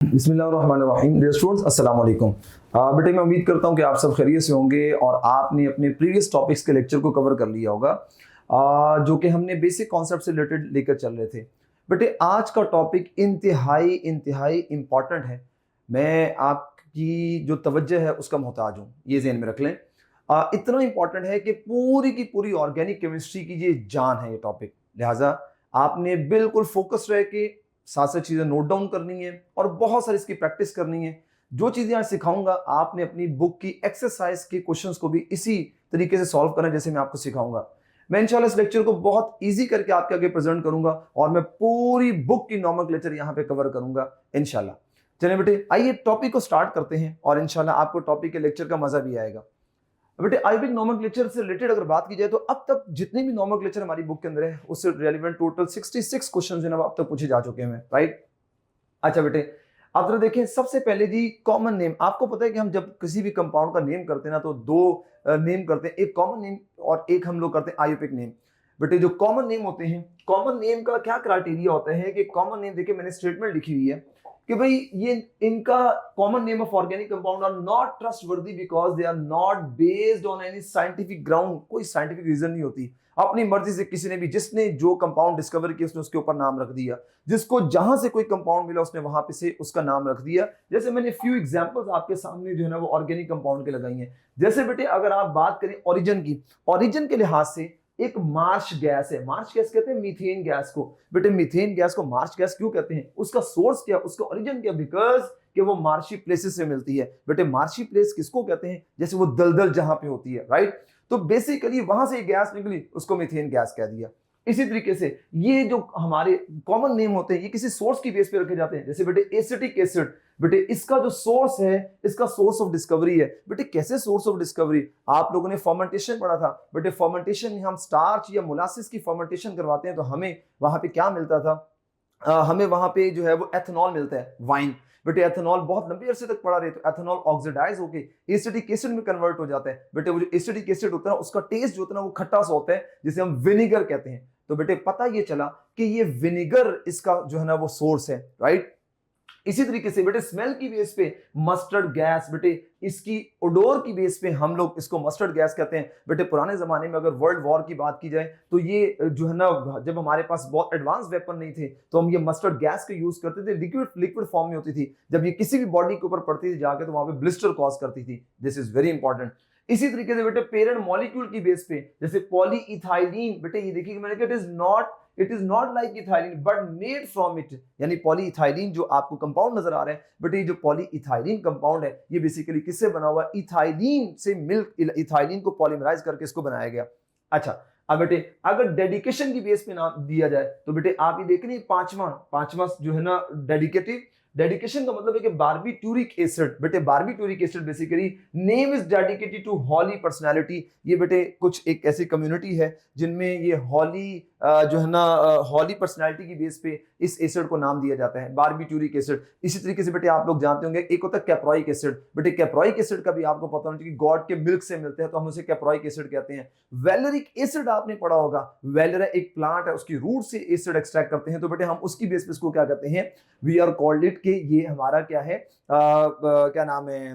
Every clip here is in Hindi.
बिस्मिल्लाहिर्रहमानिर्रहीम। डियर स्टूडेंट्स, अस्सलाम वालेकुम। बेटे मैं उम्मीद करता हूँ कि आप सब खैरियत से होंगे और आपने अपने प्रीवियस टॉपिक्स के लेक्चर को कवर कर लिया होगा, जो कि हमने बेसिक कॉन्सेप्ट से रिलेटेड लेकर चल रहे थे। बेटे आज का टॉपिक इंतहाई इंतहाई इम्पॉर्टेंट है। मैं आपकी जो तवज्जो है उसका मोहताज हूँ, ये ज़हन में रख लें। इतना इम्पॉर्टेंट है कि पूरी की पूरी ऑर्गेनिक केमिस्ट्री की ये जान है ये टॉपिक। लिहाजा आपने बिल्कुल फोकस रह के साथ साथ चीज़ें नोट डाउन करनी है और बहुत सारी इसकी प्रैक्टिस करनी है। जो चीज़ें आज सिखाऊंगा आपने अपनी बुक की एक्सरसाइज के क्वेश्चंस को भी इसी तरीके से सॉल्व करना है जैसे मैं आपको सिखाऊंगा। मैं इंशाल्लाह इस लेक्चर को बहुत इजी करके आपके आगे प्रेजेंट करूंगा और मैं पूरी बुक की नॉमेनक्लेचर यहाँ पे कवर करूंगा इंशाल्लाह। चलिए बेटे आइए टॉपिक को स्टार्ट करते हैं और इंशाल्लाह आपको टॉपिक के लेक्चर का मजा भी आएगा। बेटे आईबिक नॉमेनक्लेचर से रिलेटेड अगर बात की जाए तो अब तक जितने भी नॉमेनक्लेचर हमारी बुक के अंदर है उससे रेलेवेंट टोटल 66 क्वेश्चन जो है अब तक पूछे जा चुके हैं, राइट। अच्छा बेटे आप जरा देखें, सबसे पहले जी कॉमन नेम। आपको पता है कि हम जब किसी भी कंपाउंड का नेम करते हैं ना तो दो नेम करते हैं, एक कॉमन नेम और एक हम लोग करते हैं आईयूपिक नेम। बेटे जो कॉमन नेम होते हैं, कॉमन नेम का क्या क्राइटेरिया होता है कि कॉमन नेम, देखिए मैंने स्टेटमेंट लिखी हुई है कि भाई ये इनका common name of organic compound are not trustworthy because they are not based on any scientific ground. कोई साइंटिफिक रीजन नहीं होती, अपनी मर्जी से किसी ने भी, जिसने जो कंपाउंड डिस्कवर किया उसने उसके ऊपर नाम रख दिया, जिसको जहां से कोई कंपाउंड मिला उसने वहां पे से उसका नाम रख दिया। जैसे मैंने फ्यू एग्जांपल्स आपके सामने जो है ना वो ऑर्गेनिक कंपाउंड के लगाई हैं। जैसे बेटे अगर आप बात करें ओरिजिन की, ओरिजिन के लिहाज से एक मार्श गैस है, मार्श गैस कहते हैं मीथेन गैस को। बेटे मीथेन गैस को मार्श गैस क्यों कहते हैं, उसका सोर्स क्या, उसका ओरिजिन क्या, बिकॉज कि वो मार्शी प्लेसेस से मिलती है। बेटे मार्शी प्लेस किसको कहते हैं, जैसे वो दलदल जहां पे होती है, राइट। तो बेसिकली वहां से गैस निकली, उसको मीथेन गैस कह दिया। इसी तरीके से ये जो हमारे कॉमन नेम होते हैं ये किसी सोर्स की बेस पे रखे जाते हैं। जैसे बेटे एसिटिक एसिड, बेटे इसका जो सोर्स है, इसका सोर्स ऑफ डिस्कवरी है। बेटे कैसे सोर्स ऑफ डिस्कवरी, आप लोगों ने फर्मेंटेशन पढ़ा था। बेटे फर्मेंटेशन में हम स्टार्च या मोलासिस की फर्मेंटेशन करवाते हैं तो हमें वहां पे क्या मिलता था, हमें वहां पे जो है वो एथेनॉल मिलता है, वाइन। बेटे एथेनॉल बहुत लंबे अरसे तक पड़ा रहे तो एथेनॉल ऑक्सीडाइज होकर एसिटिक एसिड में कन्वर्ट हो जाता है। बेटे वो जो एसिटिक एसिड होता है उसका टेस्ट जो होता है ना वो खट्टा सा होता है, जिसे हम विनेगर कहते हैं। तो बेटे पता ये चला कि ये विनेगर इसका जो है ना वो सोर्स है, राइट। इसी तरीके से बेटे स्मेल की बेस पे मस्टर्ड गैस, बेटे इसकी ओडोर की बेस पे हम लोग इसको मस्टर्ड गैस कहते हैं। बेटे पुराने जमाने में अगर वर्ल्ड वॉर की बात की जाए तो ये जो है ना, जब हमारे पास बहुत एडवांस वेपन नहीं थे तो हम ये मस्टर्ड गैस का यूज करते थे। लिक्विड फॉर्म में होती थी, जब ये किसी भी बॉडी के ऊपर पड़ती थी जाके तो वहां पे ब्लिस्टर कॉज करती थी। This is very important. इसी तरीके से बेटे पेरेंट मॉलिक्यूल की बेस पे जैसे पॉलीइथाइलीन, बेटे ये देखिए मैंने कहा it is not like ethylene but made from it, यानी पॉलीइथाइलिन जो आपको कंपाउंड नजर आ रहा है, बट ये जो पॉलीइथाइलिन कंपाउंड है ये बेसिकली किससे बना हुआ है, इथाइलिन से, मिल्क इथाइलिन को पॉलीमराइज करके इसको बनाया गया। अच्छा अब बेटे अगर डेडिकेशन की बेस पे नाम दिया जाए तो बेटे आप ये देख रहे हैं पांचवा जो है ना डेडिकेटिव, डेडिकेशन का मतलब है कि बारबीट्यूरिक एसिड। बेटे barbituric acid basically name is dedicated to holy personality. ये बेटे कुछ एक ऐसी कम्युनिटी है जिनमें ये हॉली जो है ना हॉली पर्सनालिटी की बेस पे इस एसिड को नाम दिया जाता है, बारबीट्यूरिक एसिड। इसी तरीके से बेटे आप लोग जानते होंगे एक होता है कैप्रोइक एसिड। बेटे कैप्रोइक एसिड का भी आपको पता होना चाहिए गॉड के मिल्क से मिलते हैं तो हम उसे कैप्रोइक एसिड कहते हैं। वेलरिक एसिड आपने पढ़ा होगा, वेलरा एक प्लांट है उसकी रूट से एसिड एक्सट्रैक्ट करते हैं तो बेटे हम उसकी बेस पे इसको क्या कहते हैं, वी आर कॉल्ड इट, कि ये हमारा क्या है, क्या नाम है,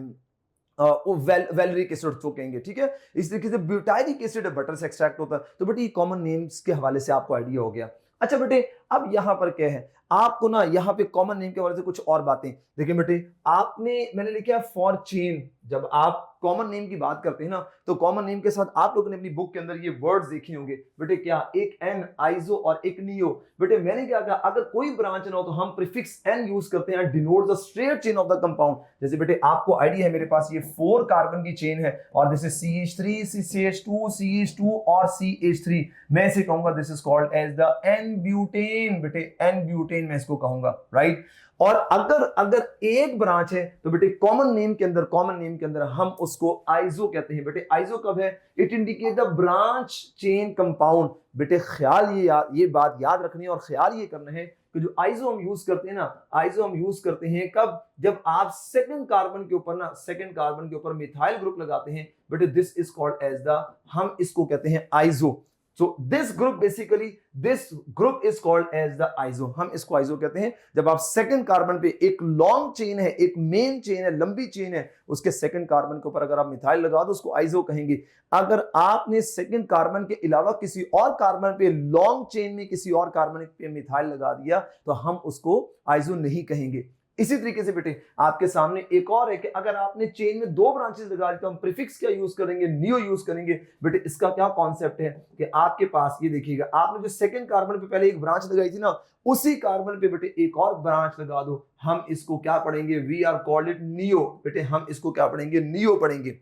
वो वेलरिक एसिड तो कहेंगे, ठीक है। इस तरीके से ब्यूटाइलिक एसिड बटर से एक्सट्रैक्ट होता है। तो बेटे ये कॉमन नेम्स के हवाले से आपको आइडिया हो गया। अच्छा बेटे अब यहां पर क्या है, आपको ना यहाँ पे कॉमन नेम के हवाले से कुछ और बातें देखिए। बेटे आपने मैंने लिखा है फॉर चेन। जब आप कॉमन नेम की बात करते हैं ना तो कॉमन नेम के साथ आप लोगों ने अपनी बुक के अंदर ये वर्ड्स देखे होंगे बेटे, क्या, एक एन, आइजो और एक नियो। बेटे मैंने क्या कहा, अगर कोई ब्रांच ना हो तो हम प्रीफिक्स एन यूज करते हैं, denote the straight chain of the compound. जैसे बेटे आपको आइडिया है मेरे पास ये 4 कार्बन की चेन है और this is CH3 CH2 CH2 और CH3। मैं इसे कहूंगा this is called as the n butane. बेटे एन ब्यूटेन मैं इसको कहूंगा, राइट। और अगर एक ब्रांच है तो बेटे कॉमन नेम के अंदर हम उसको आइजो कहते हैं। बेटे आइजो कब है, it indicate the branch chain compound. बेटे ख्याल ये बात याद रखनी है और ख्याल ये करना है कि जो आइजो हम यूज करते हैं ना, आइजो हम यूज करते हैं कब, जब आप सेकंड कार्बन के ऊपर मिथाइल ग्रुप लगाते हैं। बेटे this is called as the, हम इसको कहते हैं आइजो। So this group basically, this group is called as the iso. हम इसको iso कहते हैं जब आप सेकंड कार्बन पे, एक लॉन्ग चेन है, एक मेन चेन है, लंबी चेन है, उसके सेकंड कार्बन के ऊपर अगर आप मिथाइल लगा दो उसको iso कहेंगे। अगर आपने सेकंड कार्बन के अलावा किसी और कार्बन पे, लॉन्ग चेन में किसी और कार्बन पे मिथाइल लगा दिया तो हम उसको iso नहीं कहेंगे। इसी तरीके से बेटे आपके सामने एक और है कि अगर आपने चेन में दो ब्रांचेस लगा दी तो हम प्रीफिक्स क्या यूज करेंगे, नियो यूज करेंगे। बेटे इसका क्या कॉन्सेप्ट है कि आपके पास ये देखिएगा, आपने जो सेकंड कार्बन पे पहले एक ब्रांच लगाई थी ना, उसी कार्बन पे बेटे एक और ब्रांच लगा दो, हम इसको क्या पढ़ेंगे, we are called it neo. बेटे हम इसको क्या पढ़ेंगे, नियो पढ़ेंगे।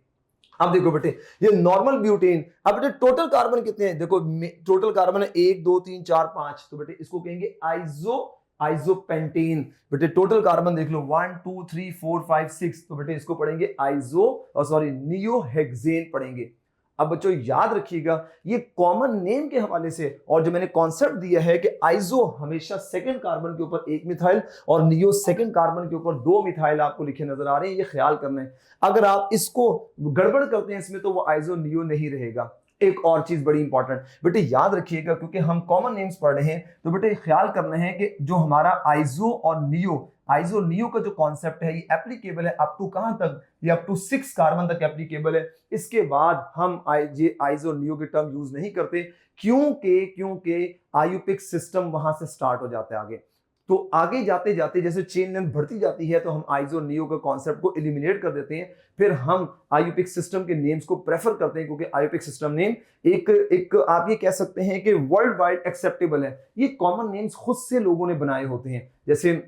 अब देखो बेटे ये नॉर्मल ब्यूटेन, अब बेटे टोटल कार्बन कितने हैं, देखो टोटल कार्बन है 1 2 3 4 5, तो बेटे इसको कहेंगे आइसोपेंटेन। बेटे टोटल कार्बन देख लो 1 2 3 4 5 6, तो बेटे इसको पढ़ेंगे नियोहेक्सेन पढ़ेंगे। अब बच्चों याद रखिएगा ये कॉमन नेम के हवाले से, और जो मैंने कॉन्सेप्ट दिया है कि आइसो हमेशा सेकंड कार्बन के ऊपर एक मिथाइल और नियो सेकंड कार्बन के ऊपर दो मिथाइल आपको लिखे नजर आ रहे हैं, ये ख्याल करना है। अगर आप इसको गड़बड़ करते हैं इसमें तो वो आइसो नियो नहीं रहेगा। एक और चीज बड़ी इंपॉर्टेंट बेटे याद रखिएगा, क्योंकि हम कॉमन नेम्स पढ़ रहे हैं, तो बेटे ख्याल करना है कि जो हमारा आइसो और नियो का जो कॉन्सेप्ट है ये एप्लीकेबल है अप टू कहां तक, ये अप टू 6 कार्बन तक एप्लीकेबल है। इसके बाद हम आइसो नियो के टर्म यूज नहीं करते, क्योंकि आयुपिक सिस्टम वहां से स्टार्ट हो जाता है आगे। तो आगे जाते जाते जैसे चेन लेंथ बढ़ती जाती है तो हम आइसो नियो का कॉन्सेप्ट को एलिमिनेट कर देते हैं, फिर हम आयुपिक सिस्टम के नेम्स को प्रेफर करते हैं, क्योंकि आयुपिक सिस्टम नेम एक आप ये कह सकते हैं कि वर्ल्ड वाइड एक्सेप्टेबल है। ये कॉमन नेम्स खुद से लोगों ने बनाए होते हैं। जैसे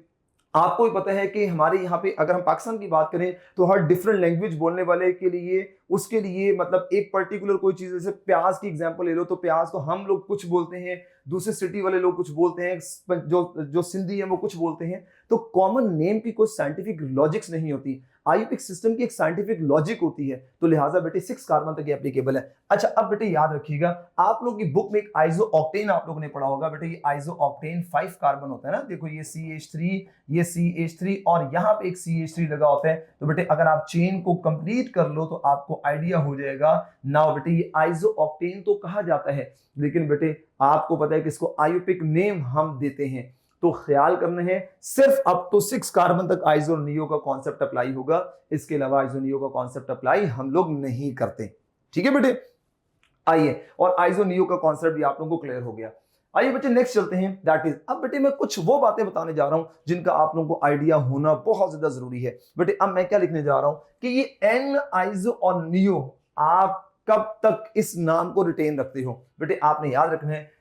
आपको भी पता है कि हमारे यहाँ पे अगर हम पाकिस्तान की बात करें तो हर डिफरेंट लैंग्वेज बोलने वाले के लिए उसके लिए मतलब एक पर्टिकुलर कोई चीज, जैसे प्याज की एग्जांपल ले लो तो प्याज को हम लोग कुछ बोलते हैं, दूसरे सिटी वाले लोग कुछ बोलते हैं, जो सिंधी है वो कुछ बोलते हैं। तो कॉमन नेम की कोई साइंटिफिक लॉजिक्स नहीं होती, आयुपिक सिस्टम की एक साइंटिफिक लॉजिक होती है, तो लिहाजा बेटे 6 कार्बन तक एप्लीकेबल है। अच्छा अब बेटे याद रखिएगा, आप लोग की बुक में एक आइसो ऑक्टेन आप लोगों ने पढ़ा होगा। बेटे ये आइसो ऑक्टेन 5 कार्बन होता है ना, देखो ये CH3, ये CH3 और यहाँ पे एक CH3 लगा होता है। तो बेटे अगर आप चेन को कंप्लीट कर लो तो आपको आइडिया हो जाएगा। नाउ बेटे ये आइसो ऑक्टेन तो कहा जाता है, लेकिन बेटे आपको पता है कि इसको आयुपिक नेम हम देते हैं, तो ख्याल करना है सिर्फ अप टू 6 कार्बन तक आइसो नियो का कॉन्सेप्ट अप्लाई होगा, इसके अलावा आइसो नियो का कॉन्सेप्ट अप्लाई हम लोग नहीं करते। ठीक है बेटे, आइए, और आइसो नियो का कॉन्सेप्ट भी आप लोगों को क्लियर हो गया। आइए बेटे नेक्स्ट चलते हैं, दैट इज, अब बेटे मैं कुछ वो बातें बताने जा रहा हूं जिनका आप लोगों को आइडिया होना बहुत ज्यादा जरूरी है। बेटे अब मैं क्या लिखने जा रहा हूं कि ये एन आइसो और नियो आप कब तक इस नाम को रिटेन रखते हो। बेटे आपने याद रखना है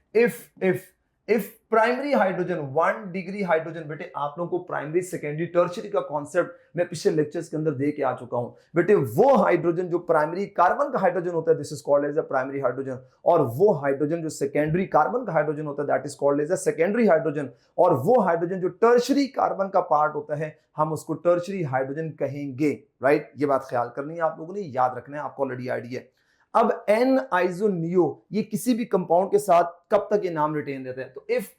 if primary hydrogen 1 degree hydrogen, बेटे आप लोगों को प्राइमरी सेकेंडरी टर्शियरी का कॉन्सेप्ट मैं पिछले लेक्चर्स के अंदर दे के आ चुका हूं। बेटे वो हाइड्रोजन जो प्राइमरी कार्बन का हाइड्रोजन होता है this is called as a primary hydrogen, और वो हाइड्रोजन जो सेकेंडरी कार्बन का हाइड्रोजन होता है that is called as a secondary hydrogen, और वो हाइड्रोजन जो टर्शियरी कार्बन का पार्ट होता है हम उसको टर्शियरी हाइड्रोजन कहेंगे। राइट, ये बात ख्याल करनी है, आप लोगों ने याद रखना है, आपको ऑलरेडी आइडिया है। अब एन आइसो नियो ये किसी भी कंपाउंड के साथ कब तक ये नाम रिटेन रहते हैं, तो if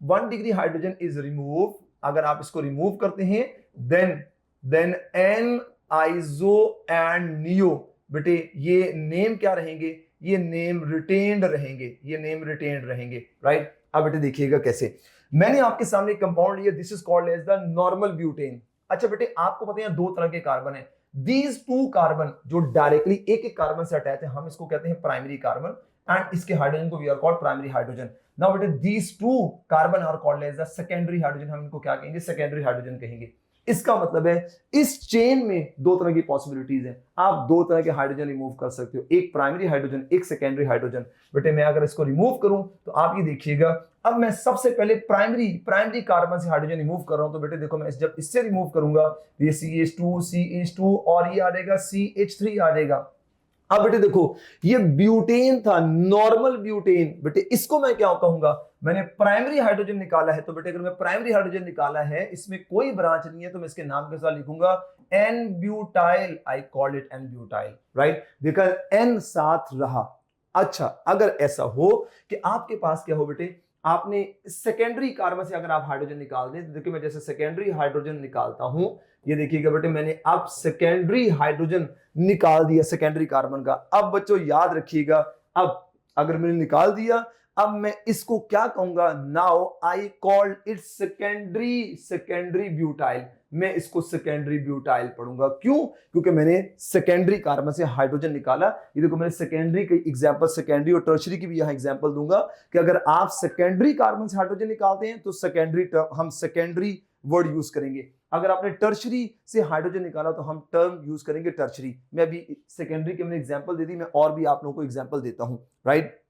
1 degree hydrogen is remove, अगर आप इसको रिमूव करते हैं then n iso and neo, बेटे ये नेम क्या रहेंगे, ये नेम रिटेन्ड रहेंगे। राइट, अब बेटे देखिएगा कैसे, मैंने आपके सामने कंपाउंड लिया, this is called as the normal butane. अच्छा बेटे आपको पता है 2 तरह के कार्बन है, दीज 2 कार्बन जो डायरेक्टली एक कार्बन से अटैच है हम इसको कहते हैं प्राइमरी कार्बन, एंड इसके हाइड्रोजन को we are called primary hydrogen. Now बेटे these 2 carbon are called as the secondary hydrogen, हम इनको क्या कहेंगे, सेकेंडरी हाइड्रोजन कहेंगे। इसका मतलब है इस चेन में 2 तरह की पॉसिबिलिटीज हैं, आप 2 तरह के हाइड्रोजन रिमूव कर सकते हो, एक प्राइमरी हाइड्रोजन, एक सेकेंडरी हाइड्रोजन। बेटे मैं अगर इसको रिमूव करूं तो आप ये देखिएगा, अब मैं सबसे पहले प्राइमरी कार्बन से हाइड्रोजन रिमूव कर रहा हूं, तो बेटे देखो मैं जब इससे रिमूव करूंगा ये CH2 और ये आ जाएगा CH3 आ जाएगा। अब बेटे देखो ये ब्यूटेन था, नॉर्मल ब्यूटेन, बेटे इसको मैं क्या कहूंगा, मैंने प्राइमरी हाइड्रोजन निकाला है, तो बेटे अगर मैं प्राइमरी हाइड्रोजन निकाला है इसमें कोई ब्रांच नहीं है तो मैं इसके नाम के साथ लिखूंगा n butyl, I called it n butyl. Right, देखा एन साथ रहा। अच्छा अगर ऐसा हो कि आपके पास क्या हो बेटे, आपने सेकेंडरी कार्बन से अगर आप हाइड्रोजन निकाल दें, तो देखिए मैं जैसे सेकेंडरी हाइड्रोजन निकालता हूं, ये देखिएगा बेटे मैंने अब सेकेंडरी हाइड्रोजन निकाल दिया सेकेंडरी कार्बन का। अब बच्चों याद रखिएगा, अब अगर मैंने निकाल दिया, अब मैं इसको क्या कहूंगा, now I called it secondary butyl. मैं इसको सेकेंडरी ब्यूटाइल पढ़ूंगा। क्यों? क्योंकि मैंने सेकेंडरी कार्बन से हाइड्रोजन निकाला। ये देखो मैंने सेकेंडरी की एग्जांपल, सेकेंडरी और टर्शरी की भी यहां एग्जांपल दूंगा कि अगर आप सेकेंडरी कार्बन से हाइड्रोजन निकालते हैं तो सेकेंडरी टर्म, हम सेकेंडरी वर्ड यूज करेंगे। अगर आपने टर्शरी से हाइड्रोजन निकाला तो हम टर्म यूज करेंगे टर्शरी। मैं अभी सेकेंडरी के मैंने एग्जांपल दे दी, मैं और भी आप लोगों को एग्जांपल देता हूं, राइट।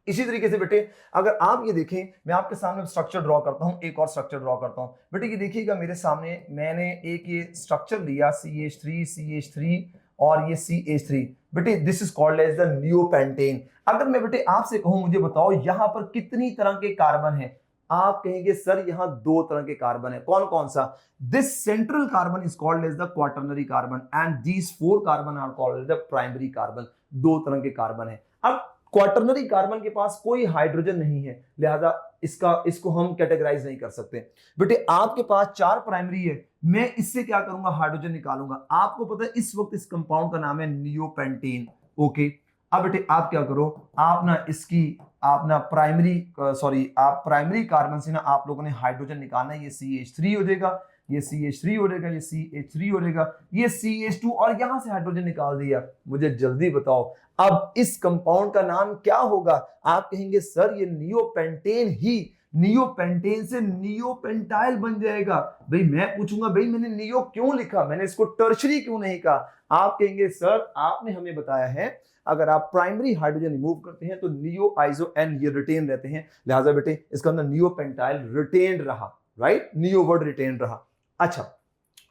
इसी तरीके से बेटे अगर आप ये देखें, मैं आपके सामने स्ट्रक्चर ड्रॉ करता हूं, एक और स्ट्रक्चर ड्रॉ करता हूं। बेटे ये देखिएगा मेरे सामने मैंने एक ये स्ट्रक्चर दिया CH3 और ये CH3। बेटे this is called as the neopentane. अगर मैं बेटे आपसे कहूं मुझे बताओ यहां पर कितनी तरह के कार्बन है, आप कहेंगे सर यहां 2 तरह के कार्बन है। कौन कौन सा? This central carbon is called as the quaternary carbon and these 4 carbon are called as the primary carbon. 2 तरह के कार्बन है। अब क्वाटरनरी कार्बन के पास कोई हाइड्रोजन नहीं है, लिहाजा इसको हम कैटेगराइज नहीं कर सकते। बेटे आपके पास 4 प्राइमरी है, मैं इससे क्या करूंगा, हाइड्रोजन निकालूंगा। आपको पता है इस वक्त इस कंपाउंड का नाम है नियोपेंटेन। ओके, अब बेटे आप क्या करो, आप ना इसकी आप ना आप प्राइमरी कार्बन से ना आप लोगों ने हाइड्रोजन निकालना है। ये CH3 हो जाएगा, ये CH3 हो जाएगा, ये CH3 हो जाएगा, ये CH2 और यहां से हाइड्रोजन निकाल दिया। मुझे जल्दी बताओ अब इस कंपाउंड का नाम क्या होगा? आप कहेंगे सर ये नियोपेंटेन ही, नियोपेंटेन से नियोपेंटाइल बन जाएगा। भाई मैं पूछूंगा भाई मैंने नियो क्यों लिखा, मैंने इसको टर्शरी क्यों नहीं कहा? आप कहेंगे सर आपने हमें बताया है अगर आप प्राइमरी हाइड्रोजन रिमूव करते हैं तो नियो आइसो एन ये रिटेन रहते हैं, लिहाजा बेटे इसका अंदर नियोपेंटाइल रिटेन रहा, राइट, नियो वर्ड रिटेन रहा। अच्छा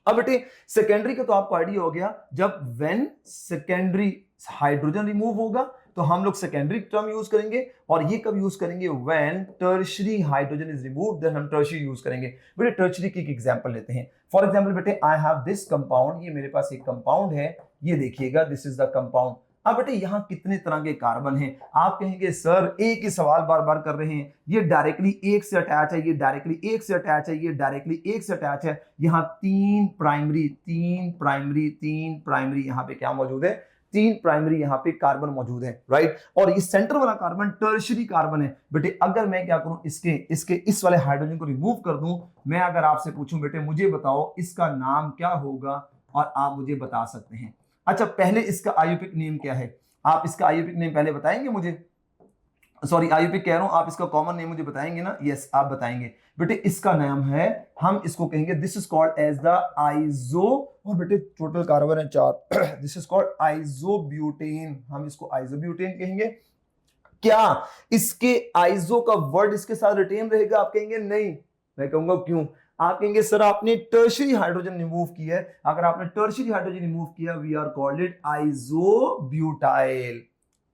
अब बेटे सेकेंडरी का तो आपको आइडिया हो गया, जब व्हेन सेकेंडरी हाइड्रोजन रिमूव होगा तो हम लोग सेकेंडरी टर्म यूज करेंगे, और ये कब यूज करेंगे, when tertiary hydrogen is removed then हम टर्शरी यूज करेंगे। बेटे टर्शरी की एक एग्जांपल लेते हैं। फॉर एग्जांपल बेटे आई हैव दिस कंपाउंड, ये मेरे पास एक कंपाउंड है, ये देखिएगा दिस इज द कंपाउंड। अब बेटे यहां कितने तरह के कार्बन हैं? आप कहेंगे सर एक ही सवाल बार बार कर रहे हैं, ये डायरेक्टली एक से अटैच है, ये डायरेक्टली एक से अटैच है, ये डायरेक्टली एक से अटैच है। यहां 3 प्राइमरी यहां पे क्या मौजूद है, 3 प्राइमरी यहां पे कार्बन मौजूद है, राइट। और ये सेंटर वाला कार्बन टर्शरी कार्बन है। बेटे अगर मैं क्या करूं, इसके इस वाले हाइड्रोजन को रिमूव कर दूं, मैं अगर आपसे पूछूं बेटे मुझे बताओ इसका नाम क्या होगा, और आप मुझे बता सकते हैं। अच्छा पहले इसका आयुपिक नेम क्या है, आप इसका आयुपिक नेम पहले बताएंगे मुझे, सॉरी आयुपिक कह रहा हूं, आप इसका कॉमन नेम मुझे बताएंगे ना? यस आप बताएंगे। बेटे इसका नाम है, हम इसको कहेंगे this is called as the iso, और बेटे टोटल कार्बन है 4, दिस इज कॉल्ड आइजोब्यूटेन, हम इसको आइजोब्यूटेन कहेंगे। क्या इसके आइजो का वर्ड इसके साथ रिटेन रहेगा? आप कहेंगे नहीं। मैं कहूंगा क्यों? आप कहेंगे सर आपने टर्शरी हाइड्रोजन रिमूव किया है, अगर आपने टर्शरी हाइड्रोजन रिमूव किया वी आर कॉल्ड इट आइजोब्यूटाइल।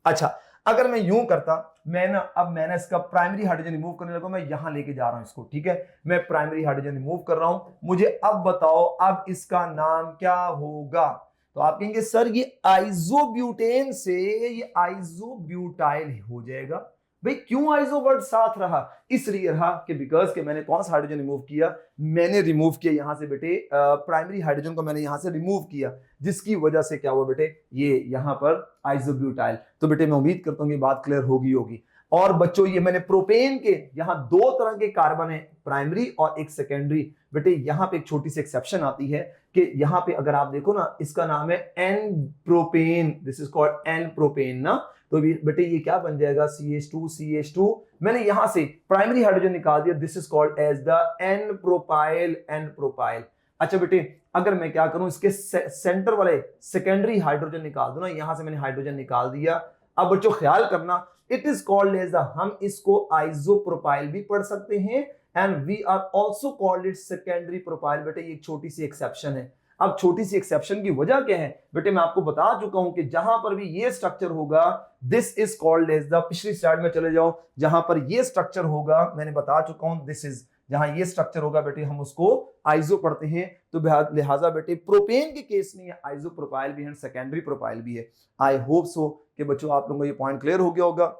अच्छा अगर मैं यूं करता, मैंने इसका प्राइमरी हाइड्रोजन रिमूव करने लगा, मैं यहां लेके जा रहा हूं इसको, ठीक है, मैं प्राइमरी हाइड्रोजन रिमूव कर रहा हूं, मुझे अब बताओ अब इसका नाम क्या होगा? तो आप कहेंगे सर ये आइजोब्यूटेन से ये आइजोब्यूटाइल हो जाएगा। भाई क्यों आइजो वर्ड साथ रहा? इसलिए रहा कि बिकॉज के मैंने कौन सा हाइड्रोजन रिमूव किया, मैंने रिमूव किया यहां से बेटे प्राइमरी हाइड्रोजन को मैंने यहां से रिमूव किया, जिसकी वजह से क्या हुआ बेटे, ये यहां पर आइजोब्यूटाइल। तो बेटे मैं उम्मीद करता हूं ये बात क्लियर होगी। और बच्चों ये मैंने प्रोपेन के यहां 2 तरह के कार्बन है, प्राइमरी और एक सेकेंडरी। बेटे यहां पे एक छोटी सी एक्सेप्शन आती है कि यहां पे अगर आप देखो ना, इसका नाम है n propane, this is called n propane ना, तो बेटे ये क्या बन जाएगा, CH2। मैंने यहां से प्राइमरी हाइड्रोजन निकाल दिया, this is called as the n propyl. अच्छा बेटे अगर मैं क्या करूं, इसके सेंटर वाले सेकेंडरी हाइड्रोजन निकाल दूं ना, यहां से मैंने हाइड्रोजन निकाल दिया। अब बच्चों ख्याल करना, इट इज कॉल्ड एज हम इसको आइसोप्रोपाइल भी पढ़ सकते हैं, and we are also called it secondary propyl. बेटे ये एक छोटी सी एक्सेप्शन है। अब छोटी सी एक्सेप्शन की वजह क्या है बेटे, मैं आपको बता चुका हूं कि जहां पर भी ये स्ट्रक्चर होगा this is called as the, पिछली स्लाइड में चले जाओ, जहां पर ये स्ट्रक्चर होगा मैंने बता चुका हूं, दिस इज, जहां ये स्ट्रक्चर होगा बेटे हम उसको आइसो पढ़ते हैं। तो लिहाजा बेटे प्रोपेन के केस में आइसो प्रोपाइल भी है, सेकेंडरी प्रोपाइल भी है। आई होप सो कि बच्चों आप लोगों को ये पॉइंट क्लियर हो गया होगा।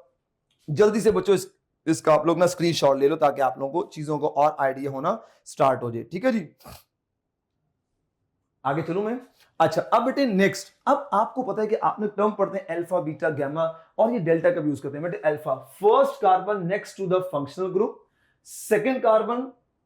जल्दी से बच्चों इसका आप लोग ना स्क्रीनशॉट ले लो ताकि आप लोगों को चीजों को और आइडिया होना स्टार्ट हो जाए, ठीक है जी। आगे चलूं मैं। अच्छा अब बेटे नेक्स्ट, अब आपको पता है कि आपने टर्म पढ़ते हैं अल्फा बीटा गामा और ये डेल्टा कब यूज करते हैं बेटे। Alpha first carbon next to the functional group, second carbon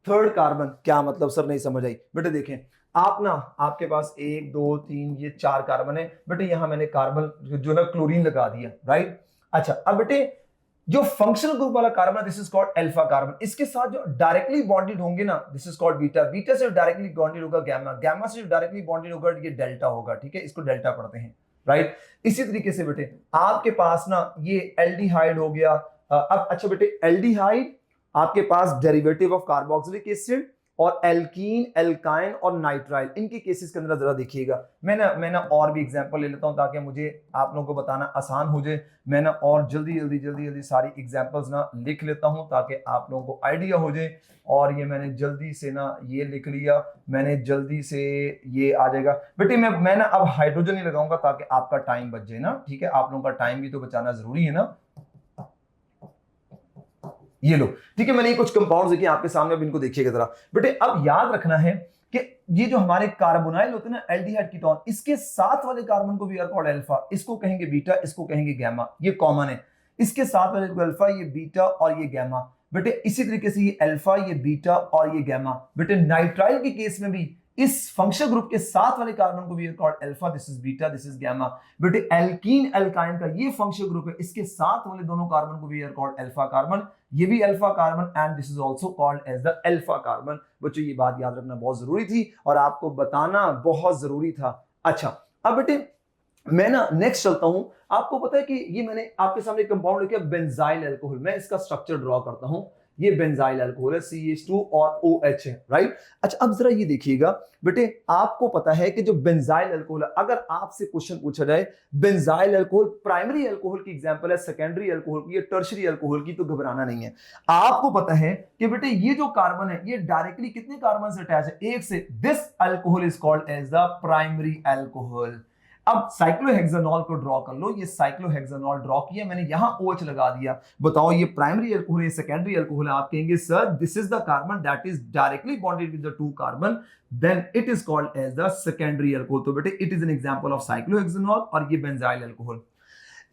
third carbon. क्या मतलब सर, नहीं समझ आई बेटे। देखें आप ना, आपके पास 1 2 3 ये 4 कार्बन है बेटे, यहां मैंने कार्बन जो ना क्लोरीन लगा दिया, राइट। अच्छा अब बेटे जो फंक्शनल ग्रुप वाला कार्बन है this is called alpha carbon, इसके साथ जो डायरेक्टली बॉन्डेड होंगे ना this is called beta, beta से डायरेक्टली बॉन्डेड होगा गामा, गामा से डायरेक्टली बॉन्डेड होगा ये डेल्टा होगा, ठीक है, इसको डेल्टा पढ़ते हैं, राइट। इसी तरीके से बेटे आपके पास ना ये एल्डिहाइड हो गया। अब अच्छा बेटे एल्डिहाइड आपके पास डेरिवेटिव ऑफ कार्बोक्सिलिक एसिड, और एल्कीन एल्काइन और नाइट्राइल, इनके केसेस के अंदर जरा देखिएगा। मैं ना और भी एग्जांपल ले लेता हूं ताकि मुझे आप लोगों को बताना आसान हो जाए। मैं ना और जल्दी सारी एग्जांपल्स ना लिख लेता हूं ताकि आप लोगों को आइडिया हो जाए। और ये मैंने जल्दी से ना ये लिख लिया, मैंने जल्दी से ये आ जाएगा बेटे। मैं ना अब हाइड्रोजन ही लगाऊंगा ताकि आपका टाइम बच जाए ना, ठीक है, आप लोगों का टाइम भी तो बचाना जरूरी है ना। ये लो, ठीक है, मैंने ये कुछ कंपाउंड्स देखे आपके सामने, अब इनको देखिएगा जरा बेटे। अब याद रखना है कि ये जो हमारे कार्बोनाइल होते हैं ना एल्डिहाइड कीटोन, इसके साथ वाले कार्बन को वी आर कॉल्ड अल्फा, इसको कहेंगे बीटा, इसको कहेंगे गामा, ये कॉमन है। इसके साथ वाले को अल्फा, ये बीटा और ये गामा बेटे। इसी तरीके से ये अल्फा, ये बीटा और ये गामा बेटे। नाइट्राइल के केस में भी इस फंक्शनल ग्रुप के साथ वाले कार्बन को we are called alpha, this is beta, this is gamma बेटे। एल्कीन एल्काइन का ये फंक्शनल ग्रुप है, इसके साथ वाले दोनों कार्बन को we are called alpha carbon, ये भी alpha carbon and this is also called as the alpha carbon. बच्चों ये बात याद रखना बहुत जरूरी थी और आपको बताना बहुत जरूरी था। अच्छा अब बेटे मैं ना नेक्स्ट चलता हूं। आपको पता है कि ये मैंने आपके सामने कंपाउंड लिखा है बेंजाइल अल्कोहल, मैं इसका स्ट्रक्चर ड्रॉ करता हूं। ये बेंजाइल अल्कोहल है, CH2 और OH है, राइट। अच्छा अब जरा ये देखिएगा बेटे, आपको पता है कि जो बेंजाइल अल्कोहल है, अगर आपसे क्वेश्चन पूछा जाए बेंजाइल अल्कोहल प्राइमरी अल्कोहल की एग्जांपल है, सेकेंडरी अल्कोहल की, टर्शरी अल्कोहल की, तो घबराना नहीं है। आपको पता है कि बेटे ये जो कार्बन है ये डायरेक्टली कितने कार्बन से अटैच है, एक से। This alcohol is called as the primary alcohol. अब साइक्लोहेक्सानॉल को ड्रॉ कर लो, ये साइक्लोहेक्सानॉल ड्रॉ किया मैंने, यहां OH लगा दिया। बताओ ये प्राइमरी अल्कोहल है, सेकेंडरी अल्कोहल है? आप कहेंगे sir this is the carbon that is directly bonded with the two carbon, then it is called as the secondary alcohol. तो बेटे it is an example of cyclohexanol और ये बेंजाइल अल्कोहल।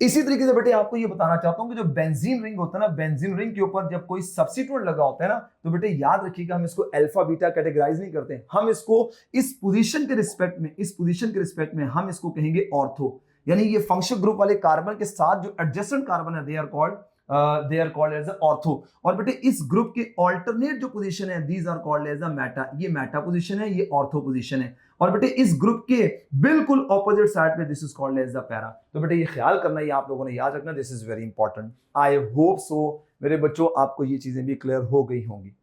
इसी तरीके से बेटे आपको ये बताना चाहता हूं कि जो बेंजीन रिंग होता है ना, बेंजीन रिंग के ऊपर जब कोई सब्स्टिट्यूएंट लगा होता है ना, तो बेटे याद रखिएगा हम इसको अल्फा बीटा कैटेगराइज नहीं करते, हम इसको इस पोजीशन के रिस्पेक्ट में हम इसको कहेंगे ऑर्थो। यानी ये फंक्शनल ग्रुप वाले कार्बन के साथ जो एडजेसेंट कार्बन है they are called as ortho. और बेटे इस ग्रुप के ऑल्टरनेट जो पोजीशन है these are called as meta, ये मेटा पोजीशन है, ये ऑर्थो पोजीशन है। और बेटे इस ग्रुप के बिल्कुल ऑपोजिट साइड पे this is called as the para. तो बेटे ये ख्याल करना, ये आप लोगों ने याद रखना, this is very important. I hope so मेरे बच्चों आपको ये चीजें भी क्लियर हो गई होंगी।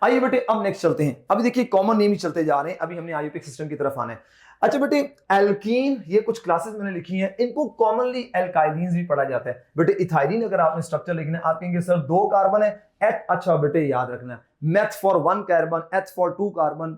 आइए बेटे अब नेक्स्ट चलते हैं। अभी देखिए कॉमन नेम ही चलते जा रहे हैं, अभी हमने आईयूपीएक सिस्टम की तरफ आना है। अच्छा बेटे एल्कीन, ये कुछ क्लासेस मैंने लिखी हैं, इनको कॉमनली एल्काइलीन्स भी पढ़ा जाता है। बेटे इथाइलिन अगर आपने स्ट्रक्चर लिखना है, आप कहेंगे सर 2 कार्बन है, एथ, अच्छा बेटे याद रखना meth for 1 carbon, eth for 2 carbon,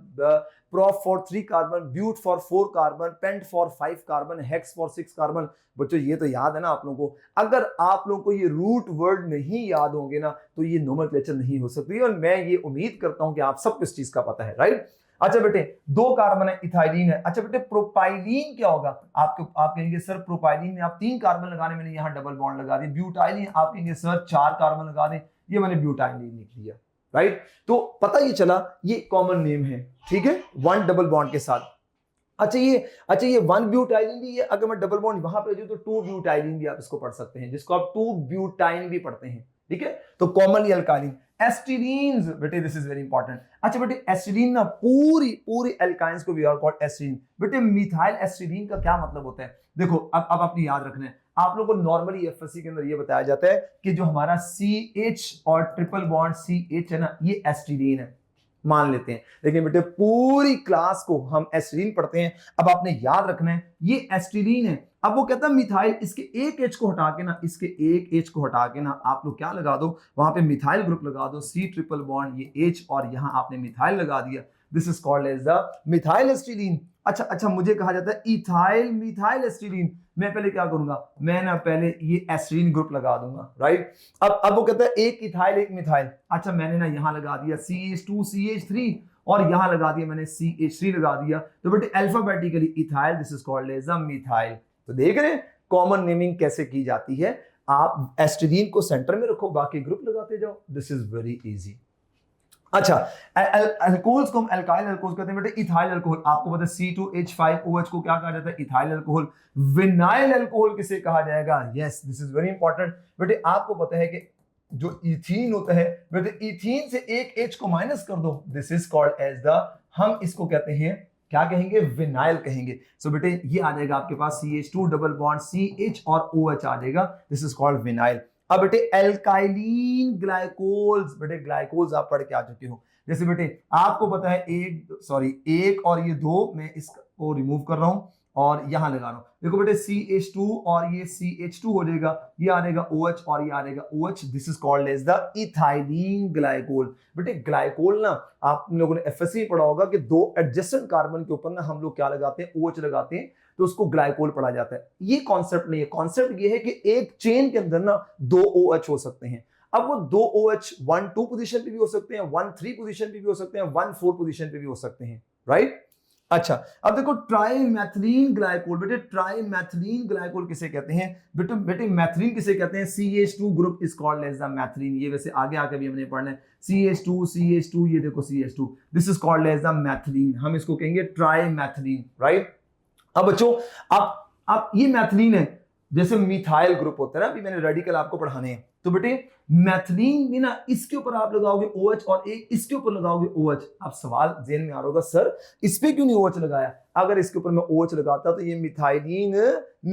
prop for 3 carbon, but for 4 carbon, pent for 5 carbon, hex for 6 carbon. बच्चों ये तो याद है ना आप लोगों को। अगर आप लोगों को ये रूट वर्ड नहीं याद होंगे ना तो ये नोमेनक्लेचर नहीं हो सकती, और मैं ये उम्मीद करता हूं कि आप सबको इस चीज का पता है, राइट। अच्छा बेटे 2 कार्बन है, इथाइलिन है। अच्छा बेटे प्रोपाइलिन क्या होगा? आप कहेंगे सर प्रोपाइलिन में आप 3 कार्बन लगाने, मैंने यहां डबल बॉन्ड लगा दिया। ब्यूटाइलिन आप कहेंगे सर 4 कार्बन लगा दें, ये मैंने ब्यूटाइलिन लिख दिया, राइट। तो पता ये चला ये कॉमन नेम है, ठीक है, 1 डबल बॉन्ड के साथ। अच्छा ये 1 ब्यूटाइलिन भी है, अगर मैं डबल बॉन्ड वहां पे तो 2 ब्यूटाइलिन भी आप इसको पढ़ सकते हैं, जिसको आप 2 ब्यूटाइन भी पढ़ते हैं, ठीक है। तो कॉमनली अल्काइलिन। एस्टिडीन्स बेटे दिस इज वेरी इंपॉर्टेंट। अच्छा बेटे एस्टिडीन ना पूरी अल्काइंस को वी आर कॉल्ड एस्टिडीन। बेटे मिथाइल एस्टिडीन का क्या मतलब होता है? देखो अब अपनी याद रखना है, आप लोगों को नॉर्मली एफएससी के अंदर ये बताया जाता है कि जो हमारा CH और ट्रिपल बॉन्ड CH है ना, ये एस्टिडीन है, मान लेते हैं। लेकिन बेटे पूरी क्लास को हम एस्टिडीन पढ़ते हैं। अब आपने याद रखना है ये एस्टिडीन है। अब वो कहता है मिथाइल, इसके एक H को हटा के ना, इसके एक H को हटा के ना आप लोग क्या लगा दो, वहां पे मिथाइल ग्रुप लगा दो, C ट्रिपल बॉन्ड ये H, और यहां आपने मिथाइल लगा दिया, this is called as the methyl acetylene. अच्छा मुझे कहा जाता है इथाइल मिथाइल एस्टिडीन। मैं पहले क्या करूंगा, मैं ना पहले ये एस्टिडीन ग्रुप लगा दूंगा, राइट। अब वो कहता है एक इथाइल एक मिथाइल। अच्छा मैंने ना यहां लगा दिया CH2 CH3 और यहां लगा दिया मैंने CH3 लगा दिया, तो बेटे alphabetically ethyl, this is called as a methyl. तो देख रहे हैं कॉमन नेमिंग कैसे की जाती है। आप एस्टिडीन को सेंटर में रखो, बाकी ग्रुप लगाते जाओ, दिस इज वेरी इजी। अच्छा, अल्कोहल्स को हम अल्काइल अल्कोहल कहते हैं बेटे। इथाइल अल्कोहल आपको पता है C2H5OH को क्या कहा जाता है? Ethyl alcohol. विनाइल अल्कोहल किसे कहा जाएगा? Yes, this is very important बेटे। आपको पता है कि जो इथीन होता है बेटे, इथीन से एक H को माइनस कर दो, this is called as the, हम इसको कहते हैं, क्या कहेंगे? विनाइल कहेंगे। सो बेटे ये आ जाएगा आपके पास CH2 डबल बॉन्ड CH और OH आ जाएगा, दिस इज कॉल्ड विनाइल। अब बेटे एल्काइलिन ग्लाइकोल्स, बेटे ग्लाइकोल्स आप पढ़ के आ चुके हो। जैसे बेटे आपको पता है एक और ये दो, मैं इसको रिमूव कर रहा हूं और यहां लगा रहा हूं। देखो बेटे CH2 और ये CH2 हो जाएगा, ये आ जाएगा OH और ये आ जाएगा OH, this is called as the ethylene glycol. बेटे ग्लाइकोल ना आप लोगों ने एफएससी पढ़ा होगा कि दो एडजेसेंट कार्बन के ऊपर ना हम लोग क्या लगाते हैं? OH लगाते हैं, तो उसको ग्लाइकोल पढ़ा जाता है। ये कॉन्सेप्ट नहीं है, कॉन्सेप्ट ये है कि एक चेन के अंदर ना दो OH हो सकते हैं। अब वो दो OH 1-2 पोजीशन पे भी हो सकते हैं, 1-3 पोजीशन पे भी हो सकते हैं, 1-4 पोजीशन पे भी हो सकते हैं, राइट? अच्छा, अब देखो ट्राइमेथिलीन ग्लाइकोल। बेटे ट्राइमेथिलीन ग्लाइकोल किसे कहते हैं? बेटे मैथिलीन किसे कहते हैं? CH2 group is called as the methylene. ये वैसे आगे आके भी हमने पढ़ना है। CH2, ये देखो CH2, this is called as the methylene. हम इसको कहेंगे ट्राइमेथिलीन, राइट? अब बच्चों आप ये मैथिलीन है, जैसे मिथाइल ग्रुप होता है ना, अभी मैंने रेडिकल आपको पढ़ाने हैं, तो बेटे मैथिलीन में ना इसके ऊपर आप लगाओगे OH और एक इसके ऊपर लगाओगे OH। अब सवाल जेन में आ रहा होगा, सर इस पे क्यों नहीं OH लगाया? अगर इसके ऊपर मैं OH लगाता तो ये मिथाइलीन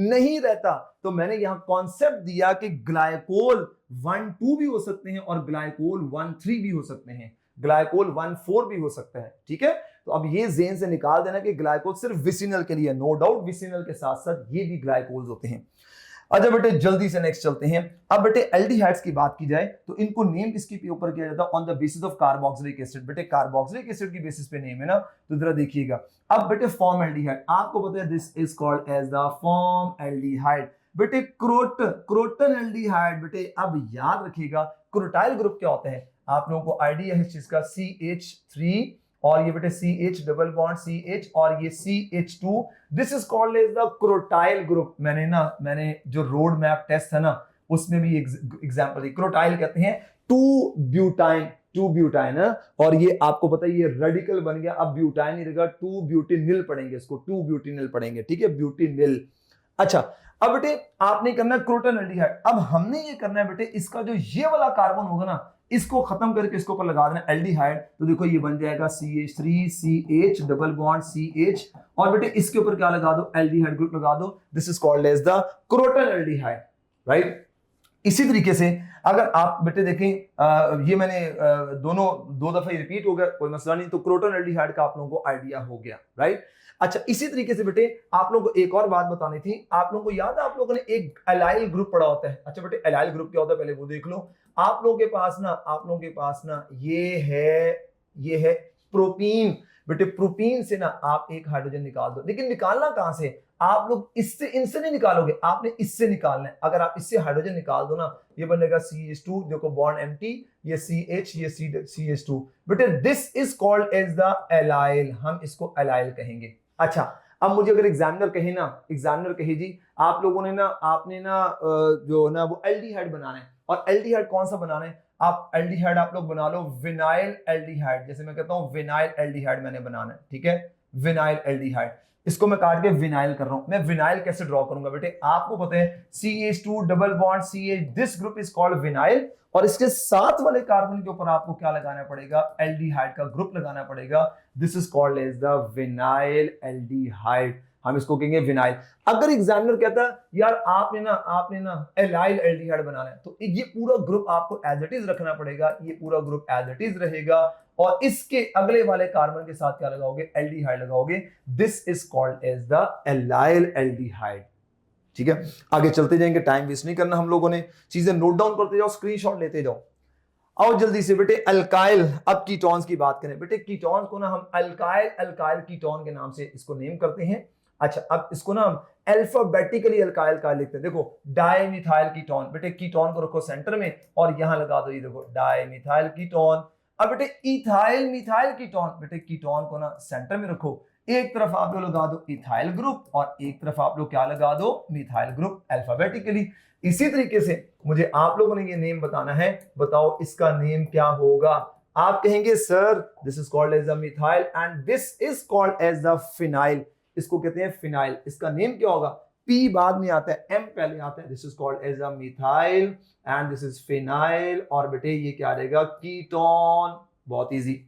नहीं रहता। तो मैंने यहां कॉन्सेप्ट दिया कि ग्लाइकोल 1-2 भी हो सकते हैं और ग्लाइकोल 1-3 भी हो सकते हैं, ग्लाइकोल 1-4 भी हो सकता है, ठीक है? तो अब ये जेन से निकाल देना कि ग्लाइकोल सिर्फ विसिनल के लिए, नो डाउट विसिनल के साथ साथ ये भी ग्लाइकोल्स होते हैं। अच्छा बेटे जल्दी से नेक्स्ट चलते हैं। अब बेटे एल्डिहाइड्स की बात की जाए तो इनको नेम किसके ऊपर किया जाता है? On the basis of carboxylic acid. बेटे कार्बोक्सिलिक एसिड की बेसिस पे नेम है ना, तो जरा देखिएगा। अब बेटे फॉर्म एल्डिहाइड आपको पता है, this is called as the form aldehyde. बेटे क्रोटन एल्डिहाइड। बेटे अब याद रखिएगा क्रोटाइल ग्रुप क्या होता है, आप लोगों को आइडिया है इस चीज का। CH3 और ये बेटे CH डबल बॉन्ड CH और ये CH2, this is called as the crotyl group. मैंने जो रोड मैप टेस्ट है ना उसमें भी एग्जांपल दी, क्रोटाइल कहते हैं 2 ब्यूटाइन है, और ये आपको पता है ये रेडिकल बन गया, अब ब्यूटाइन नहीं रहेगा, 2 ब्यूटिनिल पढ़ेंगे इसको, 2 ब्यूटिनिल पढ़ेंगे, ठीक है, ब्यूटिनिल। अच्छा अब बेटे आपने करना है क्रोटन एल्डिहाइड। अब हमने ये करना है बेटे, इसका जो ये वाला कार्बन होगा ना इसको खत्म करके इसके ऊपर लगा देना एल्डिहाइड, तो देखो ये बन जाएगा CH3 CH double bond CH, और बेटे इसके ऊपर क्या लगा दो? एल्डिहाइड ग्रुप लगा दो, this is called as the croton aldehyde, right? इसी तरीके से अगर आप बेटे देखें, ये मैंने दोनों दो दफा रिपीट हो गया, कोई मसला नहीं, तो क्रोटन एल्डिहाइड का आप लोगों को आइडिया हो गया, राइट? अच्छा इसी तरीके से बेटे आप लोगों को एक और बात बतानी थी। आप लोगों को याद है, आप लोगों ने एक एलाइल ग्रुप पढ़ा होता है। अच्छा बेटे एलाइल ग्रुप क्या होता है पहले वो देख लो। आप लोगों के पास ना ये है प्रोपीन। बेटे प्रोपीन से ना आप एक हाइड्रोजन निकाल दो, लेकिन निकालना कहां से? आप लोग इनसे नहीं निकालोगे, आपने इससे निकालना है। अगर आप इससे हाइड्रोजन निकाल दो ना, ये बनेगा CH2, देखो बॉन्ड एम्प्टी, ये CH, ये CH2। बेटे this is called as the allyl, हम इसको एलाइल कहेंगे। अच्छा अब मुझे अगर एग्जामिनर कहे जी आप लोगों ने ना, आपने ना जो ना वो एल्डिहाइड बनाना है, और एल्डिहाइड कौन सा बनाना है? आप एल्डिहाइड आप लोग बना लो विनाइल एल्डिहाइड, जैसे मैं कहता हूं विनाइल एल्डिहाइड मैंने बनाना है, ठीक है, विनाइल एल्डिहाइड। इसको मैं काट के विनाइल कर रहा हूं। मैं विनाइल कैसे ड्रॉ करूंगा बेटे? आपको पता है CH2 double bond CH, this group is called vinyl, और इसके साथ वाले कार्बन के ऊपर आपको क्या लगाना पड़ेगा? एल्डिहाइड का ग्रुप लगाना पड़ेगा, this is called as the vinyl aldehyde, हम इसको कहेंगे विनाइल। अगर एग्जामिनर कहता है यार आपने ना एलाइल एल्डिहाइड बनाना है, तो ये पूरा ग्रुप आपको एज इट इज रखना पड़ेगा, ये पूरा ग्रुप एज इट इज रहेगा, और इसके अगले वाले कार्बन के साथ क्या लगाओगे? एल्डिहाइड लगाओगे, this is called as the allyl aldehyde, ठीक है? आगे चलते जाएंगे, टाइम वेस्ट नहीं करना हम लोगों ने, चीजें नोट डाउन करते जाओ, स्क्रीनशॉट लेते जाओ। आओ जल्दी से बेटे अल्काइल, अब कीटोन्स की बात करें। बेटे कीटोन्स को ना हम अल्काइल कीटोन के नाम से इसको नेम करते हैं। अच्छा अब इसको ना हम अल्फाबेटिकली अल्काइल का लिखते हैं। देखो डाइमिथाइल कीटोन, बेटे कीटोन को रखो सेंटर में और यहां लगा दो, ये देखो डाइमिथाइल कीटोन। अब बेटे इथाइल मिथाइल कीटोन, बेटे कीटोन को ना सेंटर में रखो, एक तरफ आप लोग लगा दो इथाइल ग्रुप और एक तरफ आप लोग क्या लगा दो, मिथाइल ग्रुप, अल्फाबेटिकली। इसी तरीके से मुझे आप लोगों ने ये नेम बताना है, बताओ इसका नेम क्या होगा। आप कहेंगे sir this is called as the methyl and this is called as the phenyl, इसको कहते हैं फिनाइल, इसका नेम क्या होगा, पी बाद में आता है, एम पहले आता है, this is called as the methyl and this is phenyl, और बेटे ये क्या रहेगा, कीटोन। बहुत इजी।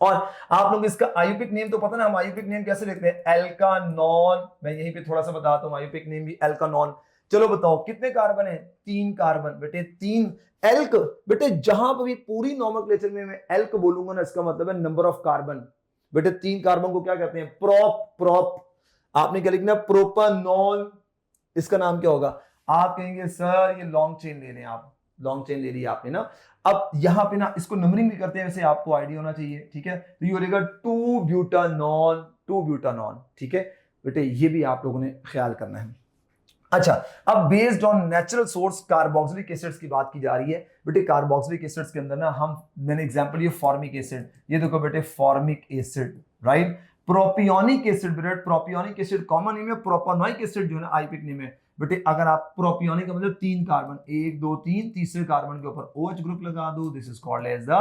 और आप लोग इसका आयुपिक नेम तो पता ना, हम आयुपिक नेम कैसे लिखते हैं, एल्कानॉन। मैं यहीं पे थोड़ा सा बताता हूं, आयुपिक नेम भी एल्कानॉन। चलो बताओ कितने कार्बन है, 3 कार्बन, बेटे 3 एल्क। बेटे जहां पर भी पूरी नोमेनक्लेचर में मैं एल्क बोलूंगा ना, इसका मतलब है नंबर ऑफ कार्बन। बेटे 3 कार्बन को क्या कहते हैं, प्रोप। आपने क्या लिखना, प्रोपानॉल, इसका नाम क्या होगा। आप कहेंगे सर ये लॉन्ग चेन ले लें, आप लॉन्ग चेन ले ली आपने ना। अब यहां पे ना इसको नंबरिंग भी करते हैं, वैसे आपको आइडिया होना चाहिए, ठीक है। तो ये हो जाएगा 2 ब्यूटानॉन, ठीक है बेटे, ये भी आप लोगों ने ख्याल करना है। अच्छा, अब based on natural source carboxylic acids की बात की जा रही है। बेटे कार्बोक्सिलिक एसिड्स के अंदर ना मैंने एग्जांपल ये फॉर्मिक एसिड, ये देखो बेटे formic acid, right. Propionic acid, बेटे प्रोपियोनिक एसिड कॉमन नेम है, प्रोपानोइक एसिड जो है ना आइपिक नेम है। बेटे अगर आप प्रोपियोनिक का मतलब 3 कार्बन, 1 2 3, तीसरे कार्बन के ऊपर OH ग्रुप लगा दो, this is called as the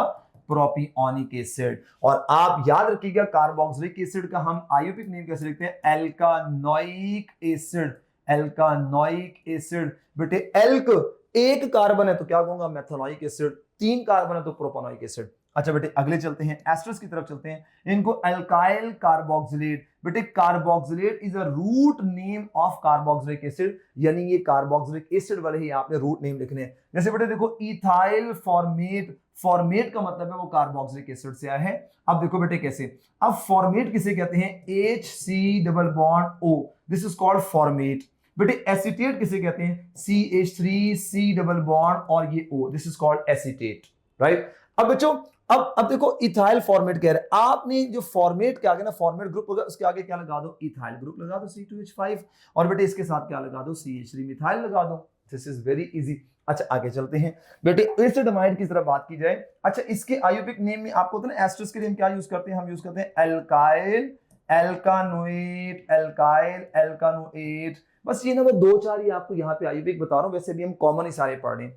propionic acid. और आप याद रखिएगा कार्बोक्सिलिक एसिड का हम आयुपिक नेम कैसे लिखते हैं, एल्कानोइक एसिड, एल्कानोइक एसिड। बेटे एल्क 1 कार्बन है तो क्या कहूंगा, मेथनोइक एसिड, 3 कार्बन है तो प्रोपानोइक एसिड। अच्छा बेटे अगले चलते हैं, एस्टर्स की तरफ चलते हैं, इनको अल्काइल कार्बोक्सिलेट। बेटे carboxylate is a root name of carboxylic acid, यानी ये कार्बोक्सिलिक एसिड वाले ही आपने रूट नेम लिखने हैं। जैसे बेटे देखो इथाइल फॉर्मेट, फॉर्मेट का मतलब है वो कार्बोक्सिलिक एसिड से आया है। अब देखो बेटे कैसे, अब फॉर्मेट किसे कहते हैं, HC double bond O, this is called format. बेटे एसिटेट किसे कहते हैं, CH3C डबल बॉन्ड और ये O, this is called acetate, right. अब बच्चों अब देखो इथाइल फॉर्मेट कह रहे हैं, आपने जो फॉर्मेट के आगे ना फॉर्मेट ग्रुप होगा उसके आगे क्या लगा दो, इथाइल ग्रुप लगा दो C2H5, और बेटे इसके साथ क्या लगा दो, CH3 मिथाइल लगा दो, दिस इज वेरी इजी। अच्छा आगे चलते हैं बेटे, एसिडमाइड की तरफ बात की जाए। अच्छा इसके आयुपिक नेम में आपको तो ना एस्टर्स के लिए हम क्या यूज करते हैं, हम यूज करते हैं एल्काइल, एल्कानोएट, एल्काइल, एल्कानोएट। बस ये ना मैं 2-4 ही आपको यहाँ पे आयुपिक बता रहा हूँ, वैसे भी हम कॉमन ही सारे पढ़ रहे हैं,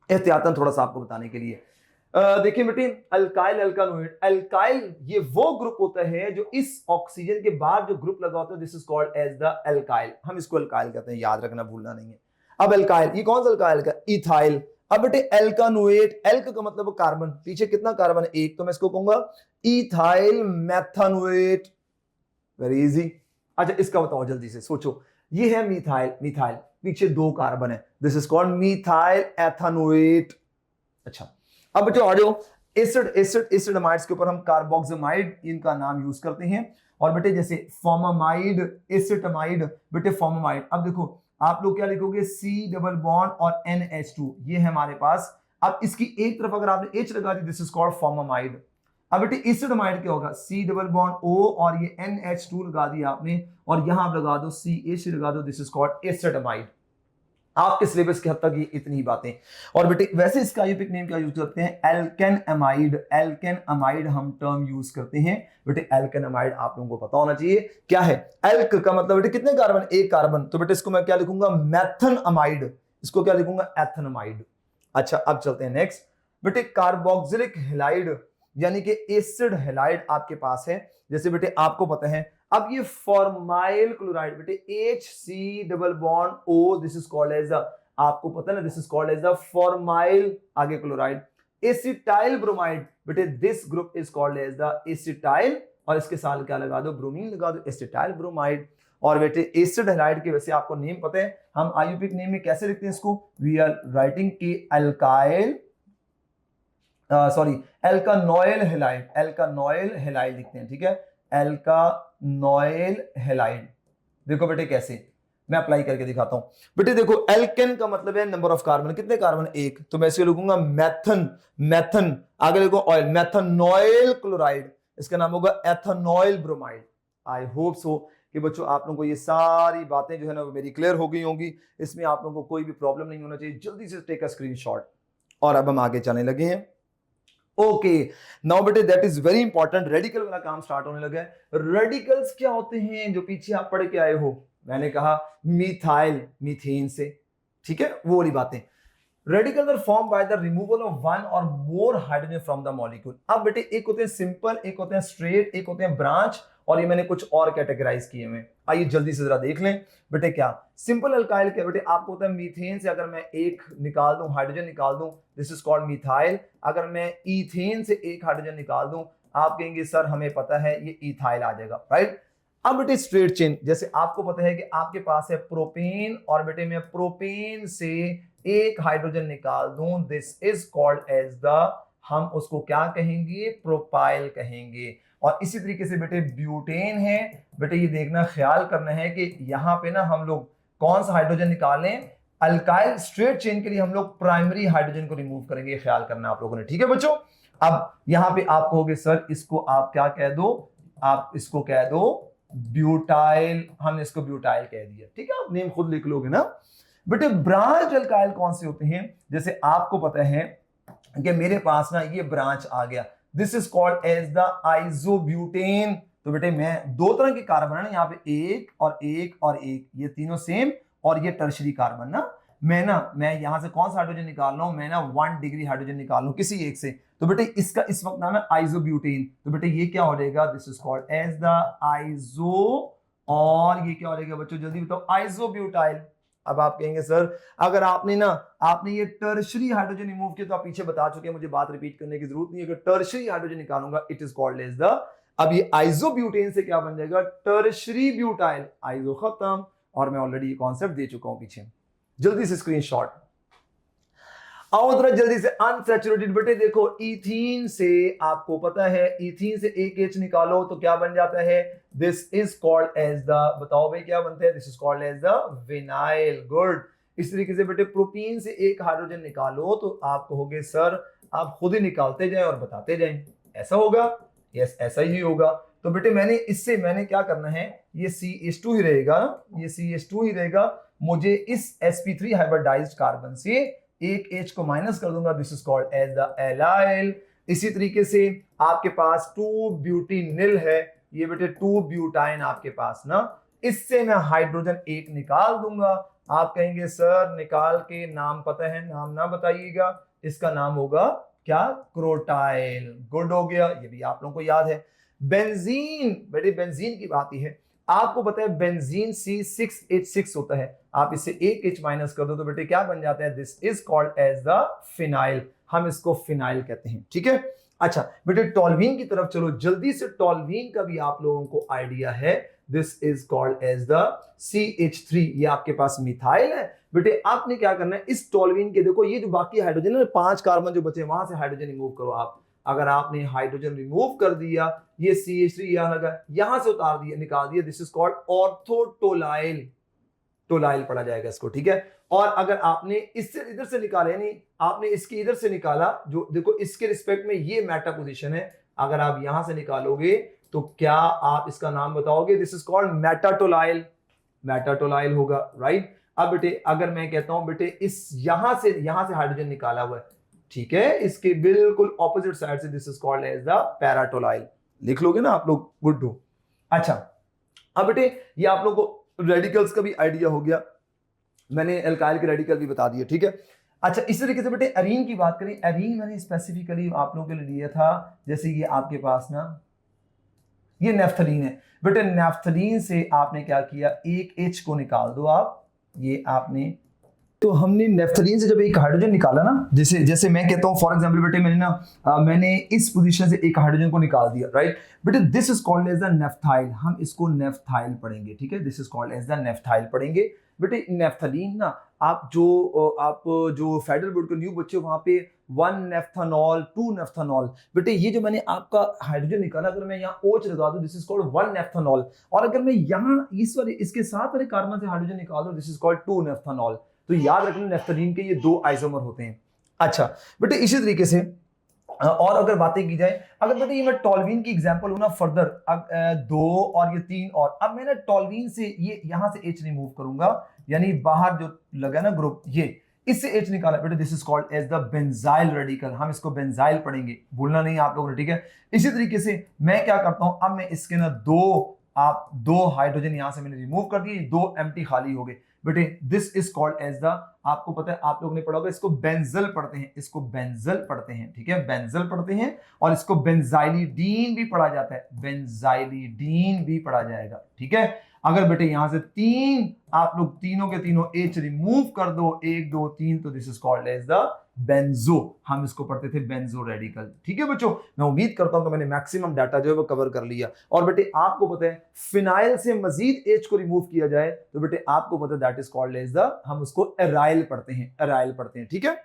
एहतियातन थोड़ा सा आपको बताने के लिए। देखिए बेटे अल्काइल, एल्कानोएट, अल्काइल ये वो ग्रुप होता है जो इस ऑक्सीजन के बाद जो ग्रुप लगा होता है, this is called as the alkyl, हम इसको अल्काइल कहते हैं, याद रखना भूलना नहीं है। अब अल्काइल ये कौन सा अल्काइल का, इथाइल। अब बेटे एल्कानोएट, एल्क का मतलब कार्बन, पीछे कितना कार्बन है, 1, तो मैं इसको कहूंगा इथाइल मेथानोएट, वेरी इजी। अच्छा इसका बताओ जल्दी से सोचो, ये है मिथाइल, मिथाइल पीछे 2 कार्बन है, दिस इज कॉल्ड मिथाइल एथानोएट। अच्छा अब बेटे आ जाओ, एसिडमाइड्स के ऊपर हम कार्बोक्सिमाइड इनका नाम यूज करते हैं। और बेटे जैसे फॉर्मामाइड, एसिटामाइड, बेटे फॉर्मामाइड। अब देखो आप लोग क्या लिखोगे, C डबल बॉन्ड और NH2, ये है हमारे पास। अब इसकी एक तरफ अगर आपने H लगा दी, दिस इज कॉल्ड फॉर्मामाइड। अब बेटे एसिडमाइड क्या होगा, C डबल बॉन्ड O और ये NH2 लगा दिया आपने, और यहां आप लगा दो CH लगा दो, दिस इज कॉल्ड एसिडमाइड। आपके सिलेबस की हद तक ये इतनी बातें। और बेटे वैसे इसका आयुपिक नेम क्या यूज करते हैं, एल्केन अमाइड, एल्केन अमाइड हम टर्म यूज करते हैं। बेटे एल्केन अमाइड आप लोगों को पता होना चाहिए क्या है, एल्क का मतलब बेटे कितने कार्बन, 1 कार्बन, तो बेटे इसको मैं क्या लिखूंगा, मेथन अमाइड, इसको क्या लिखूंगा, एथेनमाइड। अच्छा अब चलते हैं नेक्स्ट, बेटे कार्बोक्सिलिक हैलाइड यानी कि एसिड हैलाइड आपके पास है। जैसे बेटे आपको पता है, अब ये फॉर्माइल क्लोराइड, बेटे HC double bond O, this is called as the, आपको पता है ना, this is called as the formyl आगे क्लोराइड। एसिटाइल ब्रोमाइड, बेटे this group is called as the acetyl, और इसके साथ क्या लगा दो, ब्रोमीन लगा दो, एसिटाइल ब्रोमाइड। और बेटे एसिड हैलाइड के वैसे आपको नेम पता है, हम आयुपिक नेम में कैसे लिखते हैं इसको, वी आर राइटिंग की अल्काइल, सॉरी एल्कानोइल हैलाइड, एल्कानोइल हैलाइड लिखते हैं, ठीक है, एल्कानोइल हैलाइड। देखो बेटे कैसे, मैं अप्लाई करके दिखाता हूं। बेटे देखो एल्केन का मतलब है नंबर ऑफ कार्बन, कितने कार्बन, 1, तो मैं इसे लिखूंगा मेथन, मेथन आगे लिखो ऑयल, मेथनोइल क्लोराइड, इसका नाम होगा एथेनॉइल ब्रोमाइड। आई होप सो कि बच्चों आप लोगों को ये सारी बातें जो है ना वो मेरी क्लियर हो गई होंगी, इसमें आप लोगों को कोई भी प्रॉब्लम नहीं होना चाहिए। जल्दी से टेक अ स्क्रीनशॉट। और अब हम आगे चलने लगे हैं। ओके, नाउ बेटे that is very important, radical वाला काम स्टार्ट होने लगा है। रेडिकल्स क्या होते हैं जो पीछे आप पढ़ के आए हो, मैंने कहा मिथाइल मीथेन से, ठीक है, वो वाली बातें। Radicals are form by the removal of one or more hydrogen from the molecule. अब बेटे एक होते हैं सिंपल, एक होते हैं स्ट्रेट, एक होते हैं ब्रांच, और ये मैंने कुछ और कैटेगराइज किए हैं। आइए जल्दी से जरा देख लें बेटे। क्या सिंपल अल्काइल क्या बेटे, आपको होता है मीथेन से अगर मैं एक निकाल दूं, हाइड्रोजन निकाल दूं, दिस इज कॉल्ड मिथाइल। अगर मैं ईथेन से एक हाइड्रोजन निकाल दूं, आप कहेंगे सर हमें पता है ये इथाइल आ जाएगा, राइट। अब बेटे स्ट्रेट चेन, जैसे आपको पता है कि आपके पास है प्रोपेन, और बेटे मैं प्रोपेन से एक हाइड्रोजन निकाल दूं, this is called as the, हम उसको क्या कहेंगे, प्रोपाइल कहेंगे। और इसी तरीके से बेटे ब्यूटेन है, बेटे ये देखना ख्याल करना है कि यहां पे ना हम लोग कौन सा हाइड्रोजन निकालें, अल्काइल स्ट्रेट चेन के लिए हम लोग प्राइमरी हाइड्रोजन को रिमूव करेंगे, ख्याल करना आप लोगों ने, ठीक है बच्चों। अब यहां पे आप कहोगे सर इसको आप क्या कह दो, आप इसको कह दो ब्यूटाइल, हमने इसको ब्यूटाइल कह दिया, ठीक है, आप नेम खुद लिख लोगे ना बेटे। ब्रांच अल्काइल कौन से होते हैं, जैसे आपको पता है कि मेरे पास ना ये ब्रांच आ गया, this is called as the isobutane. तो बेटे मैं दो तरह के कार्बन है ना, यहाँ पे एक और एक और एक, ये तीनों सेम, और ये टर्शरी कार्बन ना, मैं यहां से कौन सा हाइड्रोजन निकाल रहा हूं, मैं ना 1 डिग्री हाइड्रोजन निकाल लूं किसी एक से, तो बेटे इसका इस वक्त नाम है आइसोब्यूटेन। तो बेटे ये क्या हो जाएगा, this is called as the iso, और ये क्या हो जाएगा बच्चों जल्दी बताओ, आइसोब्यूटाइल। अब आप कहेंगे सर अगर आपने ये टर्शरी हाइड्रोजन रिमूव किया, तो आप पीछे बता चुके हैं, मुझे बात रिपीट करने की जरूरत नहीं है। अगर टर्शरी हाइड्रोजन निकालूंगा, it is called as the, अब ये आइसोब्यूटेन से क्या बन जाएगा, टर्शरी ब्यूटाइल। आइसो खत्म, और मैं ऑलरेडी ये कॉन्सेप्ट दे चुका हूं पीछे। जल्दी से स्क्रीनशॉट आओ जरा जल्दी से। अनसैचुरेटेड बेटे देखो, इथीन से आपको पता है, इथीन से एक H निकालो तो क्या बन जाता है, this is called as the, बताओ भाई क्या बनता है, this is called as the vinyl. Good. इस तरीके से बेटे प्रोपीन से एक हाइड्रोजन निकालो तो आप कहोगे सर आप खुद ही निकालते जाएं और बताते जाएं, ऐसा होगा, यस ऐसा ही होगा। तो बेटे मैंने क्या करना है, ये CH2 ही रहेगा, ये CH2 ही रहेगा, मुझे इस sp3 हाइब्रिडाइज्ड कार्बन से एक H को माइनस कर दूंगा, this is called as the allyl. इसी तरीके से आपके पास 2 ब्यूटिनिल है, ये बेटे 2 ब्यूटाइन आपके पास ना, इससे मैं हाइड्रोजन एक निकाल दूंगा। आप कहेंगे सर निकाल के नाम पता है, नाम ना बताइएगा, इसका नाम होगा क्या, क्रोटाइल। गुड हो गया, ये भी आप लोगों को याद है। बेंजीन, बेटे बेंजीन की बात ही है, आपको पता है बेंजीन C6H6 होता है, आप इससे एक H माइनस कर दो तो बेटे क्या बन जाता है, this is called as the phenyl, हम इसको फिनाइल कहते हैं, ठीक है। अच्छा बेटे टॉल्वीन की तरफ चलो जल्दी से, टॉल्वीन का भी आप लोगों को आइडिया है, this is called as the CH3, ये आपके पास मिथाइल है। बेटे आपने क्या करना है, इस टॉल्वीन के देखो ये जो बाकी हाइड्रोजन है, 5 कार्बन जो बचे वहां से हाइड्रोजन रिमूव करो आप। अगर आपने हाइड्रोजन रिमूव कर दिया, ये CH3 यहां लगा, यहां से उतार दिया, निकाल दिया, दिस इज कॉल्ड ऑर्थोटोलाइल, टोलाइल पढ़ा जाएगा इसको, ठीक है। और अगर आपने इससे इधर से निकाला, यानी आपने इसके इधर से निकाला, जो देखो इसके रिस्पेक्ट में ये मेटा पोजीशन है, अगर आप यहां से निकालोगे तो क्या आप इसका नाम बताओगे, दिस इज कॉल्ड मेटाटोलाइल, मेटाटोलाइल होगा, राइट। अब बेटे अगर मैं कहता हूं बेटे इस यहां से हाइड्रोजन निकाला हुआ है, ठीक है, इसके बिल्कुल ऑपोजिट साइड से, this is called as the paratolyl, लिख लोगे ना आप लोग, गुड टू। अच्छा अब बेटे ये आप लोग को रेडिकल्स का भी आइडिया हो गया, मैंने एल्काइल के रेडिकल भी बता दिए, ठीक है। अच्छा इसी तरीके से बेटे एरीन की बात करें, एरीन मैंने स्पेसिफिकली आप लोगों के लिए लिया था, जैसे ये आपके पास ना ये नेफ्थलीन है, बेटे नेफ्थलीन से आपने क्या किया, एक H को निकाल दो आप, ये आपने, तो हमने नेफ्थलीन से जब एक हाइड्रोजन निकाला ना, जैसे मैं कहता हूं फॉर एग्जांपल बेटे मैंने इस पोजीशन से एक हाइड्रोजन को निकाल दिया, राइट बेटे, this is called as the naphthyl, हम इसको नेफ्थाइल पढ़ेंगे, ठीक है, this is called as the naphthyl पढ़ेंगे। बेटे नेफ्थलीन ना, आप जो फेडरल बोर्ड के न्यू बच्चे वहां पे 1 नेफ्थेनॉल 2 नेफ्थेनॉल, बेटे ये जो मैंने आपका हाइड्रोजन निकाला, अगर मैं यहाँ OH लगा दूं, दिस इज कॉल्ड 1 नेफ्थेनॉल, और अगर मैं यहाँ इसके साथ वाले कार्बन से हाइड्रोजन निकाल दूं, दिस इज कॉल्ड 2 नेफ्थेनॉल। तो याद रखना नेफ्थलीन के ये 2 आइसोमर होते हैं। अच्छा बेटे इसी तरीके से और अगर बातें की जाए, अगर बेटे ये मैं टॉल्वीन की एग्जांपल हूं ना फर्दर, अब 2 और ये 3 और, अब मैं ना टॉल्वीन से ये यहां से H रिमूव करूंगा, यानी बाहर जो लगा ना ग्रुप, ये इससे H निकाला बेटे, this is called as the benzyl radical. हम इसको बेंजाइल पढ़ेंगे, भूलना नहीं आप लोगों ने, ठीक है। इसी तरीके से मैं क्या करता हूं, अब मैं इसके ना दो हाइड्रोजन यहां से मैंने रिमूव कर दिए, 2 एम्प्टी खाली हो गए बेटे। This is called as the, आपको पता है आप लोगों ने पढ़ा होगा, इसको बेंजल पढ़ते हैं, इसको बेंजल पढ़ते हैं, ठीक है, बेंजल पढ़ते हैं। और इसको बेंजाइलिडीन भी पढ़ा जाता है, बेंजाइलिडीन भी पढ़ा जाएगा, ठीक है। अगर बेटे यहां से 3 आप लोग तीनों के तीनों H रिमूव कर दो, 1 2 3, तो this is called as the benzo. हम इसको पढ़ते थे बेंजो रेडिकल, ठीक है बच्चों। मैं उम्मीद करता हूं कि मैंने मैक्सिमम डाटा जो है वो कवर कर लिया। और बेटे आपको पता है फिनाइल से मजीद H को रिमूव किया जाए तो बेटे आपको पता है that is called as the, हम उसको एराइल पढ़ते हैं, एराइल पढ़ते हैं, ठीक है।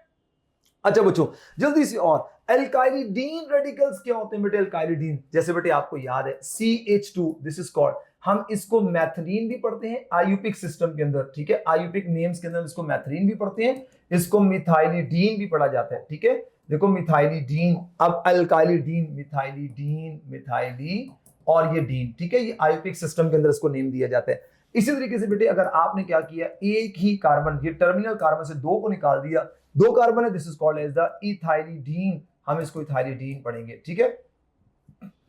अच्छा बच्चों जल्दी से, और एल्काइलिडीन रेडिकल्स क्या होते हैं बेटे? एल्काइलिडीन जैसे बेटे आपको याद है CH2, दिस इज कॉल्ड, हम इसको मैथिलीन भी पढ़ते हैं आयुपिक सिस्टम के अंदर, ठीक है, आयुपिक नेम्स के अंदर इसको मैथिलीन भी पढ़ते हैं, इसको मिथाइलिडीन भी पढ़ा जाता है, ठीक है। देखो मिथाइलिडीन, अब एल्काइलिडीन, मिथाइलिडीन, मिथाइली और ये डीन, ठीक है, ये आयुपिक सिस्टम के अंदर इसको नेम दिया जाता है। इसी तरीके से बेटे अगर आपने क्या किया, एक ही कार्बन, ये टर्मिनल कार्बन से 2 को निकाल दिया, 2 कार्बन है, this is called as the ethylidene, हम इसको इथाइलिडीन पढ़ेंगे, ठीक है।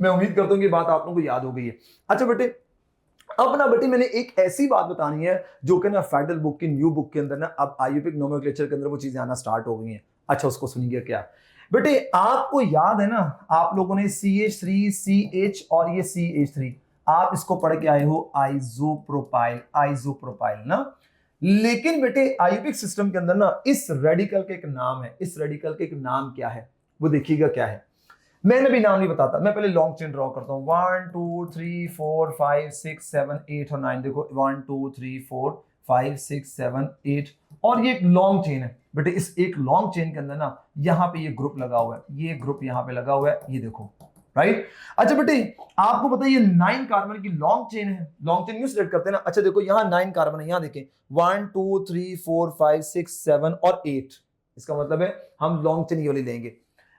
मैं उम्मीद करता हूं कि बात आप लोगों को याद हो गई है। अच्छा बेटे अब ना बेटे मैंने एक ऐसी बात बतानी है जो कि ना फेडरल बुक की न्यू बुक के अंदर ना अब आयुपिक नोमेनक्लेचर के अंदर वो चीजें आना स्टार्ट हो गई हैं। अच्छा उसको सुनिए, क्या बेटे आपको याद है ना, आप लोगों ने CH3 CH और ये CH3 आप इसको पढ़ के आए हो आइसोप्रोपाइल, आइसोप्रोपाइल ना। लेकिन बेटे आयुपिक सिस्टम के अंदर ना इस रेडिकल के एक नाम है, इस रेडिकल के एक नाम क्या है वो देखिएगा क्या है। मैंने भी नाम नहीं बताता, मैं पहले लॉन्ग चेन ड्रॉ करता हूं, 1 2 3 4 5 6 7 8 और 9, देखो 1 2 3 4 5 6 7 8, और ये एक लॉन्ग चेन है बेटे। इस एक लॉन्ग चेन के अंदर ना यहाँ पे ये ग्रुप लगा हुआ है, ये ग्रुप यहाँ पे लगा हुआ है, ये देखो, राइट। अच्छा बेटे आपको पता है ये 9 कार्बन की लॉन्ग चेन है, लॉन्ग चेन क्यों सिलेक्ट करते हैं ना। अच्छा देखो यहाँ 9 कार्बन है, यहाँ देखें 1 2 3 4 5 6 7 और 8, इसका मतलब है हम लॉन्ग चेन ये वाली लेंगे।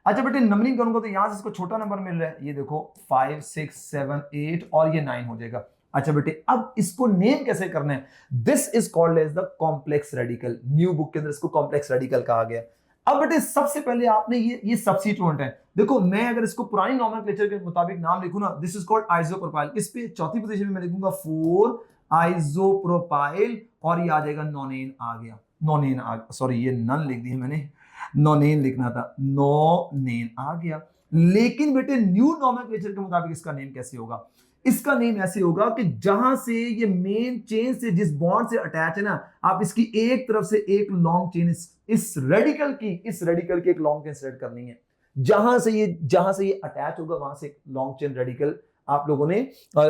अच्छा बेटे नंबरिंग करूंगा तो यहां से इसको छोटा नंबर मिल रहा है, ये देखो 5 6 7 8 और ये 9 हो जाएगा। अच्छा बेटे अब इसको नेम कैसे करना है, this is called as the complex radical, new book के अंदर इसको कॉम्प्लेक्स रेडिकल कहा गया। अब बेटे सबसे पहले आपने ये सब्स्टिट्यूएंट है, देखो मैं अगर इसको पुरानी नोमेनक्लेचर के मुताबिक नाम लिखूं ना, दिस इज कॉल्ड आइसोप्रोपाइल, इस पे चौथी पोजीशन में मैं लिखूंगा 4 आइसोप्रोपाइल और ये आ जाएगा नोनेन, आ गया नोनेन, सॉरी ये नन लिख दिया मैंने, नोनेन लिखना था, नोनेन आ गया। लेकिन बेटे न्यू नोमेनक्लेचर के मुताबिक इसका नेम कैसे होगा, इसका नेम ऐसे होगा कि जहां से ये मेन चेन से जिस बॉन्ड से अटैच है ना, आप इसकी एक तरफ से एक लॉन्ग चेन इस रेडिकल की एक लॉन्ग चेन सेलेक्ट करनी है। जहां से ये अटैच होगा वहां से एक लॉन्ग चेन रेडिकल आप लोगों ने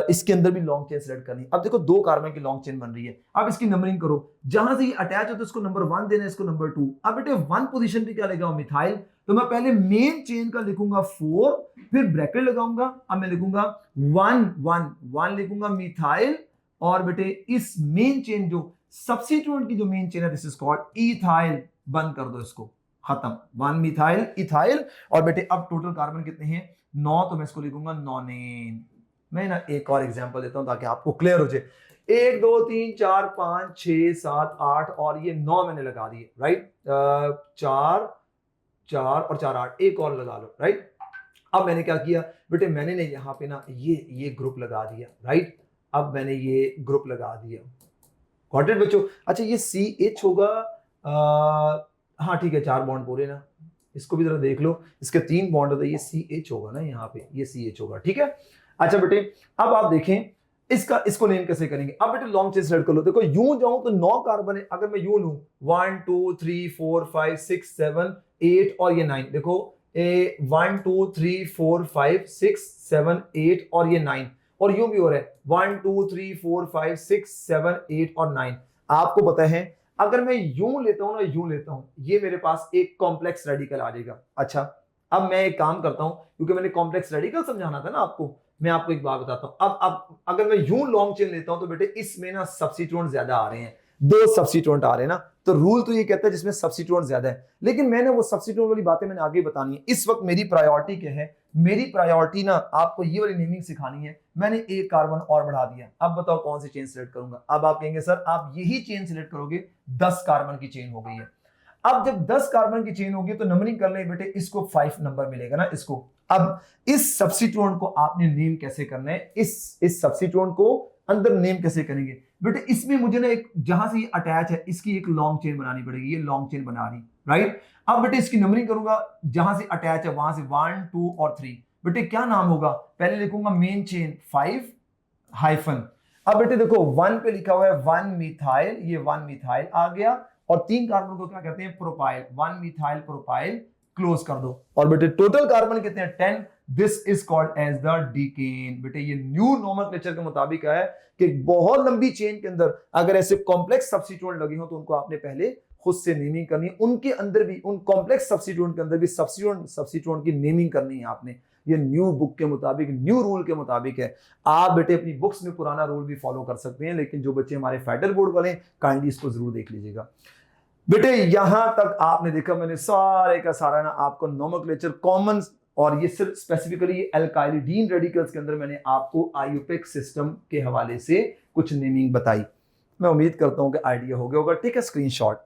इसके अंदर भी लॉन्ग चेन सेलेक्ट करनी है। अब देखो 2 कार्बन की लॉन्ग चेन बन रही है, अब इसकी नंबरिंग करो, जहां से ये अटैच हो तो इसको नंबर 1 देना है, इसको नंबर 2। अब बेटे 1 पोजीशन पे क्या लिखा मिथाइल, तो मैं पहले मेन चेन का लिखूंगा 4, फिर ब्रैकेट लगाऊंगा, अब मैं लिखूंगा 1 1 1 लिखूंगा मिथाइल, और बेटे इस मेन चेन जो सब्स्टिट्यूएंट की जो मेन चेन है दिस इज कॉल्ड इथाइल, बंद कर दो इसको, खत्म, 1 मिथाइल इथाइल। और बेटे अब टोटल कार्बन कितने हैं 9, तो मैं इसको लिखूंगा नोनेन। मैं ना एक और एग्जांपल देता हूं ताकि आपको क्लियर हो जाए, 1 2 3 4 5 6 7 8 और ये 9 मैंने लगा दिए, राइट, 4 4 और 4 8, एक और लगा लो, राइट। अब मैंने क्या किया बेटे, मैंने ना यहाँ पे ना ये ग्रुप लगा दिया, राइट, अब मैंने ये ग्रुप लगा दिया, गॉट इट बच्चों। अच्छा ये CH होगा, हाँ ठीक है 4 बॉन्ड पूरे ना, इसको भी जरा देख लो, इसके 3 बॉन्ड होते, ये CH होगा ना, यहाँ पे ये CH होगा, ठीक है। अच्छा बेटे अब आप देखें इसको नेम कैसे करेंगे। अब बेटे लॉन्ग चेन सेलेक्ट कर लो, देखो यूं जाऊं तो 9 कार्बन है, अगर मैं यूं लूं 1 2 3 4 5 6 7 8 और ये 9, देखो 1 2 3 4 5 6 7 8 और ये 9, और यूं भी हो रहा है 1 2 3 4 5 6 7 8 और 9। आपको पता है अगर मैं यूं लेता हूं ना, यूं लेता हूं, ये मेरे पास एक कॉम्प्लेक्स रेडिकल आ जाएगा। अच्छा अब मैं एक काम करता हूं, क्योंकि मैंने कॉम्प्लेक्स रेडिकल समझाना था ना आपको, मैं आपको एक बात बताता हूं। अब अगर मैं यूं लॉन्ग चेन लेता हूं तो बेटे इसमें ना सब्स्टिट्यूएंट ज्यादा आ रहे हैं, 2 सब्स्टिट्यूएंट आ रहे हैं ना, तो रूल तो ये कहता है जिसमें सब्स्टिट्यूएंट ज्यादा है। लेकिन मैंने वो सब्स्टिट्यूएंट वाली बातें मैंने आगे बतानी है। इस वक्त मेरी प्रायोरिटी क्या है, मेरी प्रायोरिटी ना आपको ये वाली नेमिंग सिखानी है। मैंने एक कार्बन और बढ़ा दिया, अब बताओ कौन सी चेन सिलेक्ट करूंगा। अब आप कहेंगे सर आप यही चेन सिलेक्ट करोगे, 10 कार्बन की चेन हो गई है। अब जब 10 कार्बन की चेन होगी तो नंबरिंग कर ले बेटे, इसको 5 नंबर मिलेगा ना इसको। अब इस सब्स्टिट्यूएंट को आपने नेम कैसे करना है, इस सब्स्टिट्यूएंट को अंदर नेम कैसे करेंगे बेटे, इसमें मुझे ना एक जहां से ये अटैच है इसकी एक लॉन्ग चेन बनानी पड़ेगी, ये लॉन्ग चेन बना रही, राइट। अब बेटे इसकी नंबरिंग करूंगा, जहां से अटैच है वहां से 1 2 और 3, बेटे क्या नाम होगा, पहले लिखूंगा मेन चेन 5 हाइफन। अब बेटे देखो 1 पे लिखा हुआ है 1 मिथाइल, ये 1 मिथाइल आ गया, और 3 कार्बन को क्या कहते हैं, प्रोपाइल, 1 मिथाइल प्रोपाइल, क्लोज कर दो। और बेटे टोटल कार्बन कितने हैं, 10, this is called as the decane. बेटे ये न्यू नोमेनक्लेचर के मुताबिक है कि बहुत लंबी चेन के अंदर अगर ऐसे कॉम्प्लेक्स सब्स्टिट्यूएंट लगे हो तो उनको आपने पहले खुद से नेमिंग करनी है, उनके अंदर भी, उन कॉम्प्लेक्स सब्स्टिट्यूएंट के अंदर भी सब्स्टिट्यूएंट की नेमिंग करनी है आपने। ये न्यू बुक के मुताबिक, न्यू रूल के मुताबिक है। आप बेटे अपनी बुक्स में पुराना रूल भी फॉलो कर सकते हैं, लेकिन जो बच्चे हमारे फेडरल बोर्ड वाले काइंडली इसको जरूर देख लीजिएगा। बेटे यहां तक आपने देखा, मैंने सारे का सारा ना आपको नोमेनक्लेचर कॉमन, और ये सिर्फ स्पेसिफिकली एल्काइलिडीन रेडिकल्स के अंदर मैंने आपको आईयूपीएक सिस्टम के हवाले से कुछ नेमिंग बताई। मैं उम्मीद करता हूं कि आइडिया हो गया होगा, ठीक है, स्क्रीनशॉट।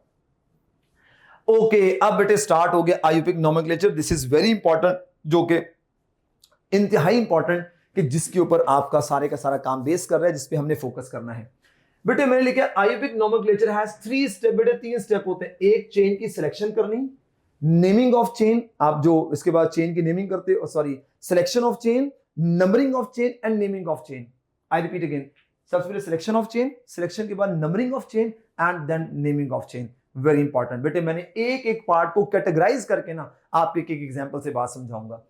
ओके, अब बेटे स्टार्ट हो गया IUPAC nomenclature. This is very important, जो कि इंतहाई इंपॉर्टेंट, कि जिसके ऊपर आपका सारे का सारा काम बेस कर रहा है, जिसपे हमने फोकस करना है। बेटे मैंने लिखा आईयूपीएक नोमेनक्लेचर हैज 3 स्टेप। बेटे 3 स्टेप होते हैं, एक चेन की सिलेक्शन करनी, नेमिंग ऑफ चेन, आप जो इसके बाद चेन की नेमिंग करते हो, sorry, selection of chain, numbering of chain and naming of chain. I repeat again, सबसे पहले सिलेक्शन ऑफ चेन, सिलेक्शन के बाद numbering of chain and then naming of chain. Very important बेटे, मैंने एक एक पार्ट को कैटेगराइज करके ना आपको एक एक एग्जांपल से बात समझाऊंगा।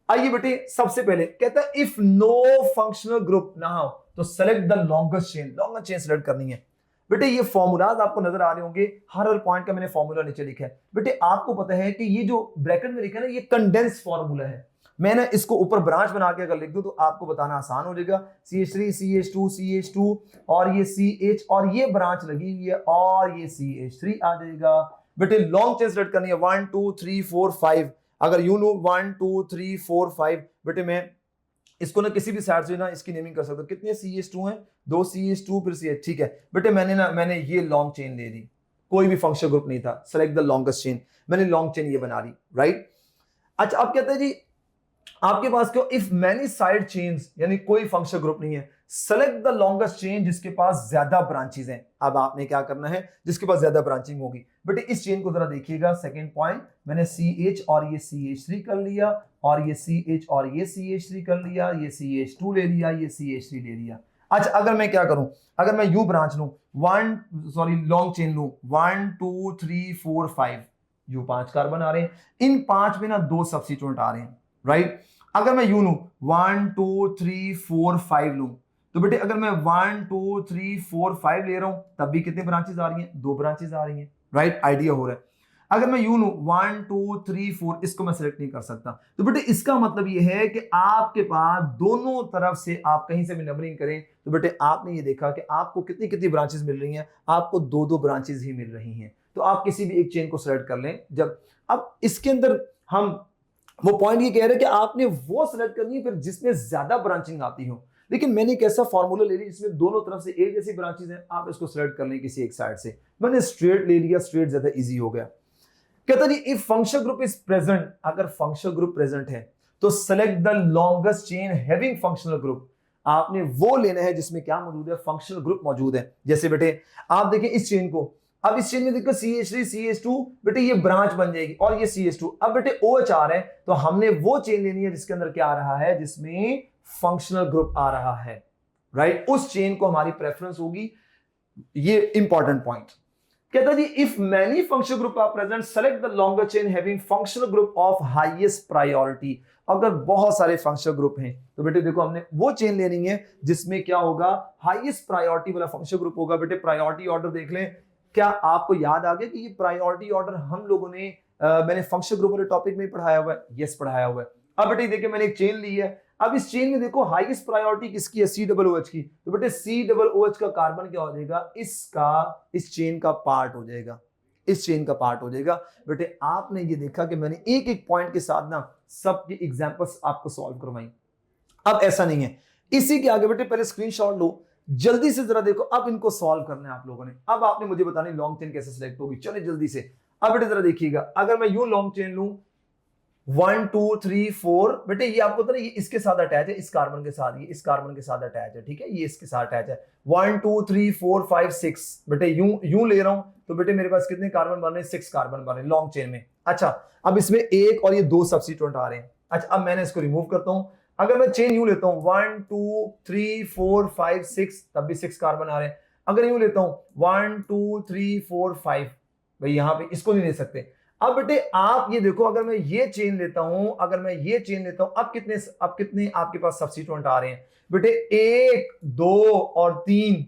आइए बेटे, सबसे पहले कहता है इफ नो फंक्शनल ग्रुप ना हो तो select the longest chain, longest chain select करनी है। बेटे ये फॉर्मूलाज आपको नजर आ रहे होंगे, हर पॉइंट का मैंने फॉर्मूला नीचे लिखा है। बेटे आपको पता है कि ये जो ब्रैकेट में लिखा है ना, ये कंडेंस फॉर्मूला है। मैं ना इसको ऊपर ब्रांच बना के अगर लिख दूं तो आपको बताना आसान हो जाएगा। CH3 CH2 CH2 और ये CH, और ये ब्रांच लगी हुई है और ये CH3 आ जाएगा। बेटे लॉन्ग चेन सेलेक्ट करनी है, 1 2 3 4 5। अगर यू नो 1 2 3 4 5, बेटे मैं इसको ना किसी भी साइड से ना इसकी नेमिंग कर सकता हूं। कितने CH2 हैं, 2 CH2 फिर CH, ठीक है। बेटे मैंने ये लॉन्ग चेन ले ली, कोई भी फंक्शनल ग्रुप नहीं था, सेलेक्ट द लॉन्गेस्ट चेन, मैंने लॉन्ग चेन ये बना ली, राइट। अच्छा अब कहते हैं जी आपके पास क्यों, इफ मैनी साइड चेन्स, यानी कोई फंक्शनल ग्रुप नहीं है, सेलेक्ट द लॉन्गेस्ट चेन जिसके पास ज्यादा ब्रांचेस हैं। अब आपने क्या करना है, जिसके पास ज्यादा ब्रांचिंग होगी। बेटे इस चेन को जरा देखिएगा, सेकंड पॉइंट, मैंने CH और ये CH3 कर लिया, और ये CH और ये CH3 कर लिया, ये CH2 ले लिया, ये CH3 ले लिया। अच्छा अगर मैं क्या करूं, अगर मैं यू ब्रांच लूं, लॉन्ग चेन लूं, 1 2 3 4 5, यू 5 कार्बन आ रहे हैं, इन 5 में ना 2 सब्स्टिट्यूएंट आ रहे हैं, राइट। अगर मैं यू लूं 1 2 3 4 5 लूं, तो बेटे अगर मैं 1 2 3 4 5 ले रहा हूं तब भी कितने ब्रांचेस आ रही हैं, 2 ब्रांचेस आ रही हैं, राइट। आइडिया हो रहा है। अगर मैं यू लूं 1 2 3 4, इसको मैं सिलेक्ट नहीं कर सकता। तो बेटे इसका मतलब ये है कि आपके पास दोनों तरफ से आप कहीं से भी नंबरिंग करें तो बेटे आपने ये देखा कि आपको कितनी कितनी ब्रांचेस मिल रही हैं, आपको 2 ब्रांचेस ही मिल रही हैं। तो आप किसी भी एक चेन को सिलेक्ट कर लें। जब अब इसके अंदर हम वो पॉइंट ये कह रहे हैं कि आपने वो सिलेक्ट करनी है फिर जिसमें ज्यादा ब्रांचिंग आती हो। लेकिन मैंने एक ऐसा फॉर्मूला ले लिया जिसमें दोनों तरफ से एक जैसी ब्रांचेस हैं, आप इसको सिलेक्ट कर लें किसी एक साइड से। मैंने स्ट्रेट ले लिया, स्ट्रेट ज्यादा इजी हो गया। कहता जी if functional group is present, अगर फंक्शनल ग्रुप प्रेजेंट है तो select the longest chain having functional group. आपने वो लेना है जिसमें क्या मौजूद है, फंक्शनल ग्रुप मौजूद है। जैसे बेटे आप देखें इस चेन को, अब इस चेन में देखो CH3 CH2, बेटे ये ब्रांच बन जाएगी, और ये CH2, अब बेटे OH आ रहा है, तो हमने वो चेन लेनी है जिसके अंदर क्या आ रहा है, जिसमें फंक्शनल ग्रुप आ रहा है, राइट। उस चेन को हमारी प्रेफरेंस होगी। ये इंपॉर्टेंट पॉइंट। कहता जी if many functional group are present select the longer chain having functional group of highest priority. अगर बहुत सारे फंक्शनल ग्रुप हैं तो बेटे देखो हमने वो चेन लेनी है जिसमें क्या होगा, हाईएस्ट प्रायोरिटी वाला फंक्शनल ग्रुप होगा। बेटे प्रायोरिटी ऑर्डर देख लें, क्या आपको याद आ गया कि ये प्रायोरिटी ऑर्डर हम लोगों ने मैंने फंक्शनल ग्रुप वाले टॉपिक में पढ़ाया हुआ है, यस पढ़ाया हुआ है। अब बेटे देखिए मैंने एक चेन ली है, अब इस चेन में देखो हाईएस्ट प्रायोरिटी किसकी है, COOH की। तो बेटे COOH का कार्बन क्या हो जाएगा, इस चेन का पार्ट हो जाएगा, इस चेन का पार्ट हो जाएगा। बेटे आपने ये देखा कि मैंने एक एक पॉइंट के साथ ना सबकी एग्जांपल्स आपको सॉल्व करवाई। अब ऐसा नहीं है, इसी के आगे बेटे पहले स्क्रीनशॉट लो, जल्दी से जरा देखो। अब इनको सॉल्व करना है आप लोगों ने। अब आपने मुझे बतानी लॉन्ग चेन कैसे सिलेक्ट होगी, चलिए जल्दी से। अब बेटे जरा देखिएगा, अगर मैं यूं लॉन्ग चेन लूं 1 2 3 4, बेटे ये आपको पता है ये इसके साथ अटैच है, इस कार्बन के साथ, ये इस कार्बन के साथ अटैच है, ठीक है, ये इसके साथ अटैच है। 1 2 3 4 5 6, बेटे यूं ले रहा हूं तो बेटे मेरे पास कितने कार्बन बन रहे हैं, 6 कार्बन बन रहे हैं लॉन्ग चेन में। अच्छा, अब इसमें एक और ये 2 सब्स्टिट्यूएंट आ रहे हैं। अच्छा, अब मैंने इसको रिमूव करता हूं, अगर मैं चेन यूं लेता हूं 1 2 3 4 5 6, तब भी 6 कार्बन आ रहे हैं। अगर यूं लेता हूं 1 2 3 4 5, भाई यहां पे इसको नहीं ले सकते। अब बेटे आप ये देखो, अगर मैं ये चेन लेता हूं, अगर मैं ये चेन लेता हूं, अब कितने आपके पास सब्स्टिट्यूएंट आ रहे हैं बेटे, 1 2 और 3।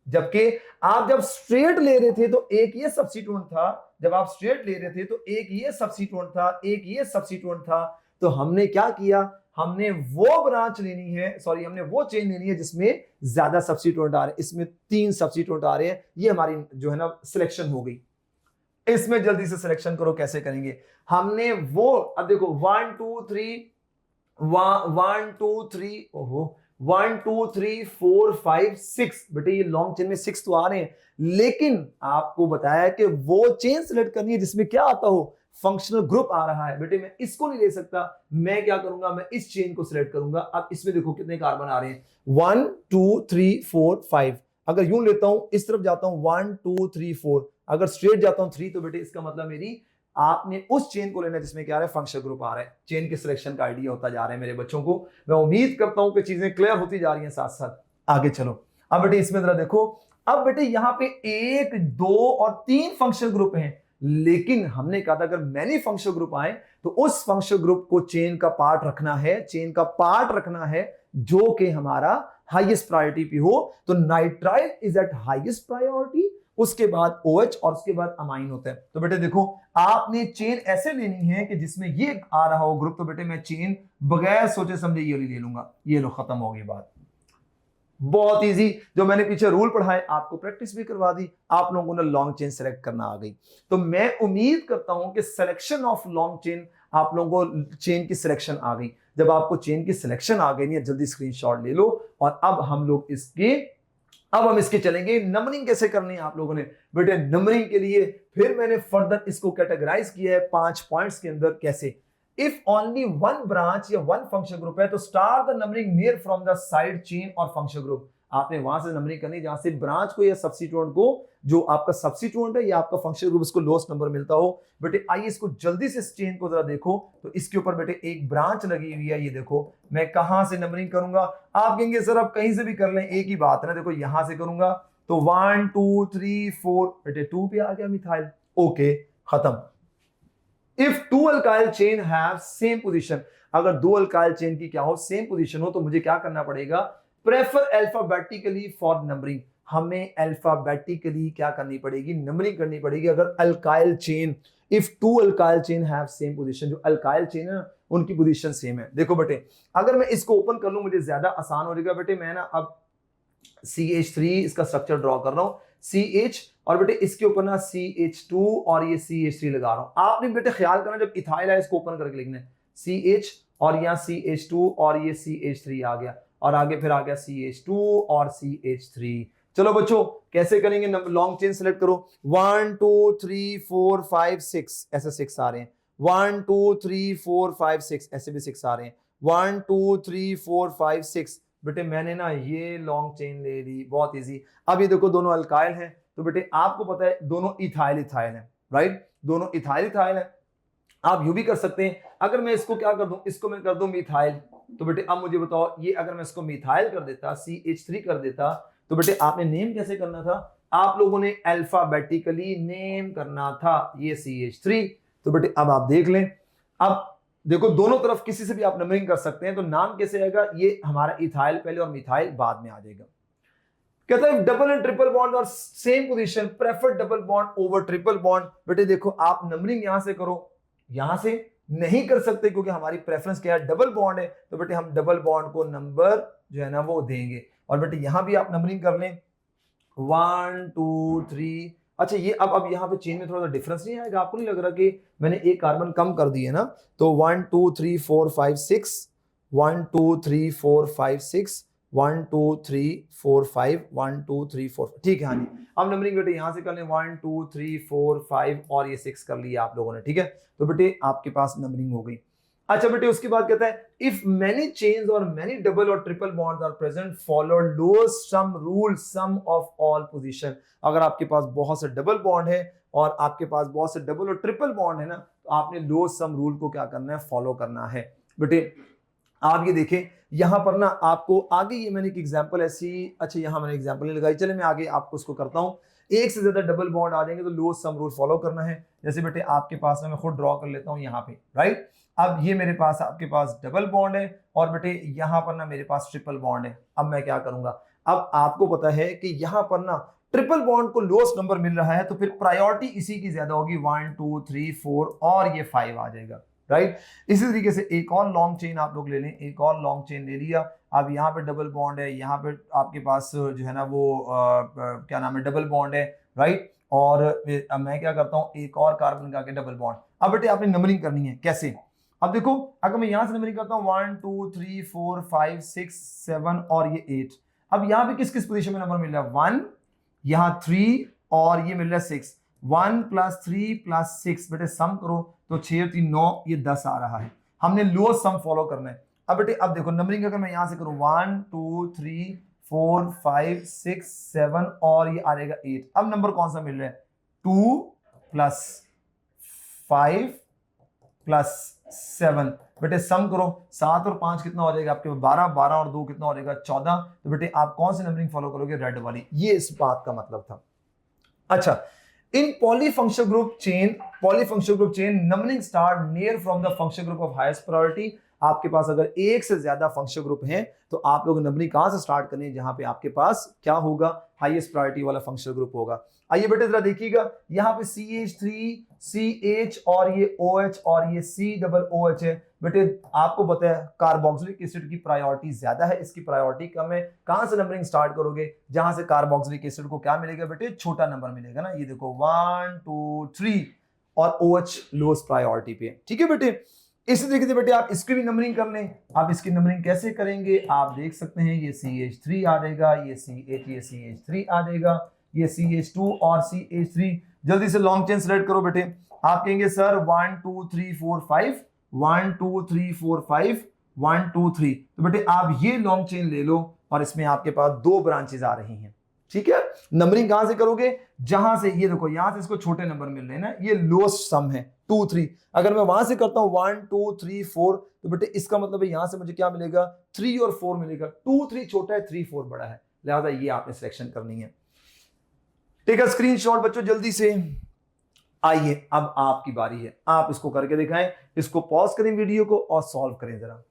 जबकि आप जब स्ट्रेट ले रहे थे तो एक ये सब्स्टिट्यूएंट था, जब आप स्ट्रेट ले रहे थे तो एक ये सब्स्टिट्यूएंट था, एक ये सब्स्टिट्यूएंट था। तो हमने क्या किया, हमने वो ब्रांच लेनी है, सॉरी हमने वो चेन लेनी है जिसमें ज्यादा सब्स्टिट्यूएंट आ रहे हैं। इसमें 3 सब्स्टिट्यूएंट आ रहे हैं, ये हमारी जो है ना सिलेक्शन हो गई। इसमें जल्दी से सिलेक्शन करो, कैसे करेंगे हमने वो, अब देखो 1 2 3 1 2 3, ओहो 1 2 3 4 5 6, बेटे ये लॉन्ग चेन में 6 तो आ रहे हैं, लेकिन आपको बताया कि वो चेन सिलेक्ट करनी है जिसमें क्या आता हो, फंक्शनल ग्रुप आ रहा है। बेटे मैं इसको नहीं ले सकता, मैं क्या करूंगा, मैं इस चेन को सिलेक्ट करूंगा। अब इसमें देखो कितने कार्बन आ रहे हैं, 1 2 3 4 5। अगर यूं लेता हूं, इस तरफ जाता हूं 1 2 3 4, अगर स्ट्रेट जाता हूं 3, तो बेटे इसका मतलब मेरी आपने उस चेन को लेना है जिसमें क्या आ रहा है, फंक्शनल ग्रुप आ रहा है। चेन के सिलेक्शन का आइडिया होता जा रहा है मेरे बच्चों को। मैं उम्मीद करता हूं कि चीजें क्लियर होती जा रही हैं, साथ साथ आगे चलो। अब बेटे इसमें जरा देखो, अब बेटे यहां पे 1 2 और 3 फंक्शनल ग्रुप हैं, लेकिन हमने कहा था अगर मैनी फंक्शनल ग्रुप आए तो उस फंक्शनल ग्रुप को चेन का पार्ट रखना है, चेन का पार्ट रखना है जो कि हमारा हाईएस्ट प्रायोरिटी पे हो। तो nitrile is eight highest priority, उसके बाद OH और उसके बाद अमाइन होता है। तो बेटे देखो, आपने चेन ऐसे लेनी है कि जिसमें ये आ रहा हो ग्रुप, तो बेटे मैं चेन बगैर सोचे समझे ये ले लूंगा। ये लो, खत्म हो गई बात, बहुत इजी। जो मैंने पीछे रूल पढ़ाए आपको प्रैक्टिस भी करवा दी, आप लोगों ने लॉन्ग चेन सेलेक्ट करना आ गई। तो मैं उम्मीद करता हूं कि सिलेक्शन ऑफ लॉन्ग चेन, आप लोगों को चेन की सिलेक्शन आ गई। जब आपको चेन की सिलेक्शन आ गई नहीं, जल्दी स्क्रीनशॉट ले लो। और अब हम इसके चलेंगे नंबरिंग कैसे करनी है आप लोगों ने। बेटे नंबरिंग के लिए फिर मैंने फर्दर इसको कैटेगराइज किया है 5 पॉइंट्स के अंदर। कैसे, इफ ओनली वन ब्रांच या वन फंक्शन ग्रुप है तो start the numbering near from the side chain और फंक्शन ग्रुप। आपने वहां से नंबरिंग करनी जहां से ब्रांच को या सब्स्टिट्यूएंट को, जो आपका सब्स्टिट्यूएंट है या आपका फंक्शन ग्रुप, इसको लोएस्ट नंबर मिलता हो। बेटे आइए इसको जल्दी से, इस चेन को जरा देखो, तो इसके ऊपर बेटे एक ब्रांच लगी हुई है। ये देखो मैं कहां से नंबरिंग करूंगा, आप कहेंगे सर आप कहीं से भी कर लें, एक ही बात है ना। देखो यहां से करूंगा तो 1 2 3 4, बेटे 2 पे आ गया मिथाइल, ओके खत्म। If 2 alkyl chain have same position, अगर 2 अल्काइल चेन की क्या हो, सेम पोजीशन हो, तो मुझे क्या करना पड़ेगा, प्रेफर अल्फाबेटिकली फॉर नंबरिंग। हमें अल्फाबेटिकली क्या करनी पड़ेगी, नंबरिंग करनी पड़ेगी। अगर alkyl chain, if 2 alkyl chain have same position, जो अल्काइल चेन है उनकी पोजीशन सेम है। देखो बेटे अगर मैं इसको ओपन कर लूं मुझे ज्यादा आसान हो जाएगा। बेटे मैं ना अब CH3 इसका स्ट्रक्चर ड्रॉ कर रहा हूं, CH, और बेटे इसके ऊपर ना CH2 और ये CH3 लगा रहा हूं। आपने बेटे ख्याल करना जब इथाइल है इसको ओपन करके लिखना है CH, और यहाँ CH2 और ये CH3 आ गया, और आगे फिर आ गया CH2 और CH3। चलो बच्चों कैसे करेंगे, लॉन्ग चेन सेलेक्ट करो। 1 2 3 4 5 6, ऐसे 6 आ रहे हैं। 1 2 3 4 5 6, ऐसे भी 6 आ रहे हैं। 1 2 3 4 5 6, बेटे मैंने ना ये लॉन्ग चेन ले ली, बहुत इजी। अब ये देखो दोनों अल्काइल हैं, तो बेटे आपको पता है दोनों इथाइल है, राइट, दोनों इथाइल है। आप यूं भी कर सकते हैं, अगर मैं इसको क्या कर दूं, इसको मैं कर दूं मिथाइल, तो बेटे अब मुझे बताओ ये अगर मैं इसको मिथाइल कर देता, CH3 कर देता, तो बेटे आपने नेम कैसे करना था, आप लोगों ने अल्फाबेटिकली नेम करना था ये CH3। तो बेटे अब आप देख लें, अब देखो दोनों तरफ किसी से भी आप नंबरिंग कर सकते हैं, तो नाम कैसे आएगा, ये हमारा इथाइल पहले और मिथाइल बाद में आ जाएगा। कहता है डबल एंड ट्रिपल बॉन्ड और same position, prefer double bond over triple bond. बेटे देखो आप नंबरिंग यहां से करो, यहां से नहीं कर सकते क्योंकि हमारी प्रेफरेंस क्या है, डबल बॉन्ड है। तो बेटे हम डबल बॉन्ड को नंबर जो है ना वो देंगे, और बेटे यहां भी आप नंबरिंग कर लें 1 2 3। अच्छा ये अब यहाँ पे चेन में थोड़ा सा डिफरेंस नहीं आएगा, आपको नहीं लग रहा कि मैंने एक कार्बन कम कर दिए ना। तो 1 2 3 4 5 6, 1 2 3 4 5 6, 1 2 3 4 5 1 2 3 4, ठीक है। हाँ जी, अब नंबरिंग बेटे यहां से कर लें 1 2 3 4 5 और ये 6 कर लिया आप लोगों ने, ठीक है। तो बेटे आपके पास नंबरिंग हो गई। अच्छा बेटे उसके बाद कहता है if many chains or many double or triple bonds are present follow lowest sum rule sum of all position. अगर आपके पास बहुत से डबल बॉन्ड है और आपके पास बहुत से डबल और ट्रिपल बॉन्ड है ना, तो आपने लोएस्ट सम रूल को क्या करना है, फॉलो करना है। बेटे आप ये देखें यहां पर ना आपको आगे ये मैंने एक एग्जांपल ऐसी, अच्छा यहां मैंने एग्जांपल नहीं लगाई, चले मैं आगे आपको उसको करता हूं। एक से ज्यादा डबल बॉन्ड आ जाएंगे तो लोएस्ट सम रूल फॉलो करना है। जैसे बेटे आपके पास ना मैं खुद ड्रॉ कर लेता हूं यहाँ पे, राइट। अब ये मेरे पास आपके पास डबल बॉन्ड है और बेटे यहां पर ना मेरे पास ट्रिपल बॉन्ड है। अब मैं क्या करूंगा, अब आपको पता है कि यहां पर ना ट्रिपल बॉन्ड को लोएस्ट नंबर मिल रहा है तो फिर प्रायोरिटी इसी की ज्यादा होगी, 1 2 3 4 और ये 5 आ जाएगा, राइट। इसी तरीके से एक और लॉन्ग चेन आप लोग ले लें, एक और लॉन्ग चेन ले लिया। अब यहाँ पे डबल बॉन्ड है, यहाँ पे आपके पास जो है ना वो क्या नाम है, डबल बॉन्ड है, राइट। और अब मैं क्या करता हूँ, एक और कार्बन का के डबल बॉन्ड। अब बेटे आपने नंबरिंग करनी है, कैसे? अब देखो अगर मैं यहां से नंबरिंग करता हूँ 1 2 3 4 5 6 7 और ये 8। अब यहाँ पे किस किस पोजीशन में नंबर मिल रहा है, 1, यहाँ 3 और ये मिल रहा है 6। 1 + 3 + 6 बेटे सम करो तो 6 और 3 9, ये 10 आ रहा है। हमने लोएस्ट सम फॉलो करना है। अब बेटे अब देखो नंबरिंग अगर मैं यहां से करूं 1 2 3 4 5 6 7 और ये आ जाएगा 8। अब नंबर कौन सा मिल रहा है, 2 + 5 + 7। बेटे सम करो 7 और 5 कितना हो जाएगा आपके 12, 12 और 2 कितना हो जाएगा 14। तो बेटे आप कौन सी नंबरिंग फॉलो करोगे, रेड वाली। ये इस बात का मतलब था। अच्छा, in polyfunctional group chain numbering start near from the functional group of highest priority। आपके पास अगर एक से ज्यादा फंक्शनल ग्रुप हैं तो आप लोग नंबरिंग कहां से स्टार्ट करें, जहां पे आपके पास क्या होगा, हाईएस्ट प्रायोरिटी वाला फंक्शनल ग्रुप होगा। आइए बेटे जरा देखिएगा यहाँ पे CH3 CH और ये OH और ये COOH है। बेटे आपको पता है कार्बोक्सिलिक एसिड की प्रायोरिटी ज्यादा है, इसकी प्रायोरिटी कम है। कहां से नंबरिंग स्टार्ट करोगे, जहां से कार्बोक्सिलिक एसिड को क्या मिलेगा बेटे, छोटा नंबर मिलेगा ना। ये देखो 1 2 3 और OH लोएस्ट प्रायोरिटी पे, ठीक है बेटे। इसी तरीके से बेटे आप इसकी भी नंबरिंग कर लें। आप इसकी नंबरिंग कैसे करेंगे, आप देख सकते हैं ये CH3 आ जाएगा, ये CH, ये CH3 आ जाएगा, ये CH2 और CH3। जल्दी से लॉन्ग चेन सेलेक्ट करो बेटे। आप कहेंगे सर 1 2 3 4 5 1 2 3 4 5 1 2 3। तो बेटे आप ये लॉन्ग चेन ले लो और इसमें आपके पास 2 ब्रांचेज आ रही हैं, ठीक है। नंबरिंग कहां से करोगे, जहां से ये देखो यहां से इसको छोटे नंबर मिल रहे हैं ना, ये लोएस्ट सम है 2 3। अगर मैं वहां से करता हूं 1 2 3 4 तो बेटे इसका मतलब है यहां से मुझे क्या मिलेगा, 3 और 4 मिलेगा। 2 3 छोटा है, 3 4 बड़ा है, लिहाजा ये आपने सिलेक्शन करनी है। ठीक है, स्क्रीनशॉट बच्चों जल्दी से। आइए अब आपकी बारी है, आप इसको करके दिखाएं। इसको पॉज करें वीडियो को और सॉल्व करें जरा।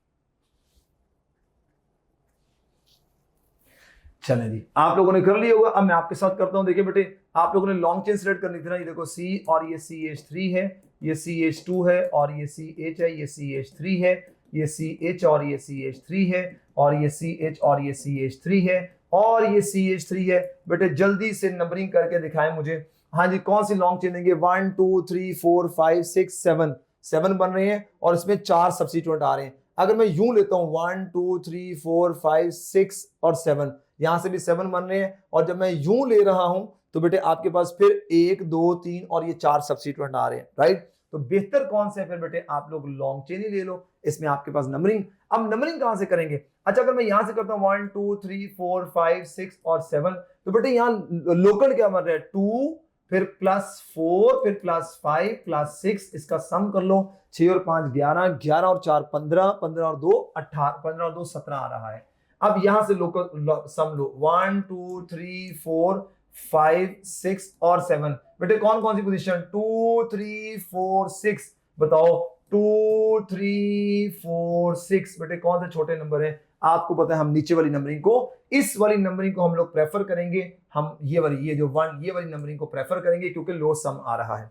चलें जी, आप लोगों ने कर लिया होगा। अब मैं आपके साथ करता हूं। देखिए बेटे आप लोगों ने लॉन्ग चेन सेलेक्ट करनी थी ना। ये देखो C और ये CH3 है, ये CH2 है और ये CH है, ये CH3 है, ये CH और ये CH3 है और ये CH और ये CH3 है और ये CH3 है। बेटे जल्दी से नंबरिंग करके दिखाएं मुझे। हाँ जी, कौन सी लॉन्ग चेन देंगे, 1 2 3 4 5 6 7 7 बन रहे हैं और इसमें 4 सब्स्टिट्यूएंट आ रहे हैं। अगर मैं यूं लेता हूं 1 2 3 4 5 6 और 7, यहां से भी 7 बन रहे हैं और जब मैं यूं ले रहा हूं तो बेटे आपके पास फिर 1 2 3 और ये 4 सब्स्टिट्यूएंट आ रहे हैं, राइट। तो बेहतर कौन से है फिर बेटे, आप लोग लॉन्ग चेन ही ले लो, इसमें आपके पास नंबरिंग। अब नंबरिंग कहां से करेंगे, अच्छा अगर मैं यहां से करता हूं 1 2 3 4 5 6 और 7 तो बेटे यहां लोकल क्या बन रहा है, 2 फिर +4 फिर +5 +6, इसका सम कर लो। 6 और 5 11, 11 और 4 15, 15 और 2 18, 15 और 2 17 आ रहा है। अब यहां से लोकल सम लो 1 2 3 4 5 6 और 7। बेटे कौन कौन सी पोजीशन, 2 3 4 6, बताओ 2 3 4 6। बेटे कौन से छोटे नंबर है, आपको पता है हम नीचे वाली नंबरिंग को, इस वाली नंबरिंग को हम लोग प्रेफर करेंगे। हम ये वाली, ये जो 1 ये वाली नंबरिंग को प्रेफर करेंगे क्योंकि लो सम आ रहा है।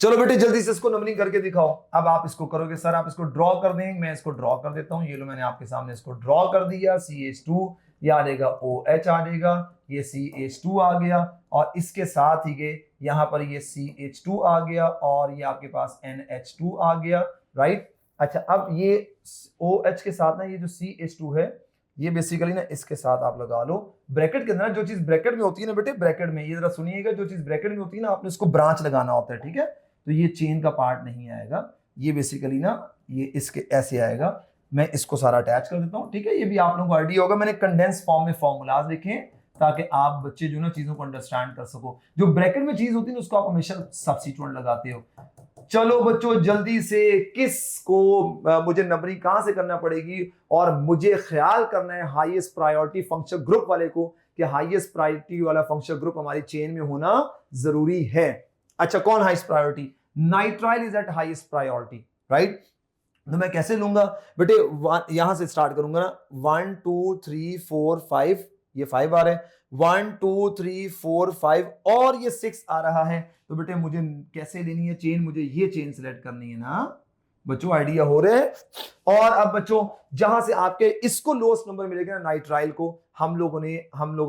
चलो बेटे जल्दी से इसको नंबरिंग करके दिखाओ। अब आप इसको करोगे सर आप इसको ड्रॉ कर दें, मैं इसको ड्रॉ कर देता हूं। ये लो मैंने आपके सामने इसको ड्रॉ कर दिया। CH2 ये आ जाएगा, OH आ जाएगा, ये CH2 आ गया और इसके साथ ही के यहां पर ये CH2 आ गया और ये आपके पास NH2 आ गया, राइट। अच्छा अब ये OH के साथ ना ये जो CH2 है ये बेसिकली ना इसके साथ आप लगा लो ब्रैकेट के अंदर। जो चीज ब्रैकेट में होती है ना बेटे, ब्रैकेट में, ये जरा सुनिएगा, जो चीज ब्रैकेट में होती है ना आपने उसको ब्रांच लगाना होता है, ठीक है। तो ये चेन का पार्ट नहीं आएगा, ये बेसिकली ना ये इसके ऐसे आएगा। मैं इसको सारा अटैच कर देता हूं, ठीक है। ये भी आप लोगों को आइडिया होगा, मैंने कंडेंस फॉर्म में फॉर्मूलाज लिखे हैं ताकि आप बच्चे जो ना चीजों को अंडरस्टैंड कर सको। जो ब्रैकेट में चीज होती है ना उसको आप हमेशा सब्स्टिट्यूएंट लगाते हो। चलो बच्चों जल्दी से, किसको मुझे नंबरिंग कहां से करना पड़ेगी, और मुझे ख्याल करना है हाईएस्ट प्रायोरिटी फंक्शन ग्रुप वाले को कि हाईएस्ट प्रायोरिटी वाला फंक्शन ग्रुप हमारी चेन में होना जरूरी है। अच्छा, कौन highest priority? Nitrile is eight highest priority, right. तो मैं कैसे लूंगा बेटे, यहां से स्टार्ट करूंगा ना, 1 2 3 4 5, ये 5 आ रहे हैं, 1 2 3 4 5 और ये 6 आ रहा है। तो बेटे मुझे कैसे लेनी है चेन, मुझे ये चेन सिलेक्ट करनी है ना बच्चों, आइडिया हो रहे हैं। और अब बच्चों जहां से आपके इसको लोएस्ट नंबर मिलेगा ना नाइट्राइल को, हम लोगों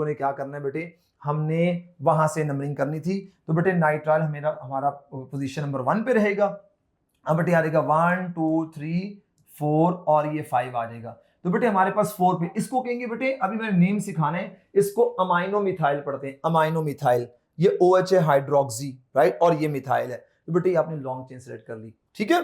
ने क्या करना है बेटे, हमने वहां से नंबरिंग करनी थी। तो बेटे नाइट्राइल हमारा पोजीशन नंबर 1 पे रहेगा। अब बेटे आ जाएगा 1 2 3 4 और ये 5 आ जाएगा। तो बेटे हमारे पास 4 पे इसको कहेंगे बेटे, अभी मैंने नेम सिखाना है इसको, अमाइनो मिथाइल पढ़ते हैं, अमाइनो मिथाइल। ये OH है हाइड्रोक्सी, राइट, और ये मिथाइल है। तो बेटे आपने लॉन्ग चेन सेलेक्ट कर ली, ठीक है।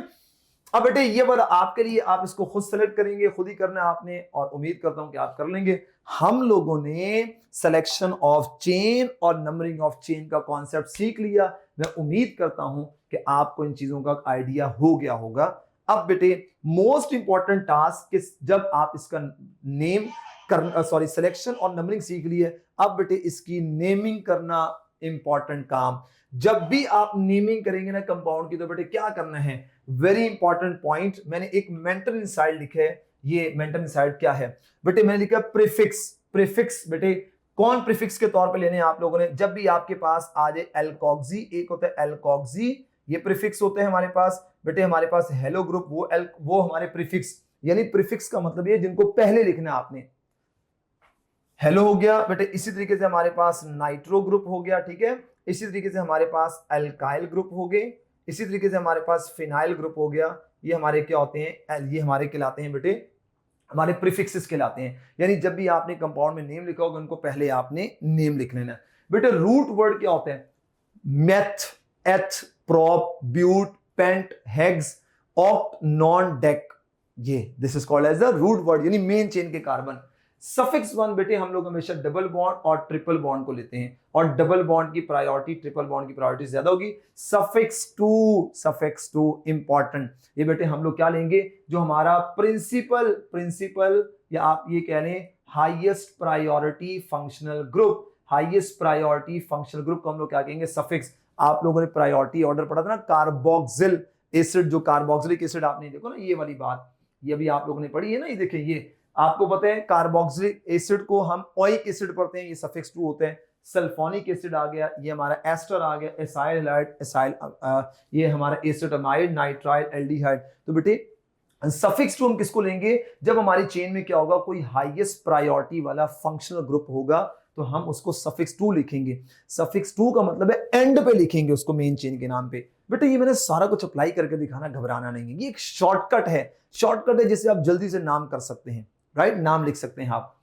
अब बेटे ये वाला आपके लिए, आप इसको खुद सेलेक्ट करेंगे, खुद ही करना है आपने, और उम्मीद करता हूं कि आप कर लेंगे। हम लोगों ने सिलेक्शन ऑफ चेन और नंबरिंग ऑफ चेन का कॉन्सेप्ट सीख लिया। मैं उम्मीद करता हूं कि आपको इन चीजों का आइडिया हो गया होगा। अब बेटे मोस्ट इंपॉर्टेंट टास्क, जब आप इसका नेम करना, सॉरी सिलेक्शन और नंबरिंग सीख लिए, अब बेटे इसकी नेमिंग करना इंपॉर्टेंट काम। जब भी आप नेमिंग करेंगे ना कंपाउंड की, तो बेटे क्या करना है, वेरी इंपॉर्टेंट पॉइंट, मैंने एक मेंटल इंसाइट लिखा है। ये मेंटल इंसाइट क्या है बेटे, मैंने लिखा प्रीफिक्स। प्रीफिक्स बेटे कौन प्रीफिक्स के तौर पे लेने हैं आप लोगों ने, जब भी आपके पास आ जाए एल्कोक्सी, एक होता है एल्कोक्सी, ये प्रीफिक्स होते हैं हमारे पास। बेटे हमारे पास हेलो ग्रुप, वो हमारे प्रीफिक्स, यानी प्रीफिक्स का मतलब ये जिनको पहले लिखना है आपने। हेलो हो गया बेटे, इसी तरीके से हमारे पास नाइट्रो ग्रुप हो गया, ठीक है। इसी तरीके से हमारे पास अल्काइल ग्रुप हो गए, इसी तरीके से हमारे पास फिनाइल ग्रुप हो गया। ये हमारे क्या होते हैं, ये हमारे कहलाते हैं बेटे, हमारे प्रीफिक्सेस कहलाते हैं। यानी जब भी आपने कंपाउंड में नेम लिखा होगा, उनको पहले आपने नेम लिख लेना। बेटे रूट वर्ड क्या होते हैं, meth, eth, prop, but, pent, hex, oct, non, dec, ये this is called as the root word, यानी मेन चेन के कार्बन। सफिक्स 1 बेटे हम लोग हमेशा डबल बॉन्ड और ट्रिपल बॉन्ड को लेते हैं, और डबल बॉन्ड की प्रायोरिटी ट्रिपल बॉन्ड की प्रायोरिटी ज्यादा होगी। सफिक्स 2 इंपॉर्टेंट, ये बेटे हम लोग क्या लेंगे, जो हमारा प्रिंसिपल या आप ये कह लें highest priority functional group, highest priority functional group को हम लोग क्या कहेंगे, सफिक्स। आप लोगों ने प्रायोरिटी ऑर्डर पढ़ा था ना, कार्बोक्सिल एसिड, जो कार्बोक्सिलिक एसिड आपने देखो ना, ये वाली बात, ये भी आप लोगों ने पढ़ी है ना। ये देखिए, ये आपको पता है कार्बोक्सिलिक एसिड को हम ओइक एसिड पढ़ते हैं, ये सफिक्स 2 होते हैं। सल्फोनिक एसिड आ गया, ये हमारा एस्टर आ गया, एसाइल हैलाइड, एसाइल, ये हमारा एसिटामाइड, नाइट्राइल, एल्डिहाइड। तो बेटे सफिक्स 2 हम किसको लेंगे, जब हमारी चेन में क्या होगा, कोई हाईएस्ट प्रायोरिटी वाला फंक्शनल ग्रुप होगा, तो हम उसको सफिक्स 2 लिखेंगे। सफिक्स 2 का मतलब है एंड पे लिखेंगे उसको, मेन चेन के नाम पे। बेटे ये मैंने सारा कुछ अप्लाई करके दिखाना, घबराना नहीं है, ये एक शॉर्टकट है जिससे आप जल्दी से नाम कर सकते हैं, राइट, नाम लिख सकते हैं आप।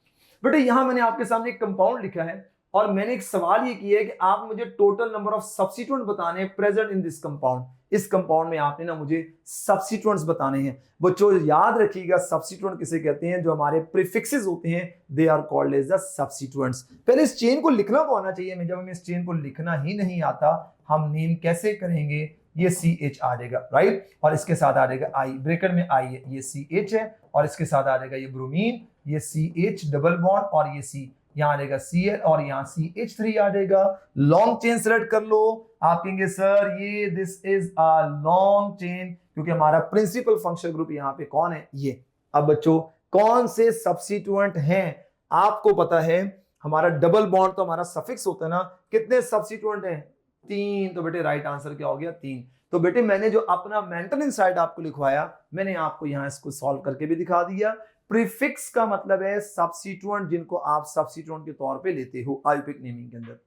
बेटे यहां मैंने आपके सामने एक कंपाउंड लिखा है, और मैंने एक सवाल ये किया है कि आप मुझे टोटल नंबर ऑफ सब्स्टिट्यूएंट बताने हैं प्रेजेंट इन दिस कंपाउंड। इस कंपाउंड में आपने ना मुझे सब्स्टिट्यूएंट्स बताने हैं। बच्चों याद रखिएगा, सब्स्टिट्यूएंट किसे कहते हैं, जो हमारे प्रीफिक्सेस होते हैं, they are called as the substituents. पहले इस चेन को लिखना तो आना चाहिए, जब हमें इस चेन को लिखना ही नहीं आता, हम नेम कैसे करेंगे, ये CH आ जाएगा, राइट, और इसके साथ आ जाएगा I, ब्रैकेट में I है, ये CH है, और इसके साथ आ जाएगा ये ब्रोमीन, ये CH डबल बॉन्ड, और ये C, यहाँ आ जाएगा Cl, और यहाँ CH3 आ जाएगा। लॉन्ग चेन सेलेक्ट कर लो। आप कहेंगे सर ये this is a long chain, क्योंकि हमारा प्रिंसिपल फंक्शनल ग्रुप यहाँ पे कौन है, ये। अब बच्चों कौन से सब्स्टिट्यूएंट हैं आपको पता है, हमारा डबल बॉन्ड तो हमारा सफिक्स होता है ना, कितने सब्स्टिट्यूएंट हैं, 3। तो बेटे राइट आंसर क्या हो गया, 3। तो बेटे मैंने जो अपना मेंटल इंसाइट आपको लिखवाया, मैंने आपको यहां इसको सॉल्व करके भी दिखा दिया। प्रीफिक्स का मतलब है सब्स्टिट्यूएंट, जिनको आप सब्स्टिट्यूएंट के तौर पे लेते हो अल्पिक नेमिंग के अंदर।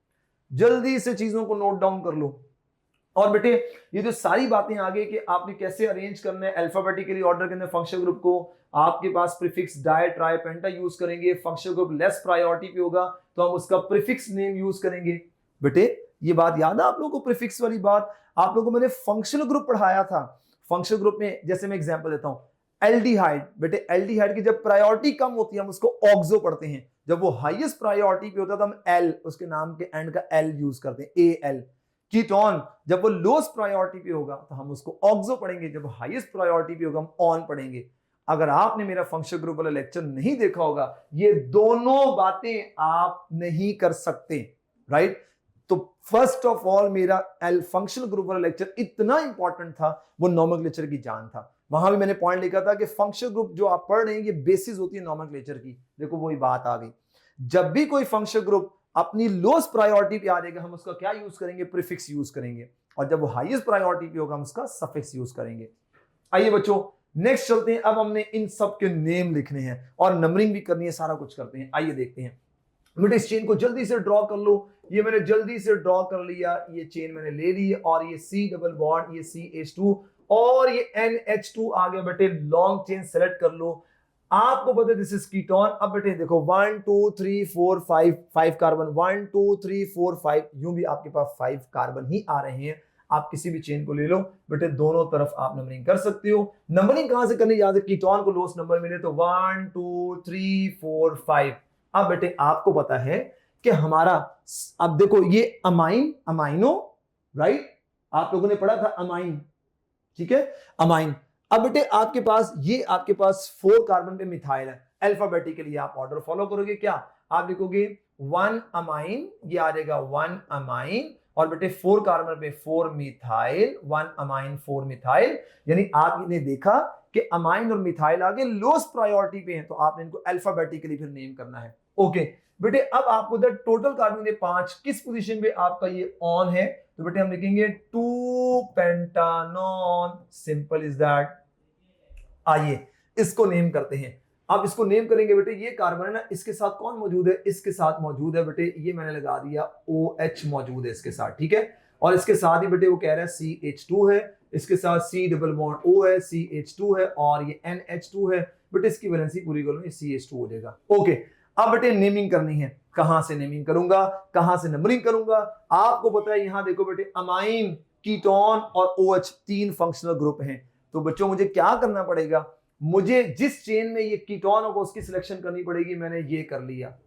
जल्दी से चीजों को नोट डाउन कर लो। और बेटे ये जो सारी बातें आ गई कि आपने कैसे अरेंज करना है अल्फाबेटिकली ऑर्डर के अंदर फंक्शनल ग्रुप को, आपके पास प्रीफिक्स डाई ट्राई पेंटा यूज करेंगे, फंक्शनल ग्रुप लेस प्रायोरिटी पे होगा तो हम उसका प्रीफिक्स नेम यूज करेंगे। बेटे ये बात याद है आप लोगों को, प्रीफिक्स वाली बात आप लोगों को मैंने फंक्शनल ग्रुप पढ़ाया था। फंक्शनल ग्रुप में जैसे मैं एग्जांपल देता हूं एल्डिहाइड, बेटे एल्डिहाइड की जब प्रायोरिटी कम होती है हम उसको ऑक्सो पढ़ते हैं, जब वो हाईएस्ट प्रायोरिटी पे होता है तो हम एल, उसके नाम के एंड का एल यूज करते हैं, ए एल। कीटोन जब वो लोएस्ट प्रायोरिटी पे होगा तो हम उसको ऑक्सो पढ़ेंगे, जब हाईएस्ट प्रायोरिटी पे होगा हम ऑन पढ़ेंगे। अगर आपने मेरा फंक्शनल ग्रुप वाला लेक्चर नहीं देखा होगा, ये दोनों बातें आप नहीं कर सकते, राइट। तो फर्स्ट ऑफ ऑल मेरा फंक्शनल ग्रुप वाला लेक्चर इतना इंपॉर्टेंट था, वो नॉमेनक्लेचर की जान था। वहां भी मैंने पॉइंट लिखा था कि फंक्शनल ग्रुप जो आप पढ़ रहे हैं ये बेसिस होती है नॉमेनक्लेचर की। देखो वही बात आ गई, जब भी कोई फंक्शनल ग्रुप अपनी लोएस्ट प्रायोरिटी पे आ जाएगा हम उसका क्या यूज करेंगे, प्रीफिक्स यूज करेंगे, और जब वो हाईएस्ट प्रायोरिटी पे होगा हम उसका सफिक्स यूज करेंगे। आइए बच्चों नेक्स्ट चलते हैं। अब हमने इन सब के नेम लिखने हैं और नंबरिंग भी करनी है, सारा कुछ करते हैं। आइए देखते हैं। बेटे इस चेन को जल्दी से ड्रॉ कर लो। ये मैंने जल्दी से ड्रॉ कर लिया, ये चेन मैंने ले ली और ये C डबल बॉन्ड, ये CH2 और ये NH2 आ गया। बेटे लॉन्ग चेन सेलेक्ट कर लो। आपको पता है दिस इज कीटोन। अब बेटे देखो 1 2 3 4 5 कार्बन, 1 2 3 4 5, यूं भी आपके पास 5 कार्बन ही आ रहे हैं। आप किसी भी चेन को ले लो बेटे, दोनों तरफ आप नंबरिंग कर सकते हो। नंबरिंग कहां से करनी, याद है कीटोन को लोएस्ट नंबर मिले तो 1 2 3 4 5। अब बेटे आपको पता है कि हमारा, अब देखो ये अमाइन, अमाइनो, राइट, आप लोगों ने पढ़ा था अमाइन, ठीक है, अमाइन। अब बेटे आपके पास ये आपके पास 4 कार्बन पे मिथाइल है। अल्फाबेटिकली आप ऑर्डर फॉलो करोगे, क्या आप लिखोगे 1 अमाइन, ये आ जाएगा 1 अमाइन, और बेटे 4 कार्बन पे 4 मिथाइल, 1 अमाइन 4 मिथाइल। यानी आपने देखा कि अमाइन और मिथाइल आगे लोएस्ट प्रायोरिटी पे हैं, तो आपने इनको अल्फाबेटिकली फिर नेम करना है। ओके बेटे अब आपको टोटल कार्बन 5 किस पोजीशन पे आपका ये ऑन है, तो बेटे हम लिखेंगे 2 पेंटानॉन, सिंपल इज दैट। आइए इसको नेम करते हैं। अब इसको नेम करेंगे बेटे, ये कार्बन है ना, इसके साथ कौन मौजूद है, इसके साथ मौजूद है बेटे, ये मैंने लगा दिया OH मौजूद है इसके साथ, ठीक है। और इसके साथ ही बेटे वो कह रहा है CH2 है, इसके साथ C डबल बॉन्ड O है, CH2 है और ये NH2 है। बेटे इसकी वैलेंसी पूरी करो, ये CH2 हो जाएगा। ओके अब बेटे नेमिंग करनी है। कहां से नेमिंग करूंगा, कहां से नंबरिंग करूंगा, आपको पता है यहां देखो बेटे अमाइन, कीटोन और OH 3 फंक्शनल ग्रुप हैं। तो बच्चों मुझे क्या करना पड़ेगा, मुझे जिस चेन में ये कीटोन होगा उसकी सिलेक्शन करनी पड़ेगी। मैंने ये कर लिया।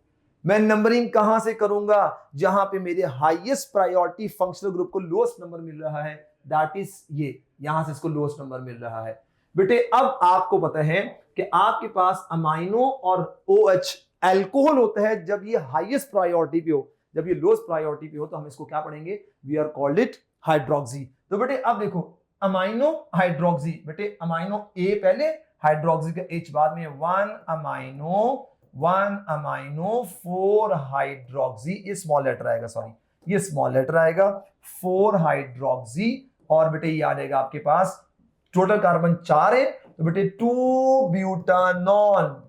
मैं नंबरिंग कहां से करूंगा, जहां पे मेरे हाईएस्ट प्रायोरिटी फंक्शनल ग्रुप को लोएस्ट नंबर मिल रहा है, दैट इज ये, यहां से इसको लोएस्ट नंबर मिल रहा है। बेटे अब आपको पता है कि आपके पास अमाइनो और OH अल्कोहल होता है जब ये हाईएस्ट प्रायोरिटी पे हो, जब ये लोएस्ट प्रायोरिटी पे हो तो हम इसको क्या पढ़ेंगे, we are called it hydroxy. तो बेटे अब देखो अमाइनो हाइड्रोक्सी, बेटे अमाइनो A पहले, हाइड्रोक्सी का H बाद में, 1 अमाइनो 4 हाइड्रोक्सी, ये स्मॉल लेटर आएगा, सॉरी ये स्मॉल लेटर आएगा, 4 हाइड्रोक्सी। और बेटे ये आ जाएगा आपके पास टोटल कार्बन 4 है तो बेटे 2 ब्यूटानॉन।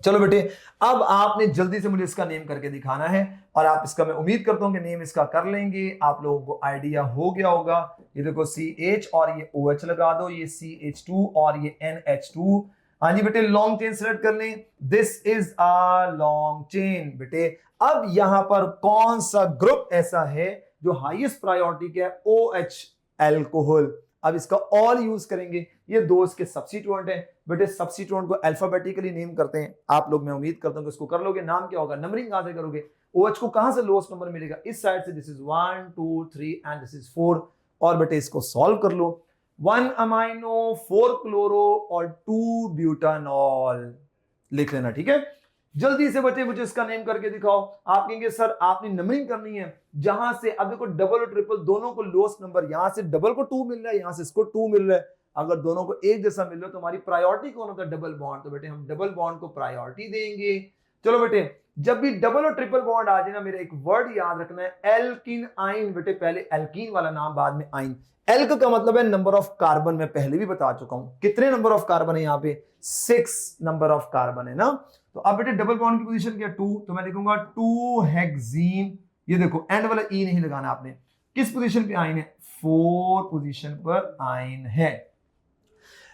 चलो बेटे अब आपने जल्दी से मुझे इसका नेम करके दिखाना है और आप इसका, मैं उम्मीद करता हूं कि नेम इसका कर लेंगे। आप लोगों को आइडिया हो गया होगा। ये देखो CH और ये OH लगा दो, ये CH2 और ये NH2। हाँ जी बेटे लॉन्ग चेन सेलेक्ट कर लें, this is a long chain. बेटे अब यहां पर कौन सा ग्रुप ऐसा है जो हाईएस्ट प्रायोरिटी का है, OH अल्कोहल। अब इसका ऑल यूज करेंगे, ये दो इसके सब्स्टिट्यूएंट है। बेटे सब्स्टिट्यूएंट को अल्फाबेटिकली नेम करते हैं। आप लोग, मैं उम्मीद करता हूं कि इसको कर लोगे। नाम क्या होगा, नंबरिंग कहां से करोगे, OH को कहां से लोएस्ट नंबर मिलेगा, इस साइड से, this is 1 2 3 and this is 4। और बेटे इसको सॉल्व कर लो, 1 अमाइनो 4 क्लोरो और 2 ब्यूटानॉल लिख लेना, ठीक है। जल्दी से बच्चे मुझे इसका नेम करके दिखाओ। आप कहेंगे सर आपने नंबरिंग करनी है जहां से, अब देखो डबल और ट्रिपल दोनों को लोएस्ट नंबर, यहां से डबल को 2 मिल रहा है, यहां से इसको 2 मिल रहा है। अगर दोनों को एक जैसा मिल रहा है तो हमारी प्रायोरिटी कौन होता है, डबल बॉन्ड। तो बेटे हम डबल बॉन्ड को प्रायोरिटी देंगे। चलो बेटे जब भी डबल और ट्रिपल बॉन्ड आ जाए ना, मेरा एक वर्ड याद रखना है, एल्किन आइन। बेटे पहले एल्कीन वाला नाम, बाद में आइन। एल्क का मतलब है नंबर ऑफ कार्बन, मैं पहले भी बता चुका हूं। कितने नंबर ऑफ कार्बन है यहाँ पे, 6 नंबर ऑफ कार्बन है ना। तो अब बेटे डबल बॉन्ड की पोजीशन क्या, 2, तो मैं लिखूंगा 2 हेक्सीन। ये देखो एंड वाला ई नहीं लगाना आपने। किस पोजीशन पे आइन है, 4 पोजीशन पर आइन है।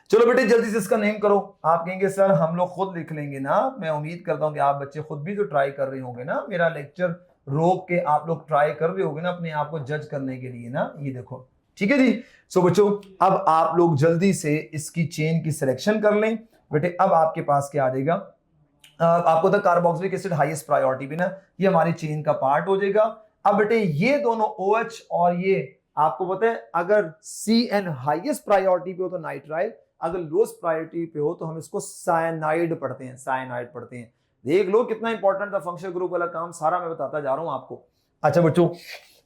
चलो बेटे जल्दी से इसका नेम करो। आप कहेंगे सर हम लोग खुद लिख लेंगे ना। मैं उम्मीद करता हूं कि आप बच्चे खुद भी तो ट्राई कर रहे होंगे ना, मेरा लेक्चर रोक के आप लोग ट्राई कर रहे होंगे ना अपने आप को जज करने के लिए ना। ये देखो, ठीक है जी। सो बच्चों अब आप लोग जल्दी से इसकी चेन की सिलेक्शन कर लें। बेटे अब आपके पास क्या आ जाएगा, आपको तो कार्बोक्सिलिक एसिड हाईएस्ट प्रायोरिटी भी ना, ये हमारी चेन का पार्ट हो जाएगा। अब बेटे ये दोनों OH और ये आपको पता है अगर CN हाईएस्ट प्रायोरिटी पे हो तो नाइट्राइल, अगर लोएस्ट प्रायोरिटी पे हो तो हम इसको साइनाइड पढ़ते हैं, साइनाइड पढ़ते हैं। देख लो कितना इंपॉर्टेंट था फंक्शनल ग्रुप वाला काम, सारा मैं बताता जा रहा हूं आपको। अच्छा बच्चों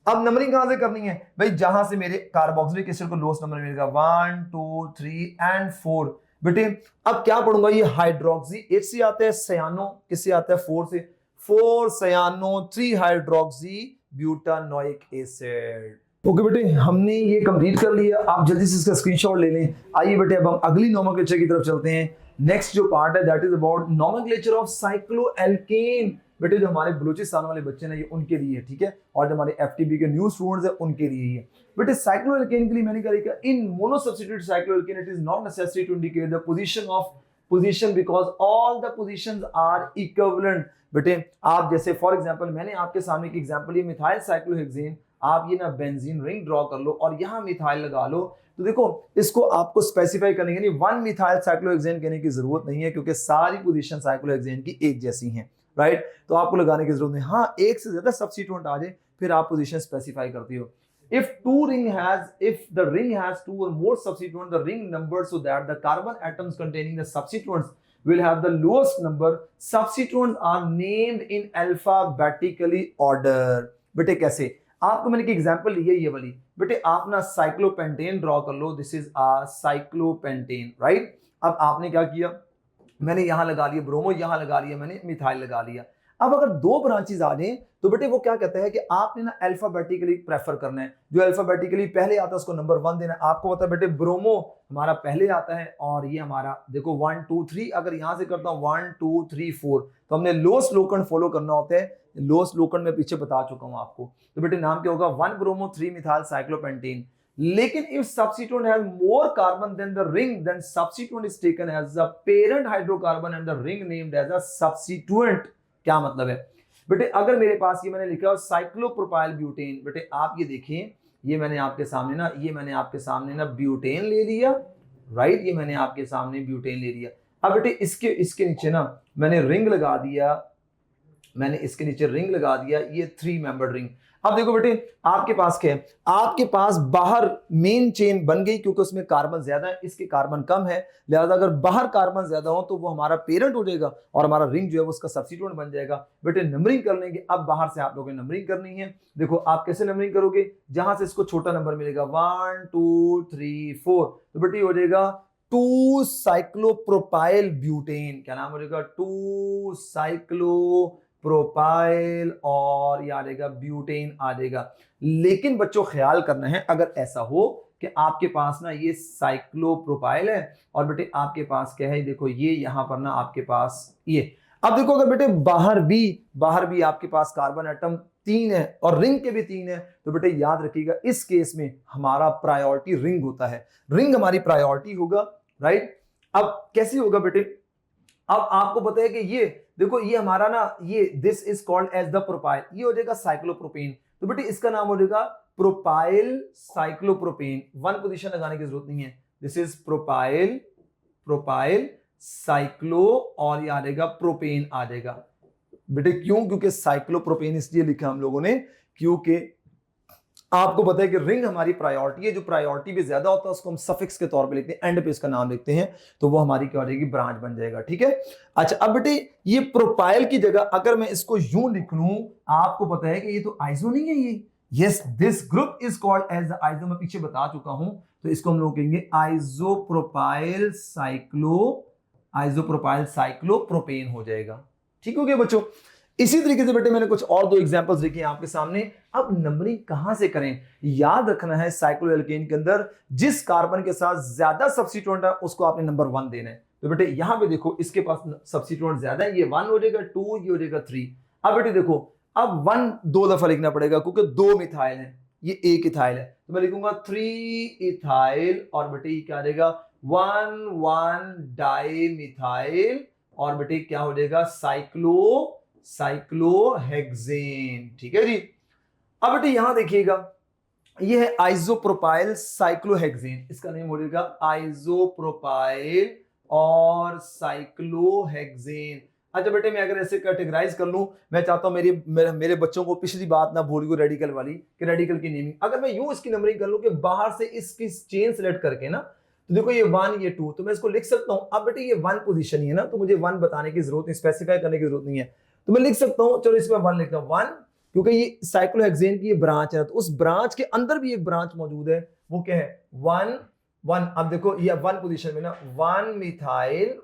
अब नंबरिंग कहां से करनी है भाई, जहां से मेरे कार्बोक्सिलिक एसिड को लोएस्ट नंबर मिलेगा 1 2 3 एंड 4। बेटे अब क्या पढ़ूंगा, ये हाइड्रोक्सी 8 से आता है, सयानो किससे आता है 4 से, 4 सयानो 3 हाइड्रोक्सी ब्यूटानोइक एसिड। ओके बेटे हमने ये कंप्लीट कर लिया, आप जल्दी से इसका स्क्रीनशॉट ले लें। आइए बेटे अब हम अगली नोमेनक्लेचर की तरफ चलते हैं। नेक्स्ट जो पार्ट है that is about nomenclature of cycloalkane. बेटे जो हमारे बलूचिस्तान वाले बच्चे हैं ये उनके लिए, ठीक है, और जो हमारे FTB के न्यू स्टूडेंट्स हैं उनके लिए ये। बेटे साइक्लोएल्केन के लिए मैंने क्या लिखा, in monosubstituted cycloalkane it is not necessary to indicate the position because all the positions are equivalent. बेटे आप जैसे फॉर एग्जांपल मैंने आपके सामने एक एग्जांपल ये मिथाइल साइक्लोहेक्सेन, आप ये ना बेंजीन रिंग ड्रॉ कर लो और यहां मिथाइल लगा लो, तो देखो इसको आपको स्पेसिफाई करने के लिए 1 मिथाइल साइक्लोहेक्सेन कहने की जरूरत नहीं है क्योंकि सारी पोजीशन साइक्लोहेक्सेन की एक जैसी हैं, राइट। तो आपको लगाने की जरूरत नहीं, हाँ एक से ज्यादा सब्स्टिट्यूएंट आ जाए फिर आप पोजीशन स्पेसिफाई करती हो। if the ring has 2 or more substituents, the ring numbered so that the carbon atoms containing the substituents will have the lowest number. Substituents are named in alphabetically order. बेटे कैसे, आपको मैंने एक एग्जांपल ली है ये वाली, बेटे आप ना साइक्लोपेंटेन ड्रॉ कर लो, this is a cyclopentane, right. अब आपने क्या किया, मैंने यहां लगा लिया ब्रोमो, यहां लगा लिया मैंने मिथाइल लगा लिया। अब अगर 2 ब्रांचेस आ जाएं तो बेटे वो क्या कहता है कि आपने ना अल्फाबेटिकली प्रेफर करना है, जो अल्फाबेटिकली पहले आता है उसको नंबर 1 देना है। आपको पता है बेटे ब्रोमो हमारा पहले आता है और ये हमारा देखो 1 2 3, अगर यहां से करता हूं 1 2 3 4 तो हमने लोएस्ट लोकंड फॉलो करना होता है। लोएस्ट लोकंड मैं पीछे बता चुका हूं आपको, तो बेटे नाम क्या होगा 1 ब्रोमो 3 मिथाइल साइक्लोपेंटेन। लेकिन if substituent has more carbon than the ring, then substituent is taken as the parent hydrocarbon and the ring named as a substituent। क्या मतलब है बेटे, अगर मेरे पास ये मैंने लिखा साइक्लोप्रोपाइल ब्यूटेन, बेटे आप ये देखें, ये मैंने आपके सामने ना ब्यूटेन ले लिया, राइट, ये मैंने आपके सामने ब्यूटेन ले लिया। अब बेटे इसके नीचे ना मैंने रिंग लगा दिया, ये 3 मेंबर्ड रिंग। अब देखो बेटे आपके पास क्या है, आपके पास बाहर मेन चेन बन गई क्योंकि उसमें कार्बन ज्यादा है, इसके कार्बन कम है, लिहाजा अगर बाहर कार्बन ज्यादा हो तो वो हमारा पेरेंट हो जाएगा और हमारा रिंग जो है वो उसका सब्स्टिट्यूएंट बन जाएगा। बेटे नंबरिंग कर लेंगे, अब बाहर से आप लोगों ने नंबरिंग करनी है। देखो आप कैसे नंबरिंग करोगे, जहां से इसको छोटा नंबर मिलेगा 1 2 3 4, तो बेटे हो जाएगा 2 साइक्लोप्रोपाइल ब्यूटेन। क्या नाम हो जाएगा, 2 साइक्लो प्रोपाइल और ये आ जाएगा ब्यूटेन आ जाएगा। लेकिन बच्चों ख्याल करना है अगर ऐसा हो कि आपके पास ना ये साइक्लोप्रोपाइल है और बेटे आपके पास क्या है, देखो ये यहां पर ना आपके पास ये, अब देखो अगर बेटे बाहर भी आपके पास कार्बन एटम 3 है और रिंग के भी 3 है, तो बेटे याद रखिएगा इस केस में हमारा प्रायोरिटी रिंग होता है, रिंग हमारी प्रायोरिटी होगा, राइट। अब कैसे होगा बेटे, अब आपको पता है कि ये देखो ये हमारा ना ये this is called as the propyl, ये हो जाएगा साइक्लोप्रोपेन, तो बेटे इसका नाम हो जाएगा प्रोपाइल साइक्लोप्रोपेन। 1 पोजीशन लगाने की जरूरत नहीं है, दिस इज प्रोपाइल साइक्लो और ये आ जाएगा प्रोपेन आ जाएगा। बेटे क्यों, क्योंकि साइक्लोप्रोपेन इसलिए लिखा हम लोगों ने क्योंकि आपको पता है कि रिंग हमारी प्रायोरिटी है, जो प्रायोरिटी भी ज्यादा होता है उसको हम सफिक्स के तौर पे लिखते हैं, एंड पे इसका नाम लिखते हैं, तो वो हमारी क्या हो जाएगी, ब्रांच बन जाएगा, ठीक है। अच्छा अब बेटे ये प्रोपाइल की जगह अगर मैं इसको यूं लिख लूं, आपको पता है कि ये तो आइसो नहीं है, ये yes this group is called as the iso, मैं पीछे बता चुका हूं, तो इसको हम लोग कहेंगे आइसोप्रोपाइल साइक्लोप्रोपेन हो जाएगा, ठीक हो गया बच्चों। इसी तरीके से बेटे मैंने कुछ और 2 एग्जांपल्स लिखे हैं आपके सामने। अब नंबरिंग कहां से करें, याद रखना है साइक्लोएल्केन के अंदर जिस कार्बन के साथ ज्यादा सब्स्टिट्यूएंट है उसको आपने नंबर 1 देना है। तो बेटे यहां पे देखो इसके पास सब्स्टिट्यूएंट ज्यादा है, ये 1 हो जाएगा, 2 ये हो जाएगा 3। अब बेटे देखो अब 1 2 दफा लिखना पड़ेगा क्योंकि 2 मिथाइल है, ये 1 इथाइल है, तो मैं लिखूंगा 3 इथाइल और बेटे ये क्या आ जाएगा 1 डाई मिथाइल और बेटे क्या हो जाएगा साइक्लोहेक्सेन। ठीक है जी। अब बेटे यहां देखिएगा ये है आइसोप्रोपाइल साइक्लोहेक्सेन, इसका नेम हो जाएगा आइसोप्रोपाइल और साइक्लोहेक्सेन। अच्छा बेटे मैं अगर ऐसे कैटेगराइज कर लूं, मैं चाहता हूं मेरे बच्चों को पिछली बात ना भूल गई रेडिकल वाली कि रेडिकल की नेमिंग, अगर मैं यूं इसकी नंबरिंग कर लूं कि बाहर से इसकी चेन सेलेक्ट करके ना, तो देखो ये 1 ये 2, तो मैं इसको लिख सकता हूं। अब बेटे ये 1 पोजीशन ही है ना, तो मुझे 1 बताने की जरूरत नहीं, स्पेसिफाई करने की जरूरत नहीं है, तो मैं लिख सकता हूं, चलो इसमें 1 लिखता हूं 1, क्योंकि ये साइक्लोहेक्सेन की ये ब्रांच है, तो उस ब्रांच के अंदर भी एक ब्रांच मौजूद है, वो क्या है 1 1। अब देखो ये 1 पोजीशन में ना 1 methyl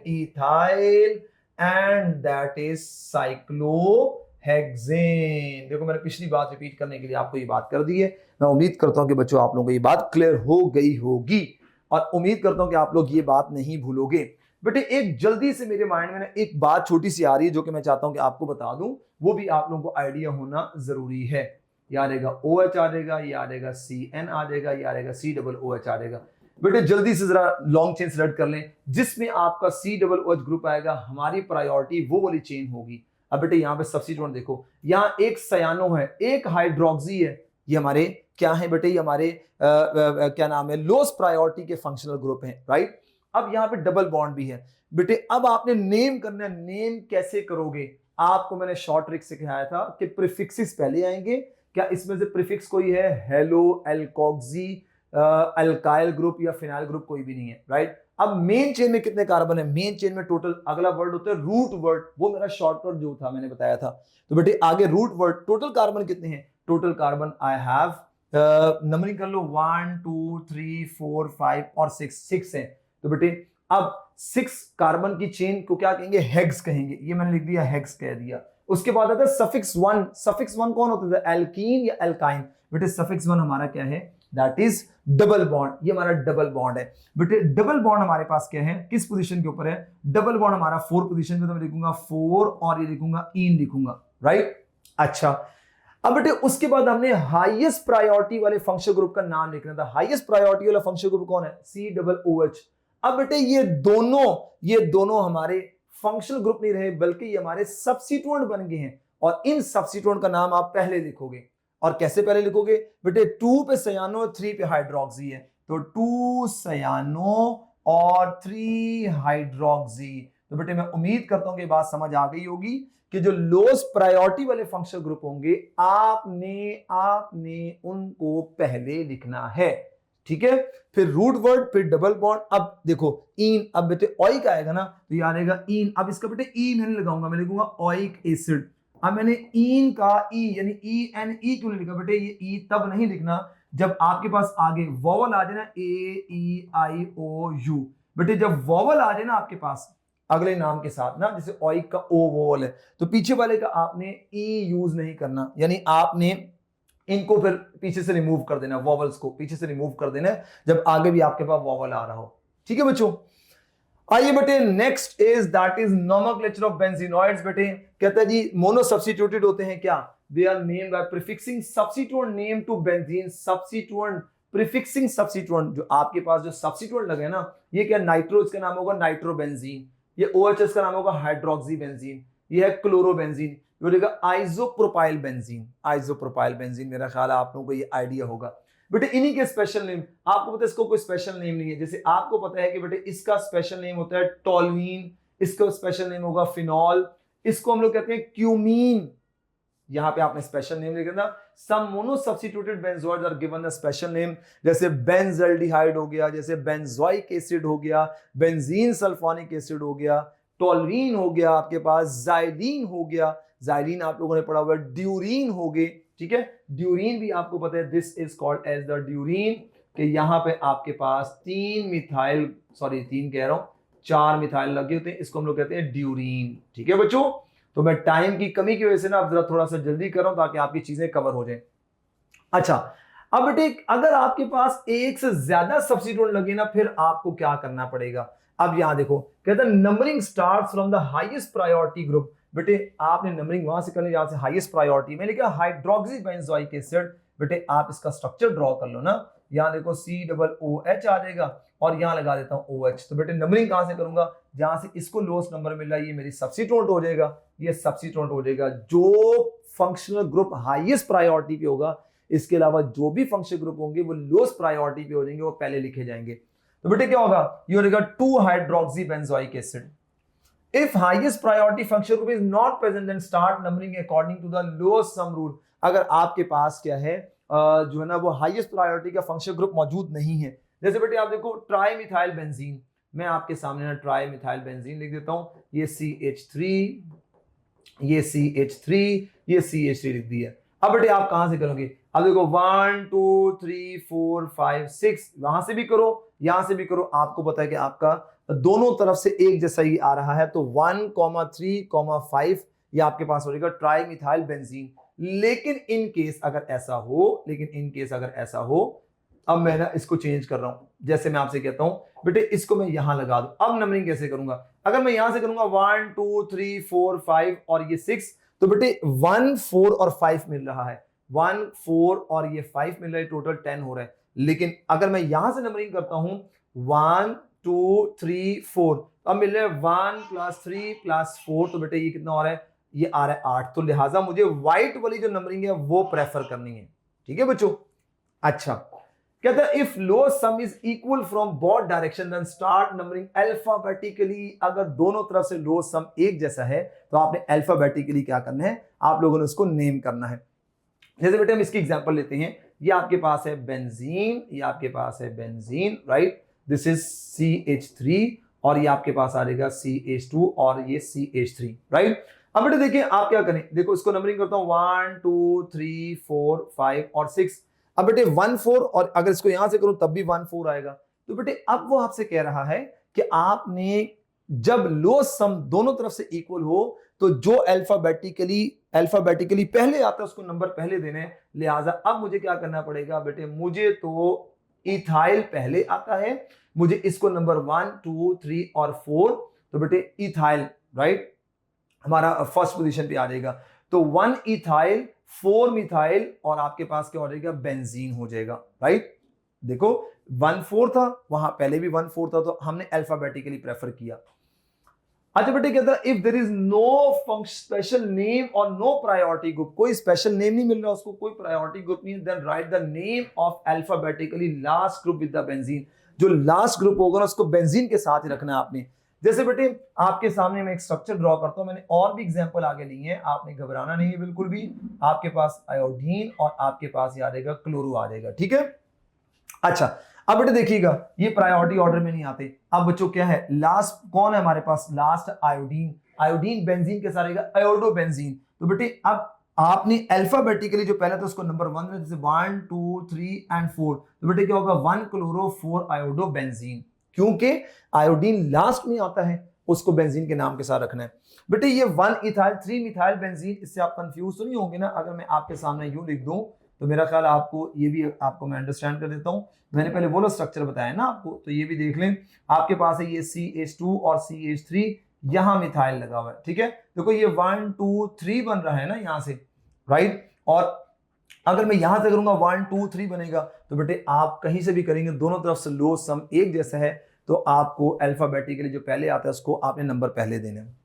ethyl and that is cyclohexane. देखो मैंने पिछली बात रिपीट करने के लिए आपको ये बात कर दी है। मैं उम्मीद करता हूं कि बच्चों आप लोगों को ये बात क्लियर हो गई होगी और उम्मीद करता हूं कि आप लोग ये बात नहीं भूलोगे। बेटे एक जल्दी से मेरे माइंड में ना एक बात छोटी सी आ रही है जो कि मैं चाहता हूं कि आपको बता दूं, वो भी आप लोगों को आइडिया होना जरूरी है। ये आ जाएगा OH आ जाएगा, ये आ जाएगा CN आ जाएगा, ये आ जाएगा COOH आ जाएगा। बेटे जल्दी से जरा लॉन्ग चेन सेलेक्ट कर लें, जिसमें आपका COOH ग्रुप आएगा, हमारी प्रायोरिटी वो वाली चेन होगी। अब बेटे यहाँ पे सब्स्टिट्यूएंट देखो, यहाँ एक सयानो है, एक हाइड्रोक्सी है, ये हमारे क्या है बेटे, ये हमारे क्या नाम है, लोएस्ट प्रायोरिटी के फंक्शनल ग्रुप हैं, राइट। अब यहाँ पे डबल बॉन्ड भी है। बेटे अब आपने नेम करना है, नेम कैसे करोगे, आपको मैंने शॉर्ट ट्रिक सिखाया था कि प्रीफिक्सेस पहले आएंगे। क्या इसमें से प्रीफिक्स कोई है, हेलो, एल्कोक्सी, अल्काइल ग्रुप या फिनाइल ग्रुप, कोई भी नहीं है, राइट। अब मेन चेन में कितने कार्बन है, मेन चेन में टोटल अगला वर्ड होता है रूट वर्ड, वो मेरा शॉर्टकट जो था मैंने बताया था। तो बेटे आगे रूट वर्ड, टोटल कार्बन कितने हैं, total carbon I have numbering कर लो 1 2 3 4 5 और 6 है। तो बेटे अब 6 कार्बन की चेन को क्या कहेंगे, हेक्स कहेंगे, ये मैंने लिख दिया हेक्स कह दिया। उसके बाद आता है सफिक्स 1, सफिक्स 1 कौन होता है, एल्कीन या एल्काइन। बेटे सफिक्स 1 हमारा क्या है, दैट इज डबल बॉन्ड, ये हमारा डबल बॉन्ड है। बेटे डबल बॉन्ड हमारे पास क्या है, किस पोजीशन के ऊपर है, डबल बॉन्ड हमारा 4 पोजीशन पे, तो मैं लिखूंगा 4 और ये लिखूंगा इन लिखूंगा, राइट। अच्छा अब बेटे उसके बाद हमने हाईएस्ट प्रायोरिटी वाले फंक्शनल ग्रुप का नाम लिखना था। हाईएस्ट प्रायोरिटी वाला फंक्शनल ग्रुप कौन है, COOH। अब बेटे ये दोनों हमारे फंक्शनल ग्रुप नहीं रहे, बल्कि ये हमारे सब्स्टिट्यूएंट बन गए हैं, और इन सब्स्टिट्यूएंट का नाम आप पहले लिखोगे। और कैसे पहले लिखोगे बेटे, 2 पे सयानो, 3 पे हाइड्रोक्सी है, तो 2 सयानो और 3 हाइड्रोक्सी। तो बेटे मैं उम्मीद करता हूं कि बात समझ आ गई होगी कि जो लोएस्ट प्रायोरिटी वाले फंक्शनल ग्रुप होंगे आपने उनको पहले लिखना है, ठीक है। फिर रूट वर्ड, फिर डबल बॉन्ड। अब देखो इन, अब बेटे ऑइक आएगा ना, तो ये आएगा इन। अब इसका बेटे ई मैंने लगाऊंगा, मैं लिखूंगा ऑइक एसिड। अब मैंने इन का ई यानी ENE क्यों लिखा बेटे, ये ई तब नहीं लिखना जब आपके पास आगे वॉवल आ जाए ना, AEIOU। बेटे जब वॉवल आ जाए ना आपके पास अगले नाम के साथ ना, जैसे ऑइक का O वॉवल है, तो पीछे वाले का आपने E यूज नहीं करना, यानी आपने इनको फिर पीछे से रिमूव कर देना, वॉवल्स को पीछे से रिमूव कर देना जब आगे भी आपके पास वॉवल आ रहा हो, ठीक है बच्चों। आइए बेटे next is that is nomenclature of benzenoids. बेटे कहता है जी मोनो सब्स्टिट्यूटेड होते हैं क्या, they are named by prefixing substituent name to benzene. Substituent prefixing substituent, जो आपके पास जो सब्स्टिट्यूएंट लगे ना, ये क्या नाइट्रो, इसका नाम होगा नाइट्रोबेंजीन, ये OHS का नाम होगा हाइड्रोक्सी बेंजीन, ये है क्लोरोबेंजीन, ये हो जाएगा आइसोप्रोपाइल बेंजीन। आइसोप्रोपाइल बेंजीन, मेरा ख्याल है आप लोगों को ये आइडिया होगा। बेटे इन्हीं के स्पेशल नेम, आपको पता है इसको कोई स्पेशल नेम नहीं है। जैसे आपको पता है कि बेटे इसका स्पेशल नेम होता है टोल्यूइन, इसका स्पेशल नेम होगा फिनॉल, इसको हम लोग कहते हैं क्यूमीन, यहां पे आपने स्पेशल नेम लिखा था। Some mono substituted benzoids are given the special name, जैसे बेंजल्डिहाइड हो गया, जैसे बेंजोइक एसिड हो गया, बेंजीन सल्फोनिक एसिड हो गया, टोल्यूइन हो गया, आपके पास जाइलीन हो गया, जाइलीन आप लोगों ने पढ़ा हुआ है, ड्यूरीन हो गए, ठीक है। ड्यूरीन भी आपको पता है, this is called as the durene, कि यहां पे आपके पास 3 मिथाइल, सॉरी 3 कह रहा हूं, 4 मिथाइल लगे होते हैं, इसको हम लोग कहते हैं ड्यूरीन, ठीक है बच्चों। तो मैं टाइम की कमी की वजह से ना अब जरा थोड़ा सा जल्दी कर रहा हूं ताकि आपकी चीजें कवर हो जाए। अच्छा अब बेटे अगर आपके पास एक से ज्यादा सब्स्टिट्यूएंट लगे ना, फिर आपको क्या करना पड़ेगा। अब यहां देखो कहता है numbering starts from the highest priority group. बेटे आपने नंबरिंग वहां से करनी जहां से हाईएस्ट प्रायोरिटी में लिखा हाइड्रोक्सी बेंजोइक एसिड। बेटे आप इसका स्ट्रक्चर ड्रॉ कर लो ना, यहाँ देखो COOH आ जाएगा और यहाँ लगा देता हूँ OH। तो बेटे नंबरिंग कहां से करूंगा, जहां से इसको लोएस्ट नंबर मिल रहा है ये मेरी सब्स्टिट्यूएंट हो जाएगा, ये सब्स्टिट्यूएंट हो जाएगा। जो फंक्शनल ग्रुप हाईएस्ट प्रायोरिटी पे होगा, इसके अलावा जो भी फंक्शनल ग्रुप होंगे वो लोएस्ट प्रायोरिटी पे हो जाएंगे, वो पहले लिखे जाएंगे। तो बेटे क्या होगा, ये हो जाएगा 2 hydroxy benzoic acid. If highest priority function group is not present, then start numbering according to the lowest sum rule। अगर आपके पास क्या है जो है ना वो हाईएस्ट प्रायोरिटी का फंक्शन ग्रुप मौजूद नहीं है, जैसे बेटे आप देखो ट्राई मिथाइल बेंजीन, मैं आपके सामने ना ट्राई मिथाइल बेंजीन लिख देता हूं, ये CH3, ये CH3, ये CH3 लिख दिया। अब बेटे आप कहां से करोगे, अब देखो 1 2 3 4 5 6, वहां से भी करो यहां से भी करो, आपको पता है कि आपका दोनों तरफ से एक जैसा ही आ रहा है। तो 1,3,5 ये आपके पास हो जाएगा ट्राई मिथाइल बेंजीन। लेकिन इन केस अगर ऐसा हो, अब मैं ना इसको चेंज कर रहा हूं, जैसे मैं आपसे कहता हूं बेटे इसको मैं यहां लगा दूं। अब नंबरिंग कैसे करूंगा, अगर मैं यहां से करूंगा 1 2 3 4 5 और ये 6, तो बेटे 1 4 और 5 मिल रहा है, 1 4 और ये 5 मिल रहा है, टोटल 10 हो रहा है। लेकिन अगर मैं यहां से नंबरिंग करता हूं 1 2 3 4, अब मिल रहा है 1 + 3 + 4, तो बेटे ये कितना हो रहा है, ये आ रहा है 8। तो लिहाजा मुझे व्हाइट वाली जो नंबरिंग है वो प्रेफर करनी है। ठीक है बच्चों। अच्छा कहता है if lowest sum is equal from both direction then start numbering alphabetically. अगर दोनों तरफ से लोएस्ट सम एक जैसा है तो आपने अल्फाबेटिकली क्या करना है, आप लोगों ने उसको नेम करना है। जैसे बेटे हम इसकी एग्जांपल लेते हैं, ये आपके पास है बेंजीन, ये आपके पास है benzene, right, this is CH3 और ये आपके पास आ जाएगा CH2 और ये CH3, राइट। अब बेटे देखिए आप क्या करें, देखो इसको नंबरिंग करता हूं 1 2 3 4 5 और 6। अब बेटे 1 4 और अगर इसको यहां से करूं तब भी 1 4 आएगा। तो बेटे अब वो आपसे कह रहा है कि आपने जब लोएस्ट सम दोनों तरफ से इक्वल हो तो जो अल्फाबेटिकली पहले आता है उसको नंबर पहले देने हैं। लिहाजा अब मुझे क्या करना पड़ेगा बेटे, मुझे तो इथाइल पहले आता है, मुझे इसको नंबर 1 2 3 और 4, तो बेटे इथाइल, राइट, हमारा फर्स्ट पोजीशन पे आ जाएगा। तो 1 इथाइल 4 मिथाइल और आपके पास क्या हो जाएगा, बेंजीन हो जाएगा, राइट। देखो 1 4 था, वहां पहले भी 1 4 था, तो हमने अल्फाबेटिकली प्रेफर किया। अच्छा बेटे कहता है if there is no special name or no priority group, कोई स्पेशल नेम नहीं मिल रहा उसको, कोई प्रायोरिटी ग्रुप नहीं, then write the name of alphabetically last group with the benzene. जो लास्ट ग्रुप होगा ना उसको बेंजीन के साथ ही रखना है आपने। जैसे बेटे आपके सामने मैं एक स्ट्रक्चर ड्रॉ करता हूं, मैंने और भी एग्जांपल आगे लिए हैं, आपने घबराना नहीं है बिल्कुल भी। आपके पास आयोडीन और आपके पास ये आ जाएगा क्लोरो आ जाएगा, ठीक है। अच्छा अब बेटे देखिएगा ये प्रायोरिटी ऑर्डर में नहीं आते। अब बच्चों क्या है, लास्ट कौन है हमारे पास, लास्ट आयोडीन, आयोडीन बेंजीन के साथ रहेगा आयोडो बेंजीन। तो बेटे अब आपने अल्फाबेटिकली जो पहले था उसको नंबर 1 में, जैसे 1 2 3 और 4, तो बेटे क्या होगा 1 क्लोरो 4 आयोडो बेंजीन, क्योंकि आयोडीन लास्ट में आता है, उसको बेंजीन के नाम के साथ रखना है। बेटे ये 1 इथाइल 3 मिथाइल बेंजीन, इससे आप कंफ्यूज तो नहीं होंगे ना। अगर मैं आपके सामने यूं लिख दूं तो मेरा ख्याल आपको ये भी आपको मैं अंडरस्टैंड कर देता हूं। मैंने पहले वो स्ट्रक्चर बताया ना आपको, तो ये भी देख लें। आपके पास है ये CH2 और CH3, यहां मिथाइल लगा हुआ है, ठीक है। देखो ये 1 2 3 बन रहा है ना यहां से, राइट। और अगर मैं यहां से करूंगा 1 2 3 बनेगा, तो बेटे आप कहीं से भी करेंगे दोनों तरफ से लो सम एक जैसा है, तो आपको अल्फाबेटिकली जो पहले आता है उसको आपने नंबर पहले देने हैं।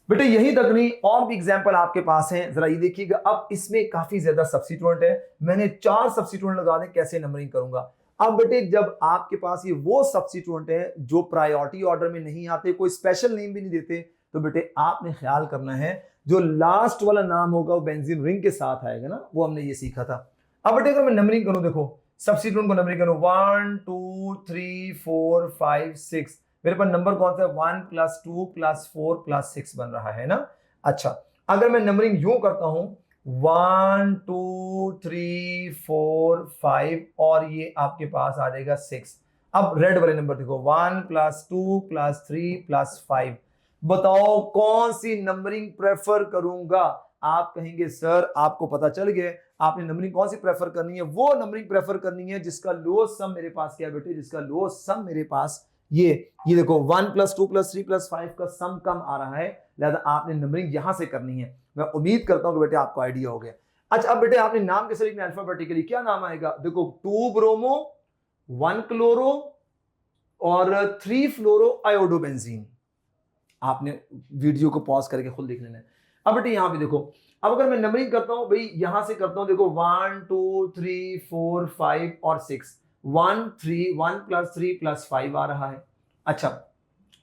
बेटे यही तक नहीं, और भी एग्जांपल आपके पास हैं, जरा ये देखिएगा। अब इसमें काफी ज्यादा सब्स्टिट्यूएंट है, मैंने 4 सब्स्टिट्यूएंट लगा दें, कैसे नंबरिंग करूंगा। अब बेटे जब आपके पास ये वो सब्स्टिट्यूएंट है जो प्रायोरिटी ऑर्डर में नहीं आते, कोई स्पेशल नेम भी नहीं देते, तो बेटे आपने ख्याल करना है जो लास्ट वाला नाम होगा वो बेंजीन रिंग के साथ आएगा ना, वो हमने ये सीखा था। अब बेटे अगर मैं नंबरिंग करूं, देखो सब्स्टिट्यूएंट को नंबरिंग करूं 1 2 3 4 5 6, मेरे पास नंबर कौन सा है 1 + 2 + 4 + 6 बन रहा है ना। अच्छा अगर मैं नंबरिंग यूं करता हूं 1 2 3 4 5 और ये आपके पास आ जाएगा 6। अब रेड वाले नंबर देखो 1 + 2 + 3 + 5, बताओ कौन सी नंबरिंग प्रेफर करूंगा। आप कहेंगे सर आपको पता चल गया, आपने नंबरिंग कौन सी प्रेफर करनी है, वो नंबरिंग प्रेफर करनी है जिसका लोएस्ट सम मेरे पास क्या है बेटे, जिसका लोएस्ट सम मेरे पास ये देखो 1 + 2 + 3 + 5 का सम कम आ रहा है, लिहाजा आपने नंबरिंग यहां से करनी है। मैं उम्मीद करता हूं कि बेटे आपको आइडिया हो गया। अच्छा अब बेटे आपने नाम कैसे लिखना है अल्फाबेटिकली, क्या नाम आएगा, देखो 2 ब्रोमो 1 क्लोरो और 3 फ्लोरो आयोडोबेंजीन। आपने वीडियो को पॉज करके खुद लिख लेना है। अब बेटे यहां पे देखो, अब अगर मैं नंबरिंग करता हूं भाई, यहां से करता हूं, देखो 1 2 3 4 5 और 6, 1 3 1 + 3 + 5 आ रहा है। अच्छा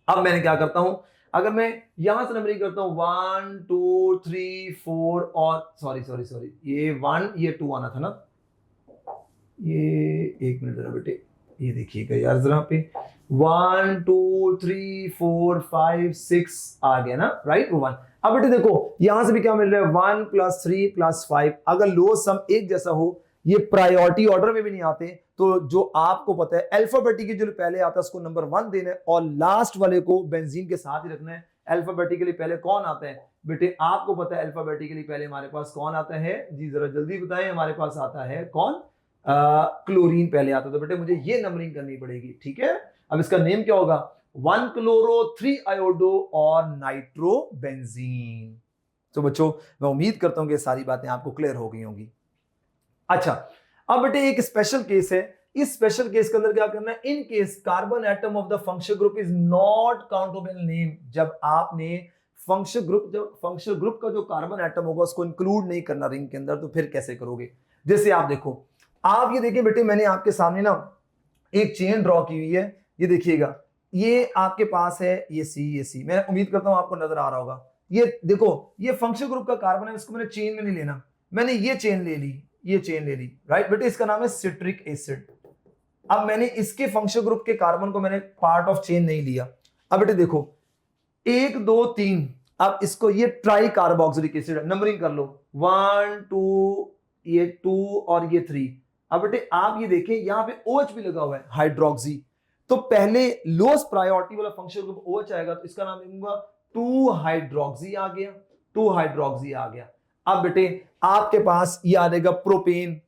अब मैंने क्या करता हूं, अगर मैं यहां से नंबरिंग करता हूं 1 2 3 4 और सॉरी सॉरी सॉरी, ये 1 ये 2 आना था ना, ये एक मिनट जरा बेटे, ये देखिएगा यार जरा पे 1 2 3 4 5 6 आ गया ना, राइट वो 1। अब बेटे देखो यहां से भी क्या मिल रहा है 1 + 3 + 5, अगर लो सम एक जैसा हो, ये प्रायोरिटी ऑर्डर में भी नहीं आते, तो जो आपको पता है अल्फाबेटिकली जो पहले आता है उसको नंबर 1 देना है और लास्ट वाले को बेंजीन के साथ ही रखना है। अल्फाबेटिकली पहले कौन आता है बेटे, आपको पता है अल्फाबेटिकली पहले हमारे पास कौन आता है जी, जरा जल्दी बताएं, हमारे पास आता है कौन, क्लोरीन पहले आता, तो बेटे मुझे ये नंबरिंग करनी पड़ेगी, ठीक है। अब इसका नेम क्या होगा, 1 क्लोरो 3 आयोडो और नाइट्रो बेंजीन। तो बच्चों मैं उम्मीद करता हूं कि सारी बातें आपको क्लियर हो गई होंगी। अच्छा अब बेटे एक स्पेशल केस है, इस स्पेशल केस के अंदर क्या करना है, in case carbon atom of the functional group is not countable name, जब आपने फंक्शनल ग्रुप का जो कार्बन एटम होगा उसको इंक्लूड नहीं करना रिंग के अंदर, तो फिर कैसे करोगे। जैसे आप देखो, आप ये देखिए बेटे, मैंने आपके सामने ना एक चेन ड्रॉ की हुई है, ये देखिएगा, ये आपके पास है ये सी, मैं उम्मीद करता हूं आपको नजर आ रहा होगा। ये देखो ये फंक्शनल ग्रुप का कार्बन है, इसको मैंने चेन में नहीं लेना, मैंने ये चेन ले ली, ये चेन ले ली, राइट बेटे, इसका नाम है सिट्रिक एसिड। अब मैंने इसके फंक्शनल ग्रुप के कार्बन को मैंने पार्ट ऑफ चेन नहीं लिया। अब बेटे देखो 1 2 3, अब इसको ये ट्राई कार्बोक्सिलिक एसिड, नंबरिंग कर लो 1 2, ये 2 और ये 3। अब बेटे आप ये देखें यहां पे OH भी लगा हुआ है, हाइड्रोक्सी, तो पहले लोएस्ट प्रायोरिटी वाला फंक्शनल ग्रुप OH आएगा, तो इसका नाम लिखूंगा 2 हाइड्रोक्सी आ गया, 2 हाइड्रोक्सी आ गया। अब बेटे आपके पास ये आ जाएगा प्रोपेन,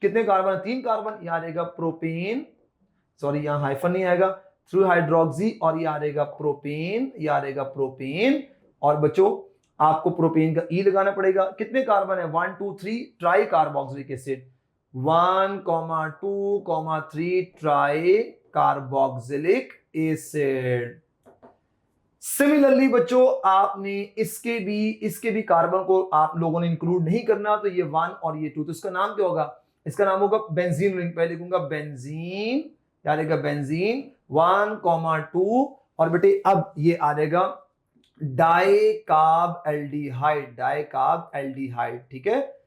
कितने कार्बन, 3 कार्बन, यहां आएगा प्रोपेन, सॉरी यहां हाइफन नहीं आएगा, 3 हाइड्रोक्सी, और ये आ जाएगा प्रोपेन, ये आ जाएगा प्रोपेन। और बच्चों आपको प्रोपेन का ई लगाना पड़ेगा, कितने कार्बन है 1 2 3 try carboxylic acid, 1 2 3 try carboxylic acid. Similarly बच्चों आपने इसके भी कार्बन को आप लोगों ने इंक्लूड नहीं करना, तो ये 1 और ये 2, तो इसका नाम क्या होगा, इसका नाम होगा बेंजीन रिंग, पहले लिखूंगा बेंजीन, क्या आएगा बेंजीन 1 2, और बेटे अब ये आ जाएगा डाई कार्ब एल्डिहाइड, ठीक है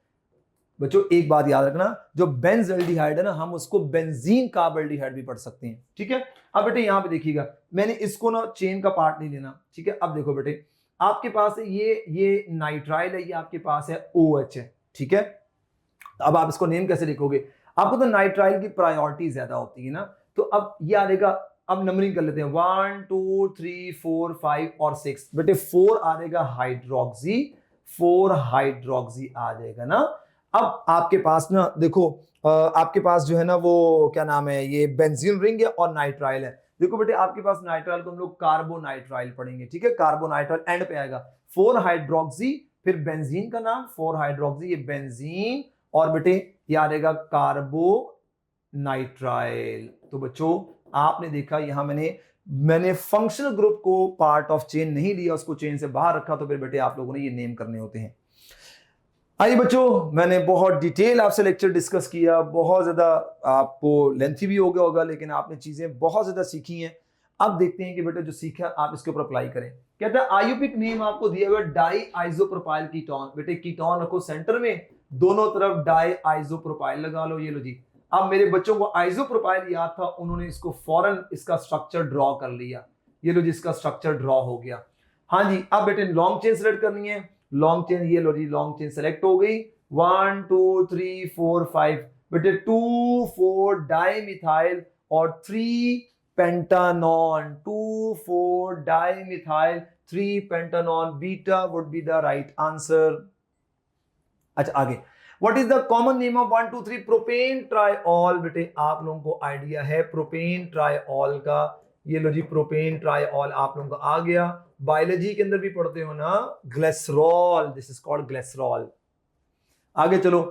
बच्चों। एक बात याद रखना, जो बेंज एल्डिहाइड है ना, हम उसको बेंजीन कार्ब एल्डिहाइड भी पढ़ सकते हैं, ठीक है। अब बेटे यहां पे देखिएगा, मैंने इसको ना चेन का पार्ट नहीं लेना, ठीक है। अब देखो बेटे आपके पास है ये नाइट्राइल है, ये आपके पास है OH है, ठीक है। अब आप इसको नेम कैसे लिखोगे, आपको तो नाइट्राइल की प्रायोरिटी ज्यादा होती है ना, तो अब ये आ जाएगा, अब नंबरिंग कर लेते हैं 1 2 3 4 5 और 6, बेटे 4 आ जाएगा हाइड्रोक्सी, 4 हाइड्रोक्सी आ जाएगा ना। अब आपके पास ना देखो आपके पास जो है ना वो क्या नाम है, ये बेंजीन रिंग है और नाइट्राइल है। देखो बेटे आपके पास नाइट्राइल को हम लोग कार्बोनाइट्राइल पढ़ेंगे, ठीक है, कार्बोनाइट्राइल एंड पे आएगा, 4 हाइड्रोक्सी, फिर बेंजीन का नाम 4 हाइड्रोक्सी, ये बेंजीन, और बेटे ये आ जाएगा कार्बोनाइट्राइल। तो बच्चों आपने देखा यहां मैंने फंक्शनल ग्रुप को पार्ट ऑफ चेन नहीं लिया, उसको चेन से बाहर रखा, तो फिर बेटे आप लोगों ने ये नेम करने होते हैं। आइए बच्चों, मैंने बहुत डिटेल आपसे लेक्चर डिस्कस किया, बहुत ज्यादा आपको लेंथी भी हो गया होगा, लेकिन आपने चीजें बहुत ज्यादा सीखी हैं। अब देखते हैं कि बेटे जो सीखा आप इसके ऊपर अप्लाई करें। कहता है आयुपिक नेम आपको दिया हुआ डाई आइसोप्रोपाइल कीटोन, बेटे कीटोन रखो सेंटर में, दोनों तरफ डाई आइसोप्रोपाइल लगा लो, ये लो जी। अब मेरे बच्चों को आइसोप्रोपाइल याद था, उन्होंने इसको फौरन इसका स्ट्रक्चर ड्रॉ कर लिया, ये लो जी इसका स्ट्रक्चर ड्रॉ हो गया। हाँ जी, अब बेटे लॉन्ग चेन सेलेक्ट करनी है, लॉन्ग चेन, ये लो जी लॉन्ग चेन सेलेक्ट हो गई, 1 2 3 4 5, बेटे 2 4 डाइमिथाइल और 3 pentanone, 2 4 dimethyl 3 pentanone, beta would be the right answer. अच्छा आगे, what is the common name of 1 2 3 propane triol, बेटे आप लोगों को आइडिया है प्रोपेन ट्राइऑल का, ये लो जी प्रोपेन ट्राइऑल आप लोगों को आ गया। बायोलॉजी के अंदर भी पढ़ते हो ना glycerol, this is called glycerol. आगे चलो,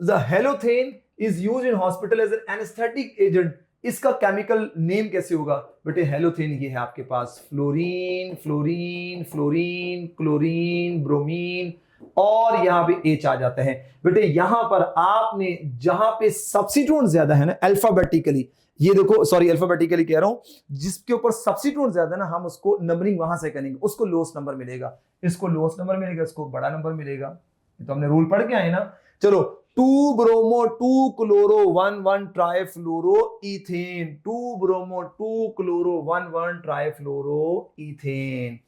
the halothane is use in hospital as an anaesthetic agent, इसका केमिकल नेम कैसे होगा बेटे? हेलोथेन ये है आपके पास, fluorine fluorine fluorine chlorine bromine, और यहां पे H आ जाता है बेटे। यहां पर आपने जहां पे सब्स्टिट्यूएंट ज्यादा है ना अल्फाबेटिकली, ये देखो सॉरी अल्फाबेटिकली कह रहा हूं, जिसके ऊपर सब्स्टिट्यूएंट ज्यादा है ना, हम उसको नंबरिंग वहां से करेंगे, उसको लोएस्ट नंबर मिलेगा, इसको लोएस्ट नंबर मिलेगा, इसको बड़ा नंबर मिलेगा। ये तो हमने रूल पढ़ के आए ना। चलो, 2 bromo 2 chloro 1 1 trifluoro ethane, 2 bromo 2 chloro 1 1 trifluoro ethane.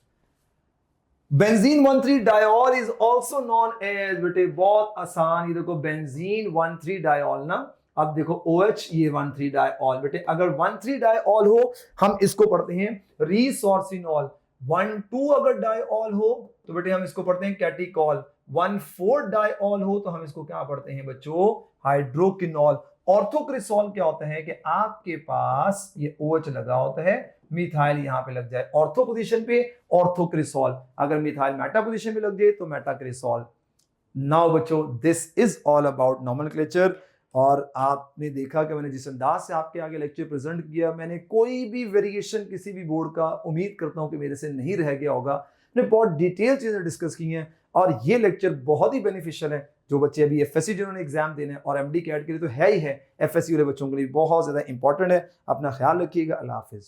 Benzene 1,3 diol is also known as, बेटे बहुत आसान, ये देखो बेंजीन 1,3 डायोल ना, अब देखो OH ये 1,3 डायोल, बेटे अगर 1,3 डायोल हो हम इसको पढ़ते हैं रिसोर्सिनॉल, 1,2 अगर डायोल हो तो बेटे हम इसको पढ़ते हैं कैटिकॉल, 1,4 डायोल हो तो हम इसको क्या पढ़ते हैं बच्चों? हाइड्रोकिनॉल। ऑर्थोक्रिसॉल क्या होता है कि आपके पास ये OH लगा होता है, मिथाइल यहां पे लग जाए ऑर्थो पोजीशन पे, ऑर्थोक्रिसॉल, अगर मिथाइल मेटा पोजीशन पे लग जाए तो मेटाक्रिसॉल। नाउ बच्चों this is all about nomenclature. और आपने देखा कि मैंने जिस अंदाज से आपके आगे लेक्चर प्रेजेंट किया, मैंने कोई भी वेरिएशन किसी भी बोर्ड का उम्मीद करता हूं कि मेरे से नहीं रह गया होगा। मैंने बहुत डिटेल चीजें डिस्कस की हैं और ये लेक्चर बहुत ही बेनिफिशियल है जो बच्चे अभी एफएससी जिन्होंने एग्जाम देने और एमडी कैट के लिए तो है ही है, एफएससी वाले बच्चों के लिए बहुत ज्यादा इंपॉर्टेंट है। अपना ख्याल रखिएगा। अल्लाह हाफिज।